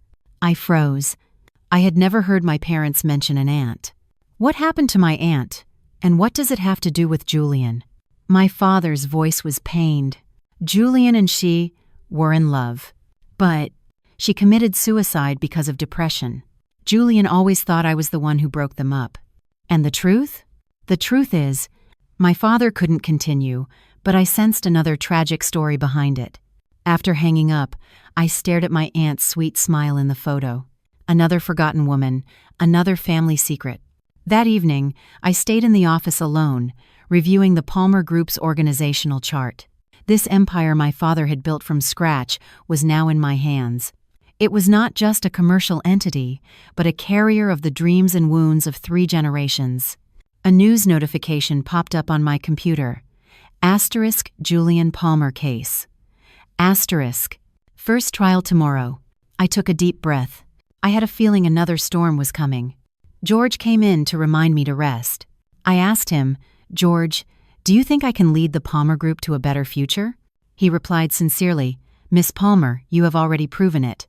I froze. I had never heard my parents mention an aunt. What happened to my aunt? And what does it have to do with Julian? My father's voice was pained. Julian and she were in love. But she committed suicide because of depression. Julian always thought I was the one who broke them up. And the truth? The truth is, my father couldn't continue, but I sensed another tragic story behind it. After hanging up, I stared at my aunt's sweet smile in the photo. Another forgotten woman, another family secret. That evening, I stayed in the office alone, reviewing the Palmer Group's organizational chart. This empire my father had built from scratch was now in my hands. It was not just a commercial entity, but a carrier of the dreams and wounds of 3 generations. A news notification popped up on my computer. Asterisk Julian Palmer case. Asterisk. First trial tomorrow. I took a deep breath. I had a feeling another storm was coming. George came in to remind me to rest. I asked him, "George, do you think I can lead the Palmer Group to a better future?" He replied sincerely, "Miss Palmer, you have already proven it.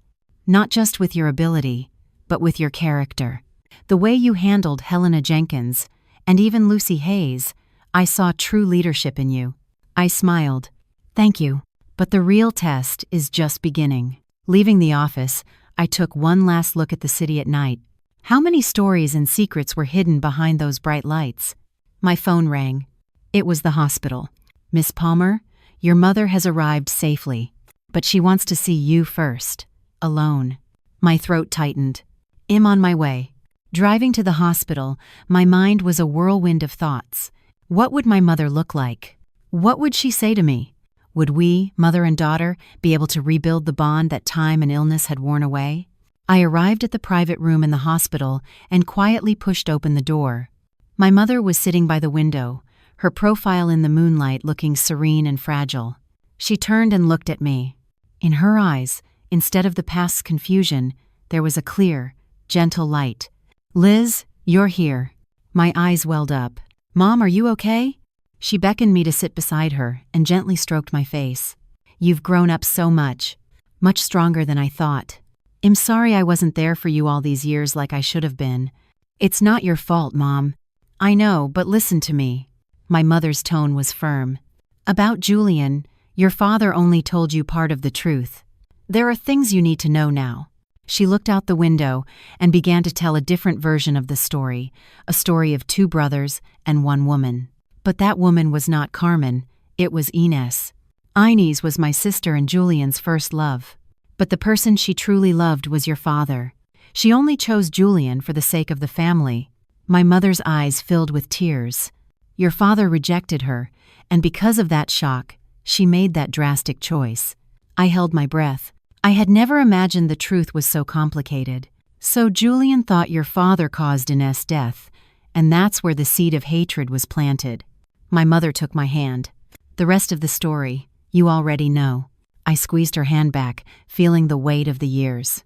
Not just with your ability, but with your character. The way you handled Helena Jenkins, and even Lucy Hayes, I saw true leadership in you." I smiled. "Thank you, but the real test is just beginning." Leaving the office, I took one last look at the city at night. How many stories and secrets were hidden behind those bright lights? My phone rang. It was the hospital. "Miss Palmer, your mother has arrived safely, but she wants to see you first. Alone." My throat tightened. "I'm on my way." Driving to the hospital, my mind was a whirlwind of thoughts. What would my mother look like? What would she say to me? Would we, mother and daughter, be able to rebuild the bond that time and illness had worn away? I arrived at the private room in the hospital and quietly pushed open the door. My mother was sitting by the window, her profile in the moonlight looking serene and fragile. She turned and looked at me. In her eyes, instead of the past's confusion, there was a clear, gentle light. "Liz, you're here." My eyes welled up. "Mom, are you okay?" She beckoned me to sit beside her and gently stroked my face. "You've grown up so much. Much stronger than I thought. I'm sorry I wasn't there for you all these years like I should have been. It's not your fault, Mom. I know, but listen to me." My mother's tone was firm. "About Julian, your father only told you part of the truth. There are things you need to know now." She looked out the window and began to tell a different version of the story, a story of 2 brothers and 1 woman. But that woman was not Carmen, it was Inez. Inez was my sister and Julian's first love. But the person she truly loved was your father. She only chose Julian for the sake of the family. My mother's eyes filled with tears. Your father rejected her, and because of that shock, she made that drastic choice. I held my breath. I had never imagined the truth was so complicated. So Julian thought your father caused Inez's death, and that's where the seed of hatred was planted. My mother took my hand. "The rest of the story, you already know." I squeezed her hand back, feeling the weight of the years.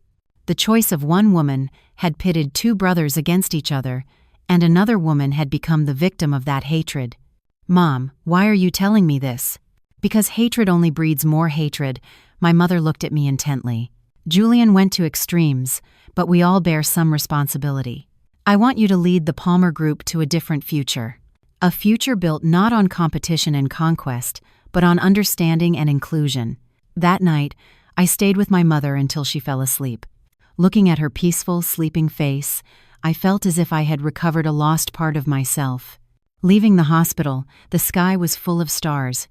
The choice of one woman had pitted 2 brothers against each other, and another woman had become the victim of that hatred. "Mom, why are you telling me this?" "Because hatred only breeds more hatred." My mother looked at me intently. "Julian went to extremes, but we all bear some responsibility. I want you to lead the Palmer Group to a different future. A future built not on competition and conquest, but on understanding and inclusion." That night, I stayed with my mother until she fell asleep. Looking at her peaceful, sleeping face, I felt as if I had recovered a lost part of myself. Leaving the hospital, the sky was full of stars.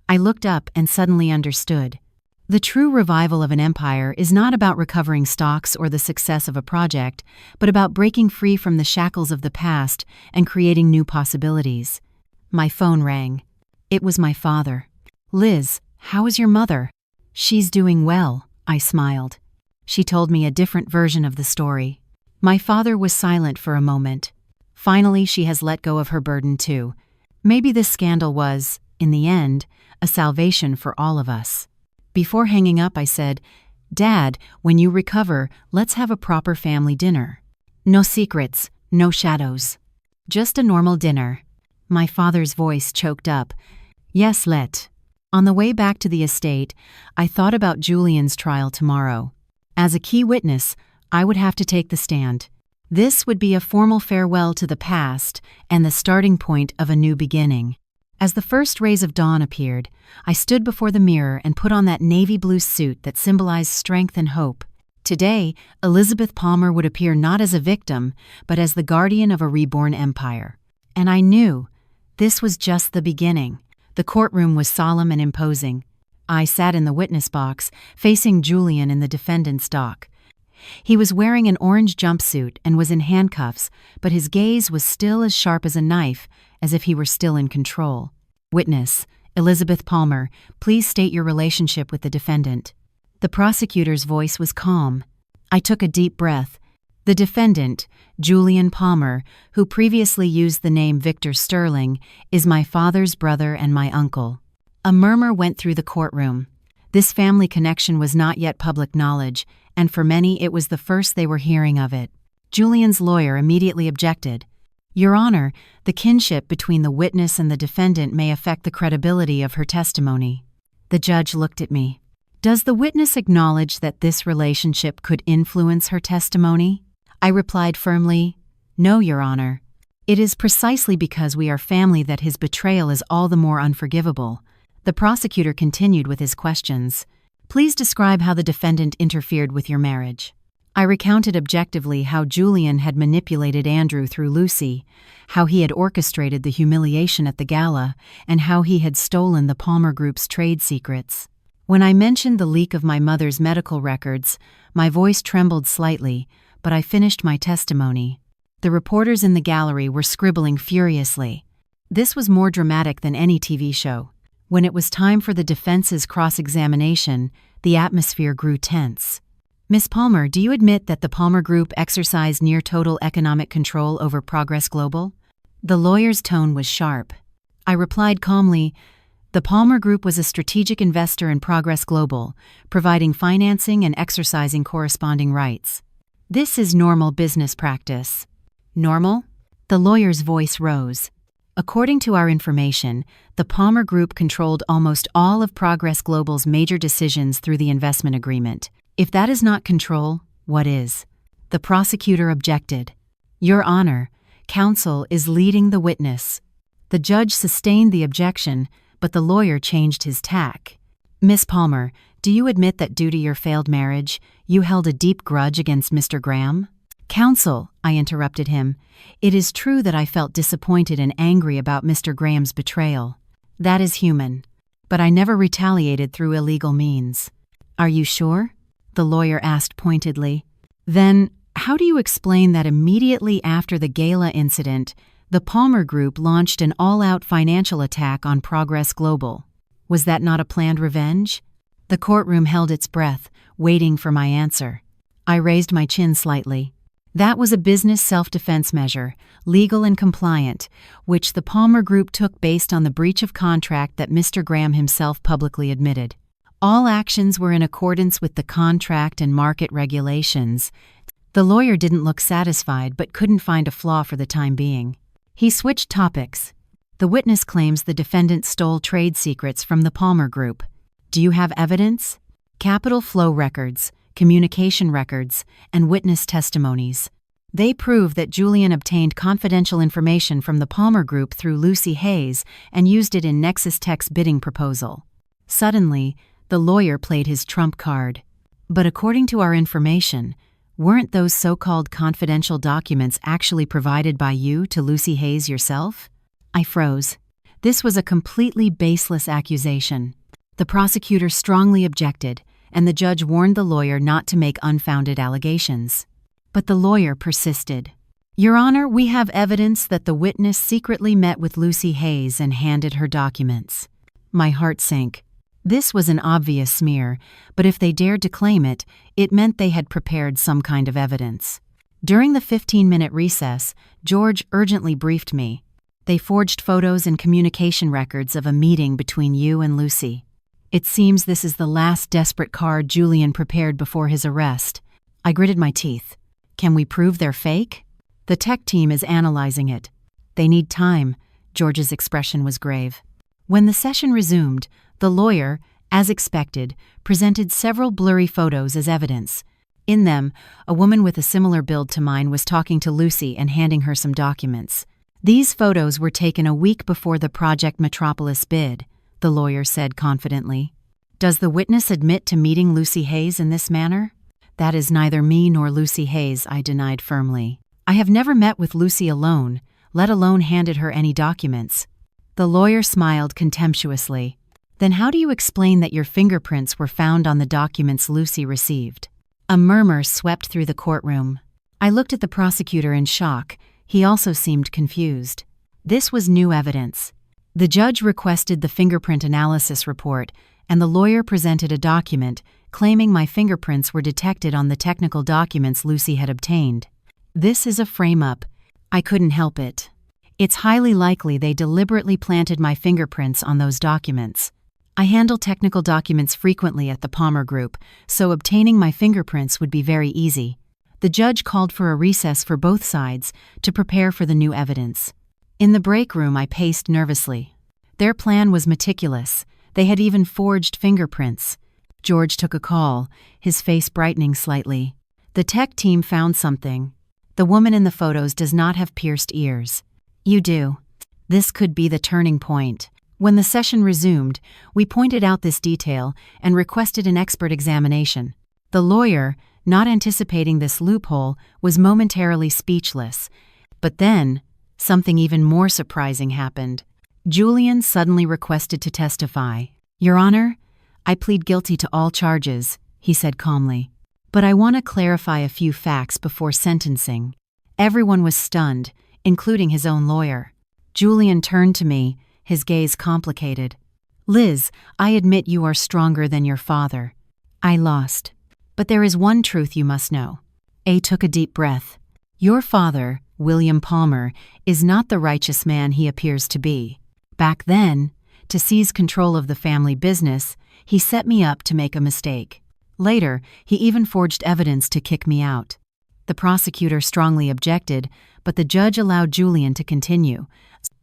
I looked up and suddenly understood. The true revival of an empire is not about recovering stocks or the success of a project, but about breaking free from the shackles of the past and creating new possibilities. My phone rang. It was my father. "Liz, how is your mother?" "She's doing well," I smiled. She told me a different version of the story. My father was silent for a moment. "Finally, she has let go of her burden too. Maybe this scandal was, in the end, a salvation for all of us." Before hanging up, I said, "Dad, when you recover, let's have a proper family dinner. No secrets, no shadows. Just a normal dinner." My father's voice choked up. "Yes, let." On the way back to the estate, I thought about Julian's trial tomorrow. As a key witness, I would have to take the stand. This would be a formal farewell to the past and the starting point of a new beginning. As the first rays of dawn appeared, I stood before the mirror and put on that navy blue suit that symbolized strength and hope. Today, Elizabeth Palmer would appear not as a victim, but as the guardian of a reborn empire. And I knew this was just the beginning. The courtroom was solemn and imposing. I sat in the witness box, facing Julian in the defendant's dock. He was wearing an orange jumpsuit and was in handcuffs, but his gaze was still as sharp as a knife, as if he were still in control. "Witness, Elizabeth Palmer, please state your relationship with the defendant." The prosecutor's voice was calm. I took a deep breath. The defendant, Julian Palmer, who previously used the name Victor Sterling, is my father's brother and my uncle. A murmur went through the courtroom. This family connection was not yet public knowledge, and for many it was the first they were hearing of it. Julian's lawyer immediately objected. Your Honor, the kinship between the witness and the defendant may affect the credibility of her testimony. The judge looked at me. Does the witness acknowledge that this relationship could influence her testimony? I replied firmly, No, Your Honor. It is precisely because we are family that his betrayal is all the more unforgivable. The prosecutor continued with his questions. Please describe how the defendant interfered with your marriage. I recounted objectively how Julian had manipulated Andrew through Lucy, how he had orchestrated the humiliation at the gala, and how he had stolen the Palmer Group's trade secrets. When I mentioned the leak of my mother's medical records, my voice trembled slightly, but I finished my testimony. The reporters in the gallery were scribbling furiously. This was more dramatic than any TV show. When it was time for the defense's cross-examination, the atmosphere grew tense. Miss Palmer, do you admit that the Palmer Group exercised near-total economic control over Progress Global? The lawyer's tone was sharp. I replied calmly, The Palmer Group was a strategic investor in Progress Global, providing financing and exercising corresponding rights. This is normal business practice. Normal? The lawyer's voice rose. According to our information, the Palmer Group controlled almost all of Progress Global's major decisions through the investment agreement. If that is not control, what is? The prosecutor objected. Your Honor, counsel is leading the witness. The judge sustained the objection, but the lawyer changed his tack. Miss Palmer, do you admit that due to your failed marriage, you held a deep grudge against Mr. Graham? Counsel, I interrupted him, it is true that I felt disappointed and angry about Mr. Graham's betrayal. That is human. But I never retaliated through illegal means. Are you sure? The lawyer asked pointedly. Then, how do you explain that immediately after the gala incident, the Palmer Group launched an all-out financial attack on Progress Global? Was that not a planned revenge? The courtroom held its breath, waiting for my answer. I raised my chin slightly. That was a business self-defense measure, legal and compliant, which the Palmer Group took based on the breach of contract that Mr. Graham himself publicly admitted. All actions were in accordance with the contract and market regulations. The lawyer didn't look satisfied but couldn't find a flaw for the time being. He switched topics. The witness claims the defendant stole trade secrets from the Palmer Group. Do you have evidence? Capital flow records, communication records, and witness testimonies. They prove that Julian obtained confidential information from the Palmer Group through Lucy Hayes and used it in Nexus Tech's bidding proposal. Suddenly, the lawyer played his trump card. But according to our information, weren't those so-called confidential documents actually provided by you to Lucy Hayes yourself? I froze. This was a completely baseless accusation. The prosecutor strongly objected, and the judge warned the lawyer not to make unfounded allegations. But the lawyer persisted. Your Honor, we have evidence that the witness secretly met with Lucy Hayes and handed her documents. My heart sank. This was an obvious smear, but if they dared to claim it, it meant they had prepared some kind of evidence. During the 15-minute recess, George urgently briefed me. They forged photos and communication records of a meeting between you and Lucy. It seems this is the last desperate card Julian prepared before his arrest. I gritted my teeth. Can we prove they're fake? The tech team is analyzing it. They need time. George's expression was grave. When the session resumed, the lawyer, as expected, presented several blurry photos as evidence. In them, a woman with a similar build to mine was talking to Lucy and handing her some documents. These photos were taken a week before the Project Metropolis bid, the lawyer said confidently. Does the witness admit to meeting Lucy Hayes in this manner? That is neither me nor Lucy Hayes, I denied firmly. I have never met with Lucy alone, let alone handed her any documents. The lawyer smiled contemptuously. Then how do you explain that your fingerprints were found on the documents Lucy received? A murmur swept through the courtroom. I looked at the prosecutor in shock. He also seemed confused. This was new evidence. The judge requested the fingerprint analysis report, and the lawyer presented a document claiming my fingerprints were detected on the technical documents Lucy had obtained. This is a frame-up. I couldn't help it. It's highly likely they deliberately planted my fingerprints on those documents. I handle technical documents frequently at the Palmer Group, so obtaining my fingerprints would be very easy. The judge called for a recess for both sides to prepare for the new evidence. In the break room, I paced nervously. Their plan was meticulous. They had even forged fingerprints. George took a call, his face brightening slightly. The tech team found something. The woman in the photos does not have pierced ears. You do. This could be the turning point. When the session resumed, we pointed out this detail and requested an expert examination. The lawyer, not anticipating this loophole, was momentarily speechless. But then, something even more surprising happened. Julian suddenly requested to testify. Your Honor, I plead guilty to all charges, he said calmly. But I want to clarify a few facts before sentencing. Everyone was stunned, including his own lawyer. Julian turned to me, his gaze complicated. Liz, I admit you are stronger than your father. I lost. But there is one truth you must know. A took a deep breath. Your father, William Palmer, is not the righteous man he appears to be. Back then, to seize control of the family business, he set me up to make a mistake. Later, he even forged evidence to kick me out. The prosecutor strongly objected, but the judge allowed Julian to continue.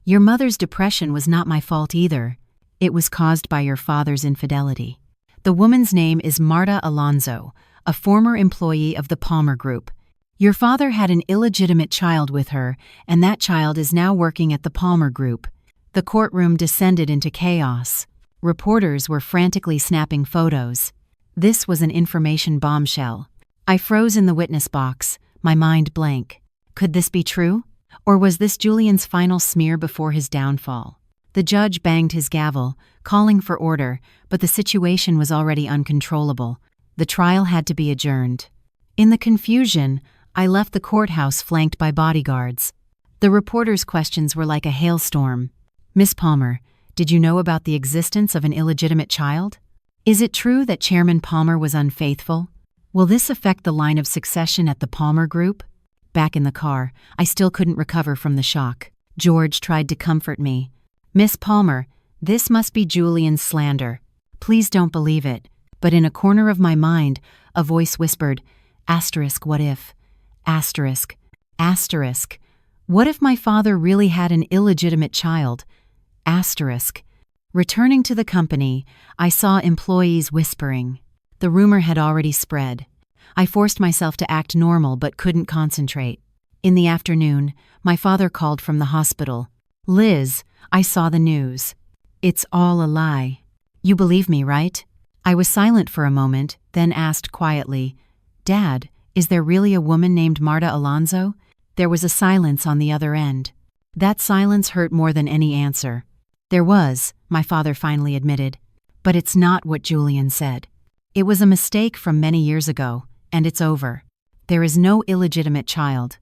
Your mother's depression was not my fault either. It was caused by your father's infidelity. The woman's name is Marta Alonso, a former employee of the Palmer Group. Your father had an illegitimate child with her, and that child is now working at the Palmer Group. The courtroom descended into chaos. Reporters were frantically snapping photos. This was an information bombshell. I froze in the witness box, my mind blank. Could this be true? Or was this Julian's final smear before his downfall? The judge banged his gavel, calling for order, but the situation was already uncontrollable. The trial had to be adjourned. In the confusion, I left the courthouse flanked by bodyguards. The reporters' questions were like a hailstorm. Miss Palmer, did you know about the existence of an illegitimate child? Is it true that Chairman Palmer was unfaithful? Will this affect the line of succession at the Palmer Group? Back in the car, I still couldn't recover from the shock. George tried to comfort me. Miss Palmer, this must be Julian's slander. Please don't believe it. But in a corner of my mind, a voice whispered, asterisk, what if? Asterisk, asterisk. What if my father really had an illegitimate child? Asterisk. Returning to the company, I saw employees whispering. The rumor had already spread. I forced myself to act normal but couldn't concentrate. In the afternoon, my father called from the hospital. Liz, I saw the news. It's all a lie. You believe me, right? I was silent for a moment, then asked quietly, Dad, is there really a woman named Marta Alonso? There was a silence on the other end. That silence hurt more than any answer. There was, my father finally admitted. But it's not what Julian said. It was a mistake from many years ago, and it's over. There is no illegitimate child.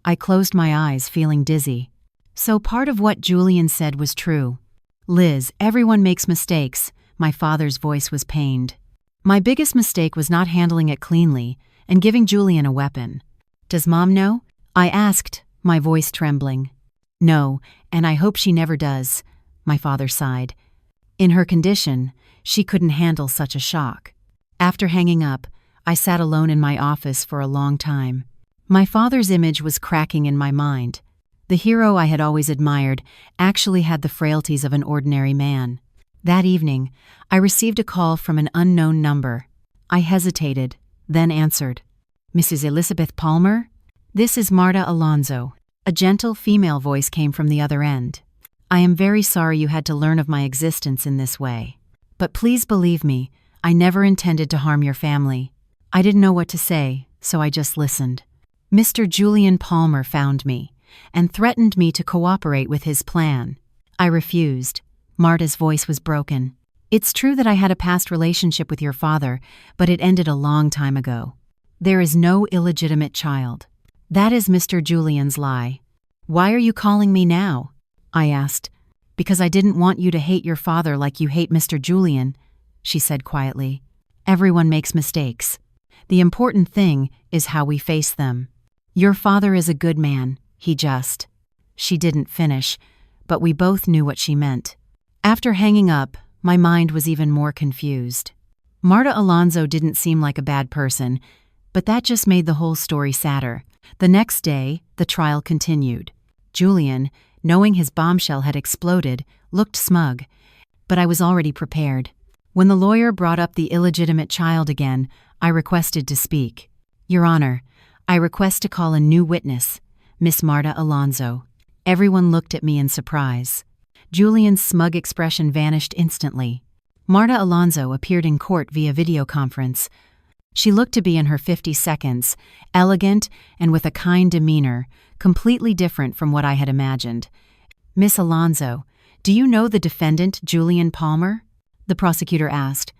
I closed my eyes, feeling dizzy. So part of what Julian said was true. Liz, everyone makes mistakes. My father's voice was pained. My biggest mistake was not handling it cleanly and giving Julian a weapon. Does Mom know? I asked, my voice trembling. No, and I hope she never does, my father sighed. In her condition, she couldn't handle such a shock. After hanging up, I sat alone in my office for a long time. My father's image was cracking in my mind. The hero I had always admired actually had the frailties of an ordinary man. That evening, I received a call from an unknown number. I hesitated, then answered. Mrs. Elizabeth Palmer? This is Marta Alonso. A gentle female voice came from the other end. I am very sorry you had to learn of my existence in this way. But please believe me, I never intended to harm your family. I didn't know what to say, so I just listened. Mr. Julian Palmer found me and threatened me to cooperate with his plan. I refused. Marta's voice was broken. It's true that I had a past relationship with your father, but it ended a long time ago. There is no illegitimate child. That is Mr. Julian's lie. Why are you calling me now? I asked. Because I didn't want you to hate your father like you hate Mr. Julian, she said quietly. Everyone makes mistakes. The important thing is how we face them. Your father is a good man, he just. She didn't finish, but we both knew what she meant. After hanging up, my mind was even more confused. Marta Alonso didn't seem like a bad person, but that just made the whole story sadder. The next day, the trial continued. Julian, knowing his bombshell had exploded, looked smug, but I was already prepared. When the lawyer brought up the illegitimate child again, I requested to speak. Your Honor, I request to call a new witness, Miss Marta Alonso. Everyone looked at me in surprise. Julian's smug expression vanished instantly. Marta Alonso appeared in court via video conference. She looked to be in her 50s, elegant and with a kind demeanor, completely different from what I had imagined. Miss Alonso, do you know the defendant, Julian Palmer? The prosecutor asked.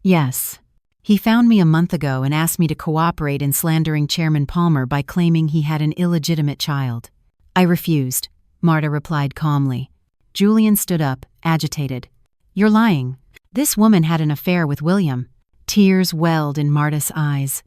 Yes. He found me a month ago and asked me to cooperate in slandering Chairman Palmer by claiming he had an illegitimate child. I refused, Marta replied calmly. Julian stood up, agitated. You're lying. This woman had an affair with William. Tears welled in Marta's eyes.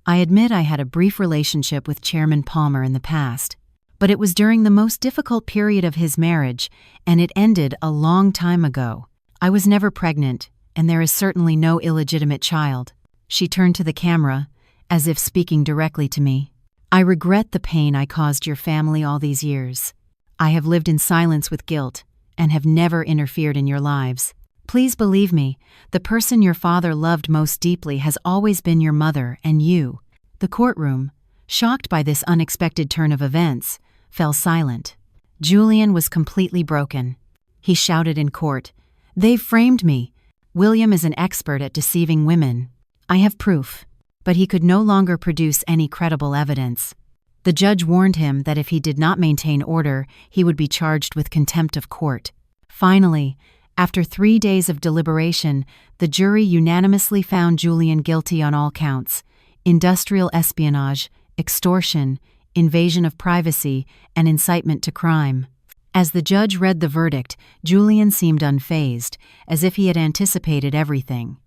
I admit I had a brief relationship with Chairman Palmer in the past, but it was during the most difficult period of his marriage, and it ended a long time ago. I was never pregnant, and there is certainly no illegitimate child. She turned to the camera, as if speaking directly to me. I regret the pain I caused your family all these years. I have lived in silence with guilt, and have never interfered in your lives. Please believe me, the person your father loved most deeply has always been your mother and you. The courtroom, shocked by this unexpected turn of events, fell silent. Julian was completely broken. He shouted in court, "They've framed me. William is an expert at deceiving women. I have proof." But he could no longer produce any credible evidence. The judge warned him that if he did not maintain order, he would be charged with contempt of court. Finally, after 3 days of deliberation, the jury unanimously found Julian guilty on all counts: industrial espionage, extortion, invasion of privacy, and incitement to crime. As the judge read the verdict, Julian seemed unfazed, as if he had anticipated everything.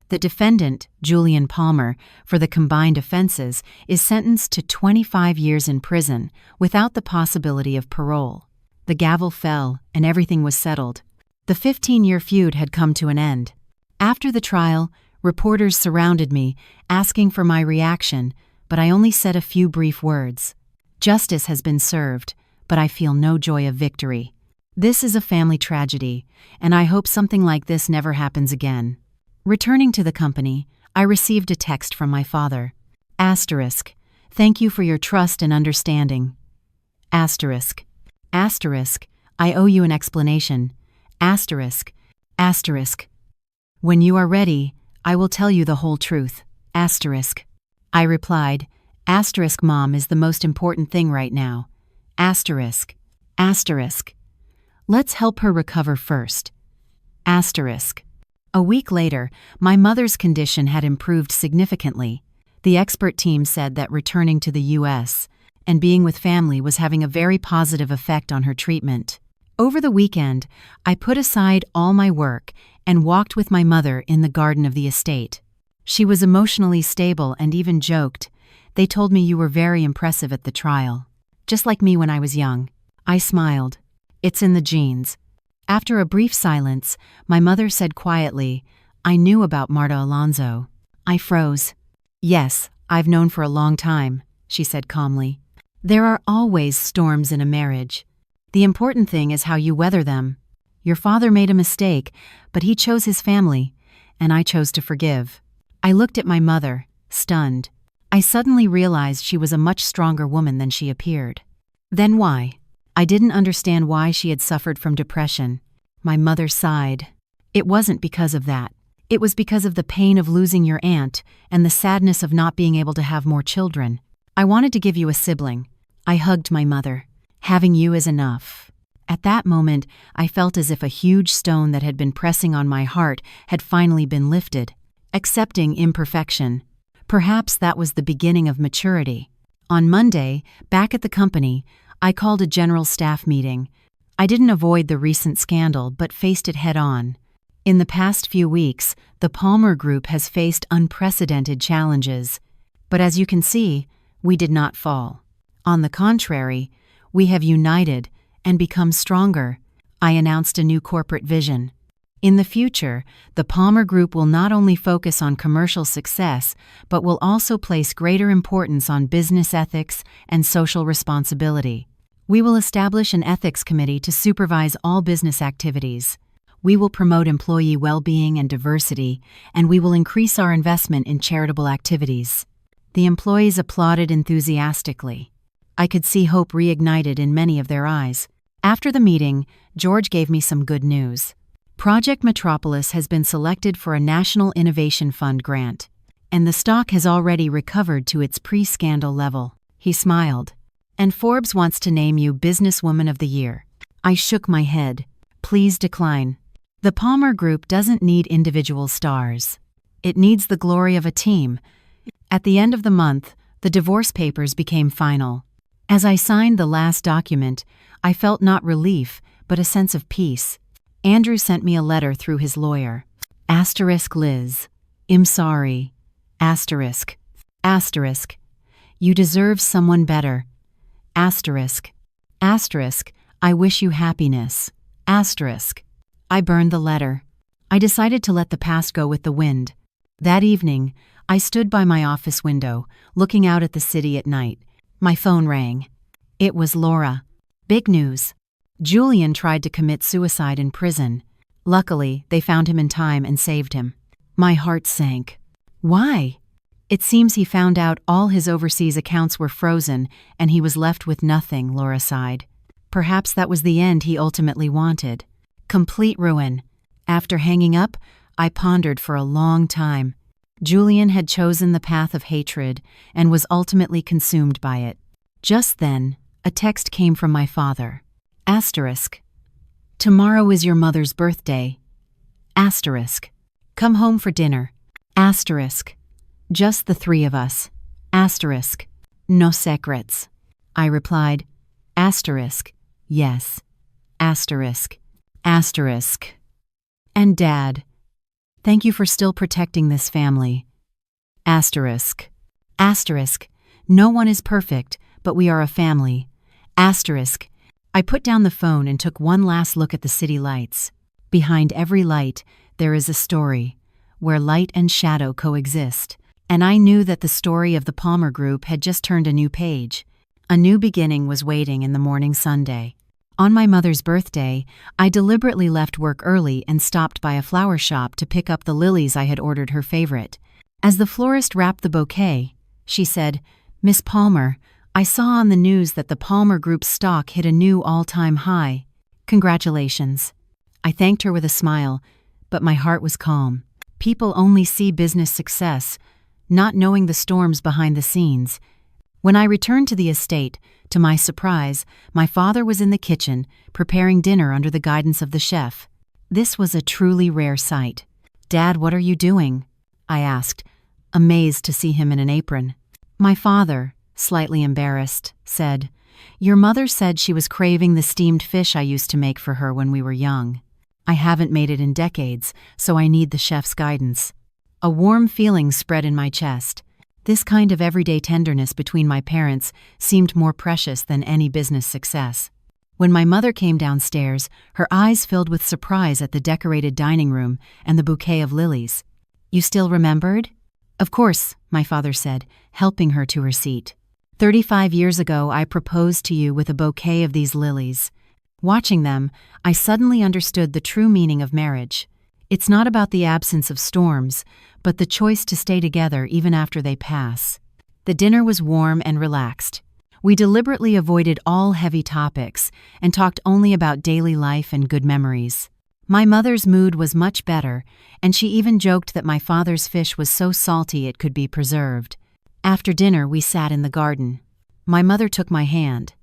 The defendant, Julian Palmer, for the combined offenses, is sentenced to 25 years in prison without the possibility of parole. The gavel fell, and everything was settled. The 15-year feud had come to an end. After the trial, reporters surrounded me, asking for my reaction, but I only said a few brief words. Justice has been served, but I feel no joy of victory. This is a family tragedy, and I hope something like this never happens again. Returning to the company, I received a text from my father. Asterisk. Thank you for your trust and understanding. Asterisk. Asterisk. I owe you an explanation. Asterisk. Asterisk. When you are ready, I will tell you the whole truth. Asterisk. I replied, Asterisk, Mom is the most important thing right now. Asterisk. Asterisk. Let's help her recover first. Asterisk. A week later, my mother's condition had improved significantly. The expert team said that returning to the U.S. and being with family was having a very positive effect on her treatment. Over the weekend, I put aside all my work and walked with my mother in the garden of the estate. She was emotionally stable and even joked, "They told me you were very impressive at the trial. Just like me when I was young." I smiled. It's in the genes. After a brief silence, my mother said quietly, "I knew about Marta Alonso." I froze. "Yes, I've known for a long time," she said calmly. "There are always storms in a marriage. The important thing is how you weather them. Your father made a mistake, but he chose his family, and I chose to forgive." I looked at my mother, stunned. I suddenly realized she was a much stronger woman than she appeared. Then why? I didn't understand why she had suffered from depression. My mother sighed. "It wasn't because of that. It was because of the pain of losing your aunt and the sadness of not being able to have more children. I wanted to give you a sibling." I hugged my mother. "Having you is enough." At that moment, I felt as if a huge stone that had been pressing on my heart had finally been lifted. Accepting imperfection. Perhaps that was the beginning of maturity. On Monday, back at the company, I called a general staff meeting. I didn't avoid the recent scandal but faced it head-on. In the past few weeks, the Palmer Group has faced unprecedented challenges. But as you can see, we did not fall. On the contrary, we have united and become stronger. I announced a new corporate vision. In the future, the Palmer Group will not only focus on commercial success, but will also place greater importance on business ethics and social responsibility. We will establish an ethics committee to supervise all business activities. We will promote employee well-being and diversity, and we will increase our investment in charitable activities. The employees applauded enthusiastically. I could see hope reignited in many of their eyes. After the meeting, George gave me some good news. Project Metropolis has been selected for a National Innovation Fund grant, and the stock has already recovered to its pre-scandal level. He smiled. And Forbes wants to name you Businesswoman of the Year. I shook my head. Please decline. The Palmer Group doesn't need individual stars. It needs the glory of a team. At the end of the month, the divorce papers became final. As I signed the last document, I felt not relief, but a sense of peace. Andrew sent me a letter through his lawyer. Liz. I'm sorry. You deserve someone better. I wish you happiness. I burned the letter. I decided to let the past go with the wind. That evening, I stood by my office window, looking out at the city at night. My phone rang. It was Laura. Big news. Julian tried to commit suicide in prison. Luckily, they found him in time and saved him. My heart sank. Why? It seems he found out all his overseas accounts were frozen and he was left with nothing, Laura sighed. Perhaps that was the end he ultimately wanted. Complete ruin. After hanging up, I pondered for a long time. Julian had chosen the path of hatred and was ultimately consumed by it. Just then, a text came from my father. Tomorrow is your mother's birthday. Come home for dinner. Just the three of us. No secrets. I replied. Yes. And Dad, thank you for still protecting this family. No one is perfect, but we are a family. I put down the phone and took one last look at the city lights. Behind every light, there is a story, where light and shadow coexist. And I knew that the story of the Palmer Group had just turned a new page. A new beginning was waiting in the morning Sunday. On my mother's birthday, I deliberately left work early and stopped by a flower shop to pick up the lilies I had ordered her favorite. As the florist wrapped the bouquet, she said, "Miss Palmer, I saw on the news that the Palmer Group's stock hit a new all-time high. Congratulations." I thanked her with a smile, but my heart was calm. People only see business success, not knowing the storms behind the scenes. When I returned to the estate, to my surprise, my father was in the kitchen, preparing dinner under the guidance of the chef. This was a truly rare sight. "Dad, what are you doing?" I asked, amazed to see him in an apron. My father, slightly embarrassed, said, "Your mother said she was craving the steamed fish I used to make for her when we were young. I haven't made it in decades, so I need the chef's guidance." A warm feeling spread in my chest. This kind of everyday tenderness between my parents seemed more precious than any business success. When my mother came downstairs, her eyes filled with surprise at the decorated dining room and the bouquet of lilies. "You still remembered?" "Of course," my father said, helping her to her seat. 35 years ago, I proposed to you with a bouquet of these lilies. Watching them, I suddenly understood the true meaning of marriage. It's not about the absence of storms, but the choice to stay together even after they pass. The dinner was warm and relaxed. We deliberately avoided all heavy topics and talked only about daily life and good memories. My mother's mood was much better, and she even joked that my father's fish was so salty it could be preserved. After dinner, we sat in the garden. My mother took my hand.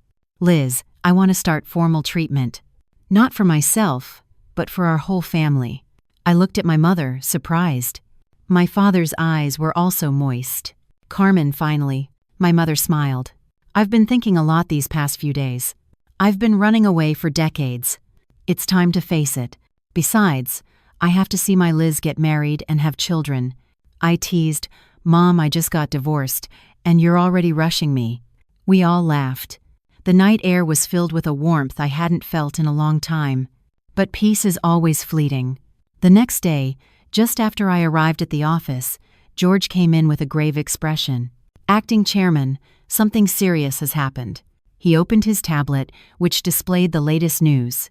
"Liz, I want to start formal treatment. Not for myself, but for our whole family." I looked at my mother, surprised. My father's eyes were also moist. "Carmen, finally." My mother smiled. "I've been thinking a lot these past few days. I've been running away for decades. It's time to face it. Besides, I have to see my Liz get married and have children. I teased, Mom, I just got divorced, and you're already rushing me. We all laughed. The night air was filled with a warmth I hadn't felt in a long time. But peace is always fleeting. The next day, just after I arrived at the office, George came in with a grave expression. Acting chairman, something serious has happened. He opened his tablet, which displayed the latest news.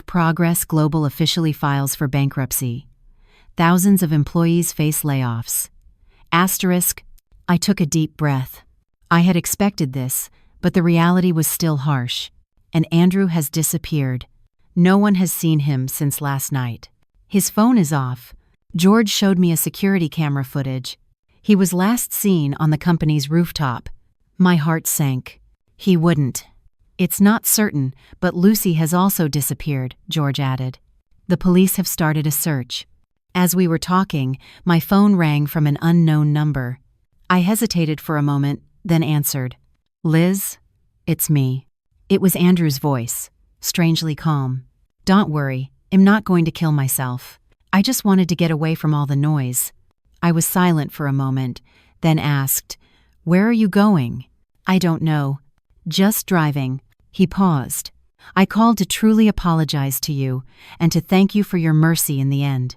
Progress Global officially files for bankruptcy. Thousands of employees face layoffs. I took a deep breath. I had expected this, but the reality was still harsh. And Andrew has disappeared. No one has seen him since last night. His phone is off. George showed me a security camera footage. He was last seen on the company's rooftop. My heart sank. He wouldn't. It's not certain, but Lucy has also disappeared, George added. The police have started a search. As we were talking, my phone rang from an unknown number. I hesitated for a moment, then answered. Liz? It's me. It was Andrew's voice, strangely calm. Don't worry, I'm not going to kill myself. I just wanted to get away from all the noise. I was silent for a moment, then asked, Where are you going? I don't know. Just driving. He paused. I called to truly apologize to you, and to thank you for your mercy in the end.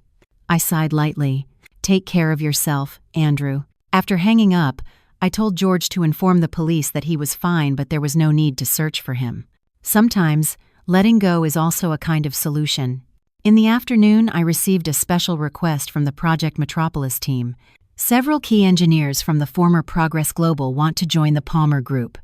I sighed lightly. Take care of yourself, Andrew. After hanging up, I told George to inform the police that he was fine, but there was no need to search for him. Sometimes, letting go is also a kind of solution. In the afternoon, I received a special request from the Project Metropolis team. Several key engineers from the former Progress Global want to join the Palmer Group.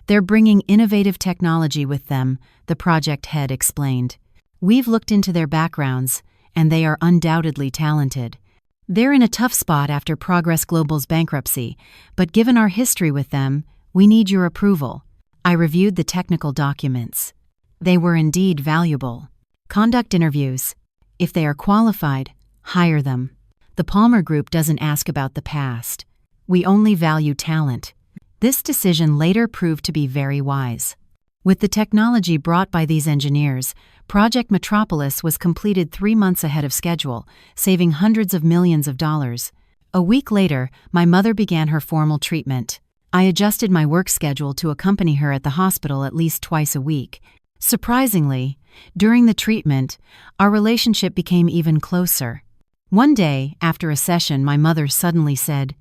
They're bringing innovative technology with them, the project head explained. We've looked into their backgrounds, and they are undoubtedly talented. They're in a tough spot after Progress Global's bankruptcy, but given our history with them, we need your approval. I reviewed the technical documents. They were indeed valuable. Conduct interviews. If they are qualified, hire them. The Palmer Group doesn't ask about the past. We only value talent. This decision later proved to be very wise. With the technology brought by these engineers, Project Metropolis was completed 3 months ahead of schedule, saving hundreds of millions of dollars. A week later, my mother began her formal treatment. I adjusted my work schedule to accompany her at the hospital at least twice a week. Surprisingly, during the treatment, our relationship became even closer. One day, after a session, my mother suddenly said,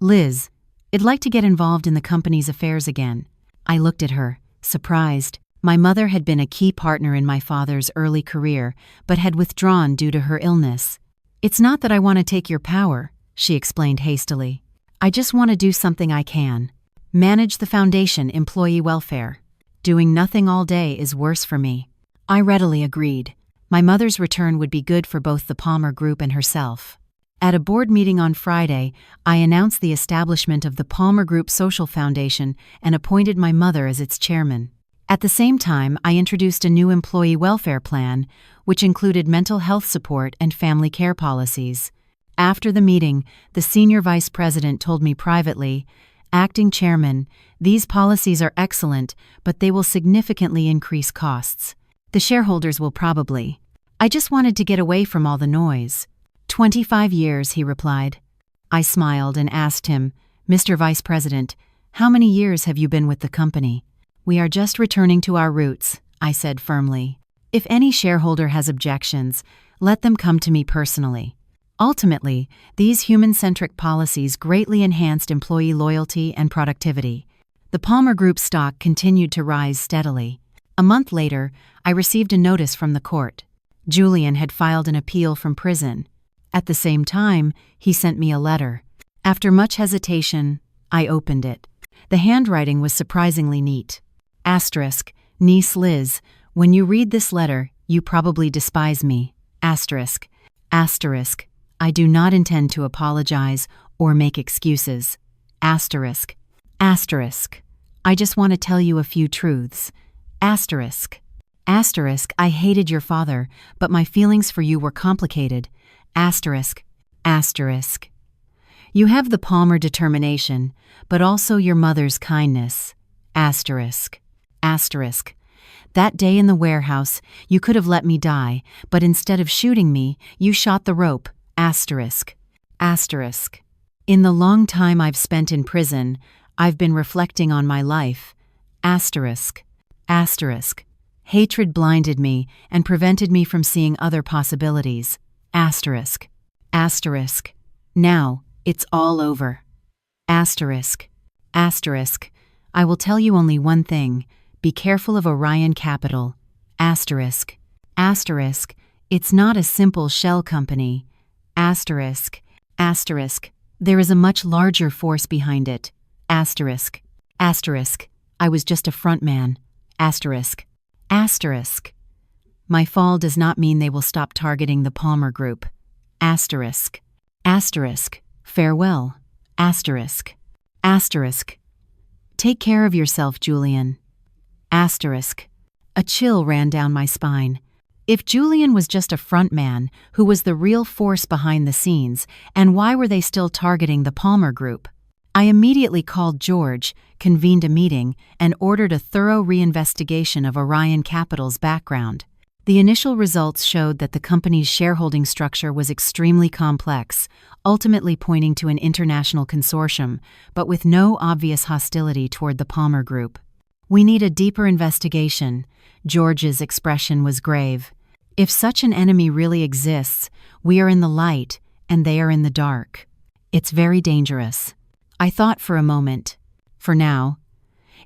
Liz, I'd like to get involved in the company's affairs again. I looked at her, surprised. My mother had been a key partner in my father's early career, but had withdrawn due to her illness. It's not that I want to take your power, she explained hastily. I just want to do something I can. Manage the foundation employee welfare. Doing nothing all day is worse for me. I readily agreed. My mother's return would be good for both the Palmer Group and herself. At a board meeting on Friday, I announced the establishment of the Palmer Group Social Foundation and appointed my mother as its chairman. At the same time, I introduced a new employee welfare plan, which included mental health support and family care policies. After the meeting, the senior vice president told me privately, Acting chairman, these policies are excellent, but they will significantly increase costs. The shareholders will probably. I just wanted to get away from all the noise. 25 years, he replied. I smiled and asked him, Mr. Vice President, how many years have you been with the company? We are just returning to our roots, I said firmly. If any shareholder has objections, let them come to me personally. Ultimately, these human-centric policies greatly enhanced employee loyalty and productivity. The Palmer Group stock continued to rise steadily. A month later, I received a notice from the court. Julian had filed an appeal from prison. At the same time, he sent me a letter. After much hesitation, I opened it. The handwriting was surprisingly neat. Niece Liz, when you read this letter, you probably despise me. I do not intend to apologize or make excuses. I just want to tell you a few truths. I hated your father, but my feelings for you were complicated. You have the Palmer determination, but also your mother's kindness. That day in the warehouse, you could have let me die, but instead of shooting me, you shot the rope. Asterisk. Asterisk. In the long time I've spent in prison, I've been reflecting on my life. Asterisk. Asterisk. Hatred blinded me and prevented me from seeing other possibilities. Asterisk. Asterisk. Now, it's all over. Asterisk. Asterisk. I will tell you only one thing. Be careful of Orion Capital. Asterisk. Asterisk. It's not a simple shell company. Asterisk. Asterisk. There is a much larger force behind it. Asterisk. Asterisk. I was just a front man. Asterisk. Asterisk. My fall does not mean they will stop targeting the Palmer Group. Asterisk. Asterisk. Farewell. Asterisk. Asterisk. Take care of yourself, Julian. Asterisk. A chill ran down my spine. If Julian was just a front man, who was the real force behind the scenes, and why were they still targeting the Palmer Group? I immediately called George, convened a meeting, and ordered a thorough reinvestigation of Orion Capital's background. The initial results showed that the company's shareholding structure was extremely complex, ultimately pointing to an international consortium, but with no obvious hostility toward the Palmer Group. We need a deeper investigation. George's expression was grave. If such an enemy really exists, we are in the light, and they are in the dark. It's very dangerous. I thought for a moment. For now,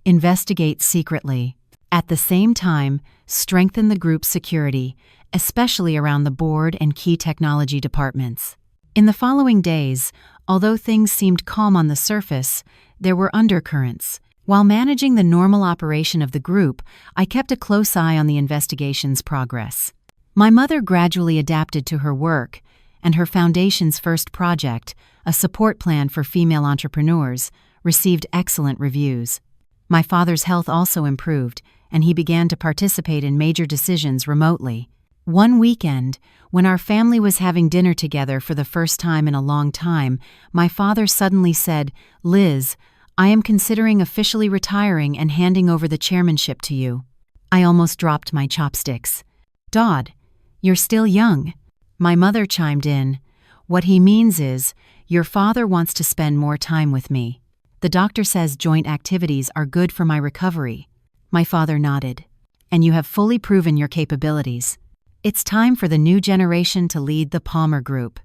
investigate secretly. At the same time, strengthen the group's security, especially around the board and key technology departments. In the following days, although things seemed calm on the surface, there were undercurrents. While managing the normal operation of the group, I kept a close eye on the investigation's progress. My mother gradually adapted to her work, and her foundation's first project, a support plan for female entrepreneurs, received excellent reviews. My father's health also improved, and he began to participate in major decisions remotely. One weekend, when our family was having dinner together for the first time in a long time, my father suddenly said, "Liz, I am considering officially retiring and handing over the chairmanship to you." I almost dropped my chopsticks. "Dad, you're still young." My mother chimed in. "What he means is, your father wants to spend more time with me. The doctor says joint activities are good for my recovery." My father nodded. "And you have fully proven your capabilities. It's time for the new generation to lead the Palmer Group."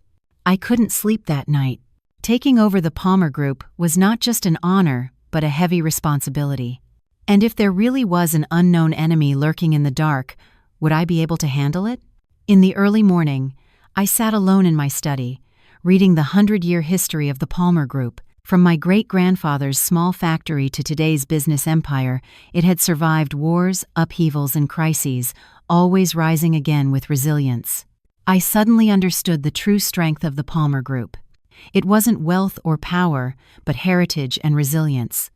I couldn't sleep that night. Taking over the Palmer Group was not just an honor, but a heavy responsibility. And if there really was an unknown enemy lurking in the dark, would I be able to handle it? In the early morning, I sat alone in my study, reading the 100-year history of the Palmer Group. From my great-grandfather's small factory to today's business empire, it had survived wars, upheavals, and crises, always rising again with resilience. I suddenly understood the true strength of the Palmer Group. It wasn't wealth or power, but heritage and resilience.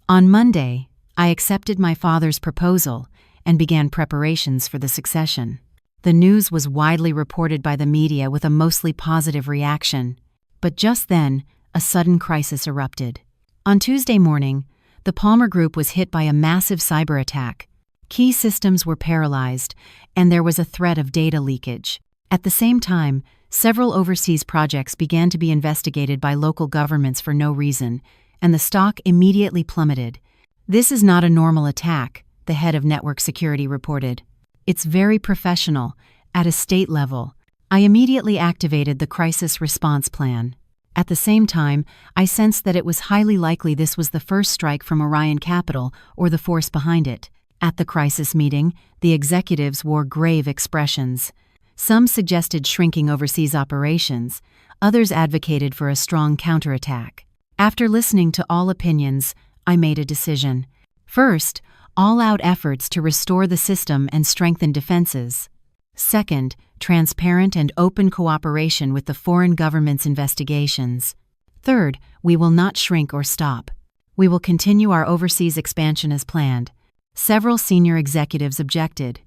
On Monday, I accepted my father's proposal and began preparations for the succession. The news was widely reported by the media with a mostly positive reaction. But just then, a sudden crisis erupted. On Tuesday morning, the Palmer Group was hit by a massive cyber attack. Key systems were paralyzed, and there was a threat of data leakage. At the same time, several overseas projects began to be investigated by local governments for no reason, and the stock immediately plummeted. "This is not a normal attack," the head of network security reported. "It's very professional, at a state level." I immediately activated the crisis response plan. At the same time, I sensed that it was highly likely this was the first strike from Orion Capital or the force behind it. At the crisis meeting, the executives wore grave expressions. Some suggested shrinking overseas operations, others advocated for a strong counterattack. After listening to all opinions, I made a decision. First, all-out efforts to restore the system and strengthen defenses. Second, transparent and open cooperation with the foreign government's investigations. Third, we will not shrink or stop. We will continue our overseas expansion as planned. Several senior executives objected.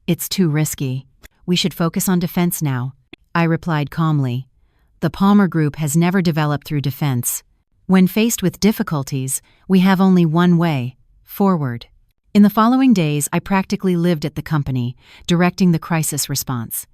"It's too risky. We should focus on defense now," I replied calmly. "The Palmer Group has never developed through defense. When faced with difficulties, we have only one way: forward." In the following days, I practically lived at the company, directing the crisis response.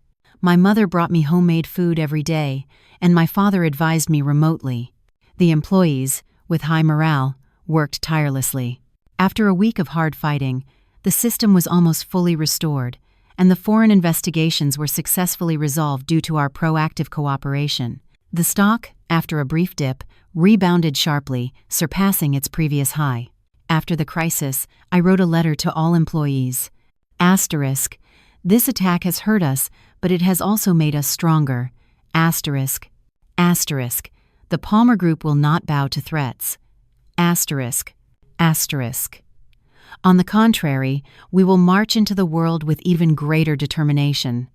My mother brought me homemade food every day, and my father advised me remotely. The employees, with high morale, worked tirelessly. After a week of hard fighting, the system was almost fully restored, and the foreign investigations were successfully resolved due to our proactive cooperation. The stock, after a brief dip, rebounded sharply, surpassing its previous high. After the crisis, I wrote a letter to all employees. Asterisk, this attack has hurt us, but it has also made us stronger. Asterisk, asterisk, the Palmer Group will not bow to threats. Asterisk, asterisk. On the contrary, we will march into the world with even greater determination.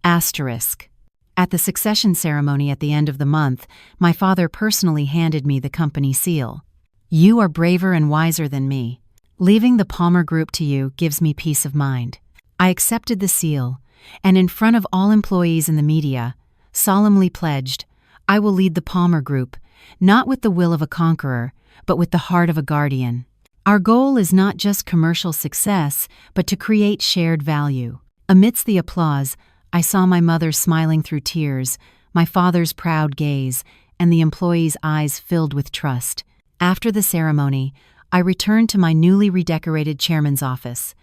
Asterisk. At the succession ceremony at the end of the month, my father personally handed me the company seal. You are braver and wiser than me. Leaving the Palmer Group to you gives me peace of mind. I accepted the seal, and in front of all employees in the media, solemnly pledged, I will lead the Palmer Group, not with the will of a conqueror, but with the heart of a guardian. Our goal is not just commercial success, but to create shared value. Amidst the applause, I saw my mother smiling through tears, my father's proud gaze, and the employees' eyes filled with trust. After the ceremony, I returned to my newly redecorated chairman's office.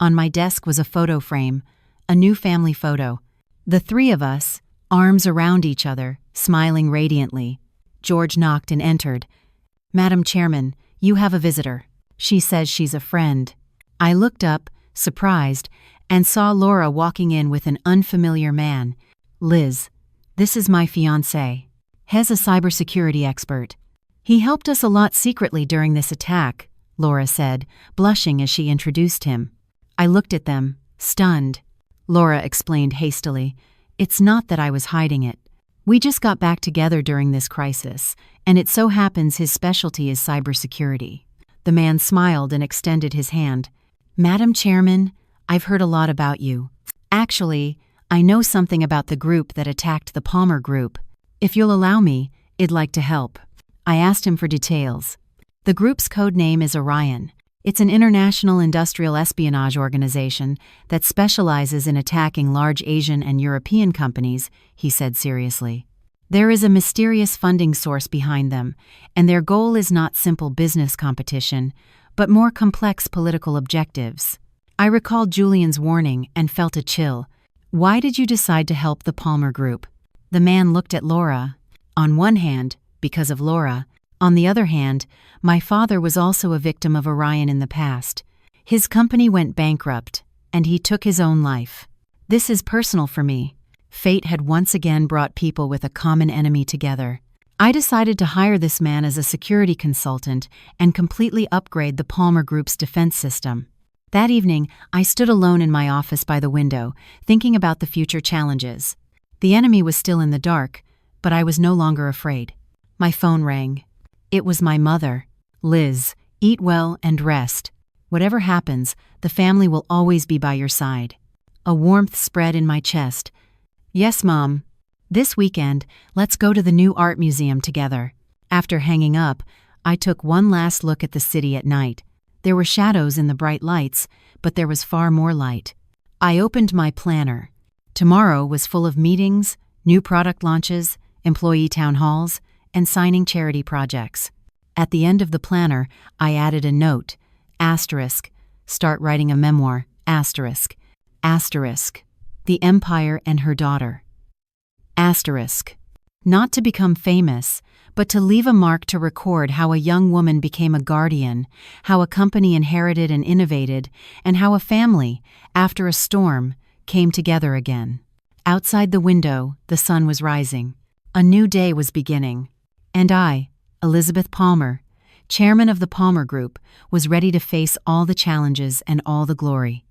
On my desk was a photo frame, a new family photo. The three of us, arms around each other, smiling radiantly. George knocked and entered. Madam Chairman, you have a visitor. She says she's a friend. I looked up, surprised, and saw Laura walking in with an unfamiliar man. Liz, this is my fiancé. He's a cybersecurity expert. He helped us a lot secretly during this attack, Laura said, blushing as she introduced him. I looked at them, stunned. Laura explained hastily, it's not that I was hiding it. We just got back together during this crisis, and it so happens his specialty is cybersecurity. The man smiled and extended his hand. Madam Chairman, I've heard a lot about you. Actually, I know something about the group that attacked the Palmer Group. If you'll allow me, I'd like to help. I asked him for details. The group's code name is Orion. It's an international industrial espionage organization that specializes in attacking large Asian and European companies, he said seriously. There is a mysterious funding source behind them, and their goal is not simple business competition, but more complex political objectives. I recalled Julian's warning and felt a chill. Why did you decide to help the Palmer Group? The man looked at Laura. On one hand, because of Laura. On the other hand, my father was also a victim of Orion in the past. His company went bankrupt, and he took his own life. This is personal for me. Fate had once again brought people with a common enemy together. I decided to hire this man as a security consultant and completely upgrade the Palmer Group's defense system. That evening, I stood alone in my office by the window, thinking about the future challenges. The enemy was still in the dark, but I was no longer afraid. My phone rang. It was my mother. Liz, eat well and rest. Whatever happens, the family will always be by your side. A warmth spread in my chest. Yes, Mom. This weekend, let's go to the new art museum together. After hanging up, I took one last look at the city at night. There were shadows in the bright lights, but there was far more light. I opened my planner. Tomorrow was full of meetings, new product launches, employee town halls, and signing charity projects. At the end of the planner, I added a note, asterisk, start writing a memoir, asterisk, asterisk, the Empire and Her Daughter. Asterisk, not to become famous, but to leave a mark to record how a young woman became a guardian, how a company inherited and innovated, and how a family, after a storm, came together again. Outside the window, the sun was rising. A new day was beginning. And I, Elizabeth Palmer, chairman of the Palmer Group, was ready to face all the challenges and all the glory.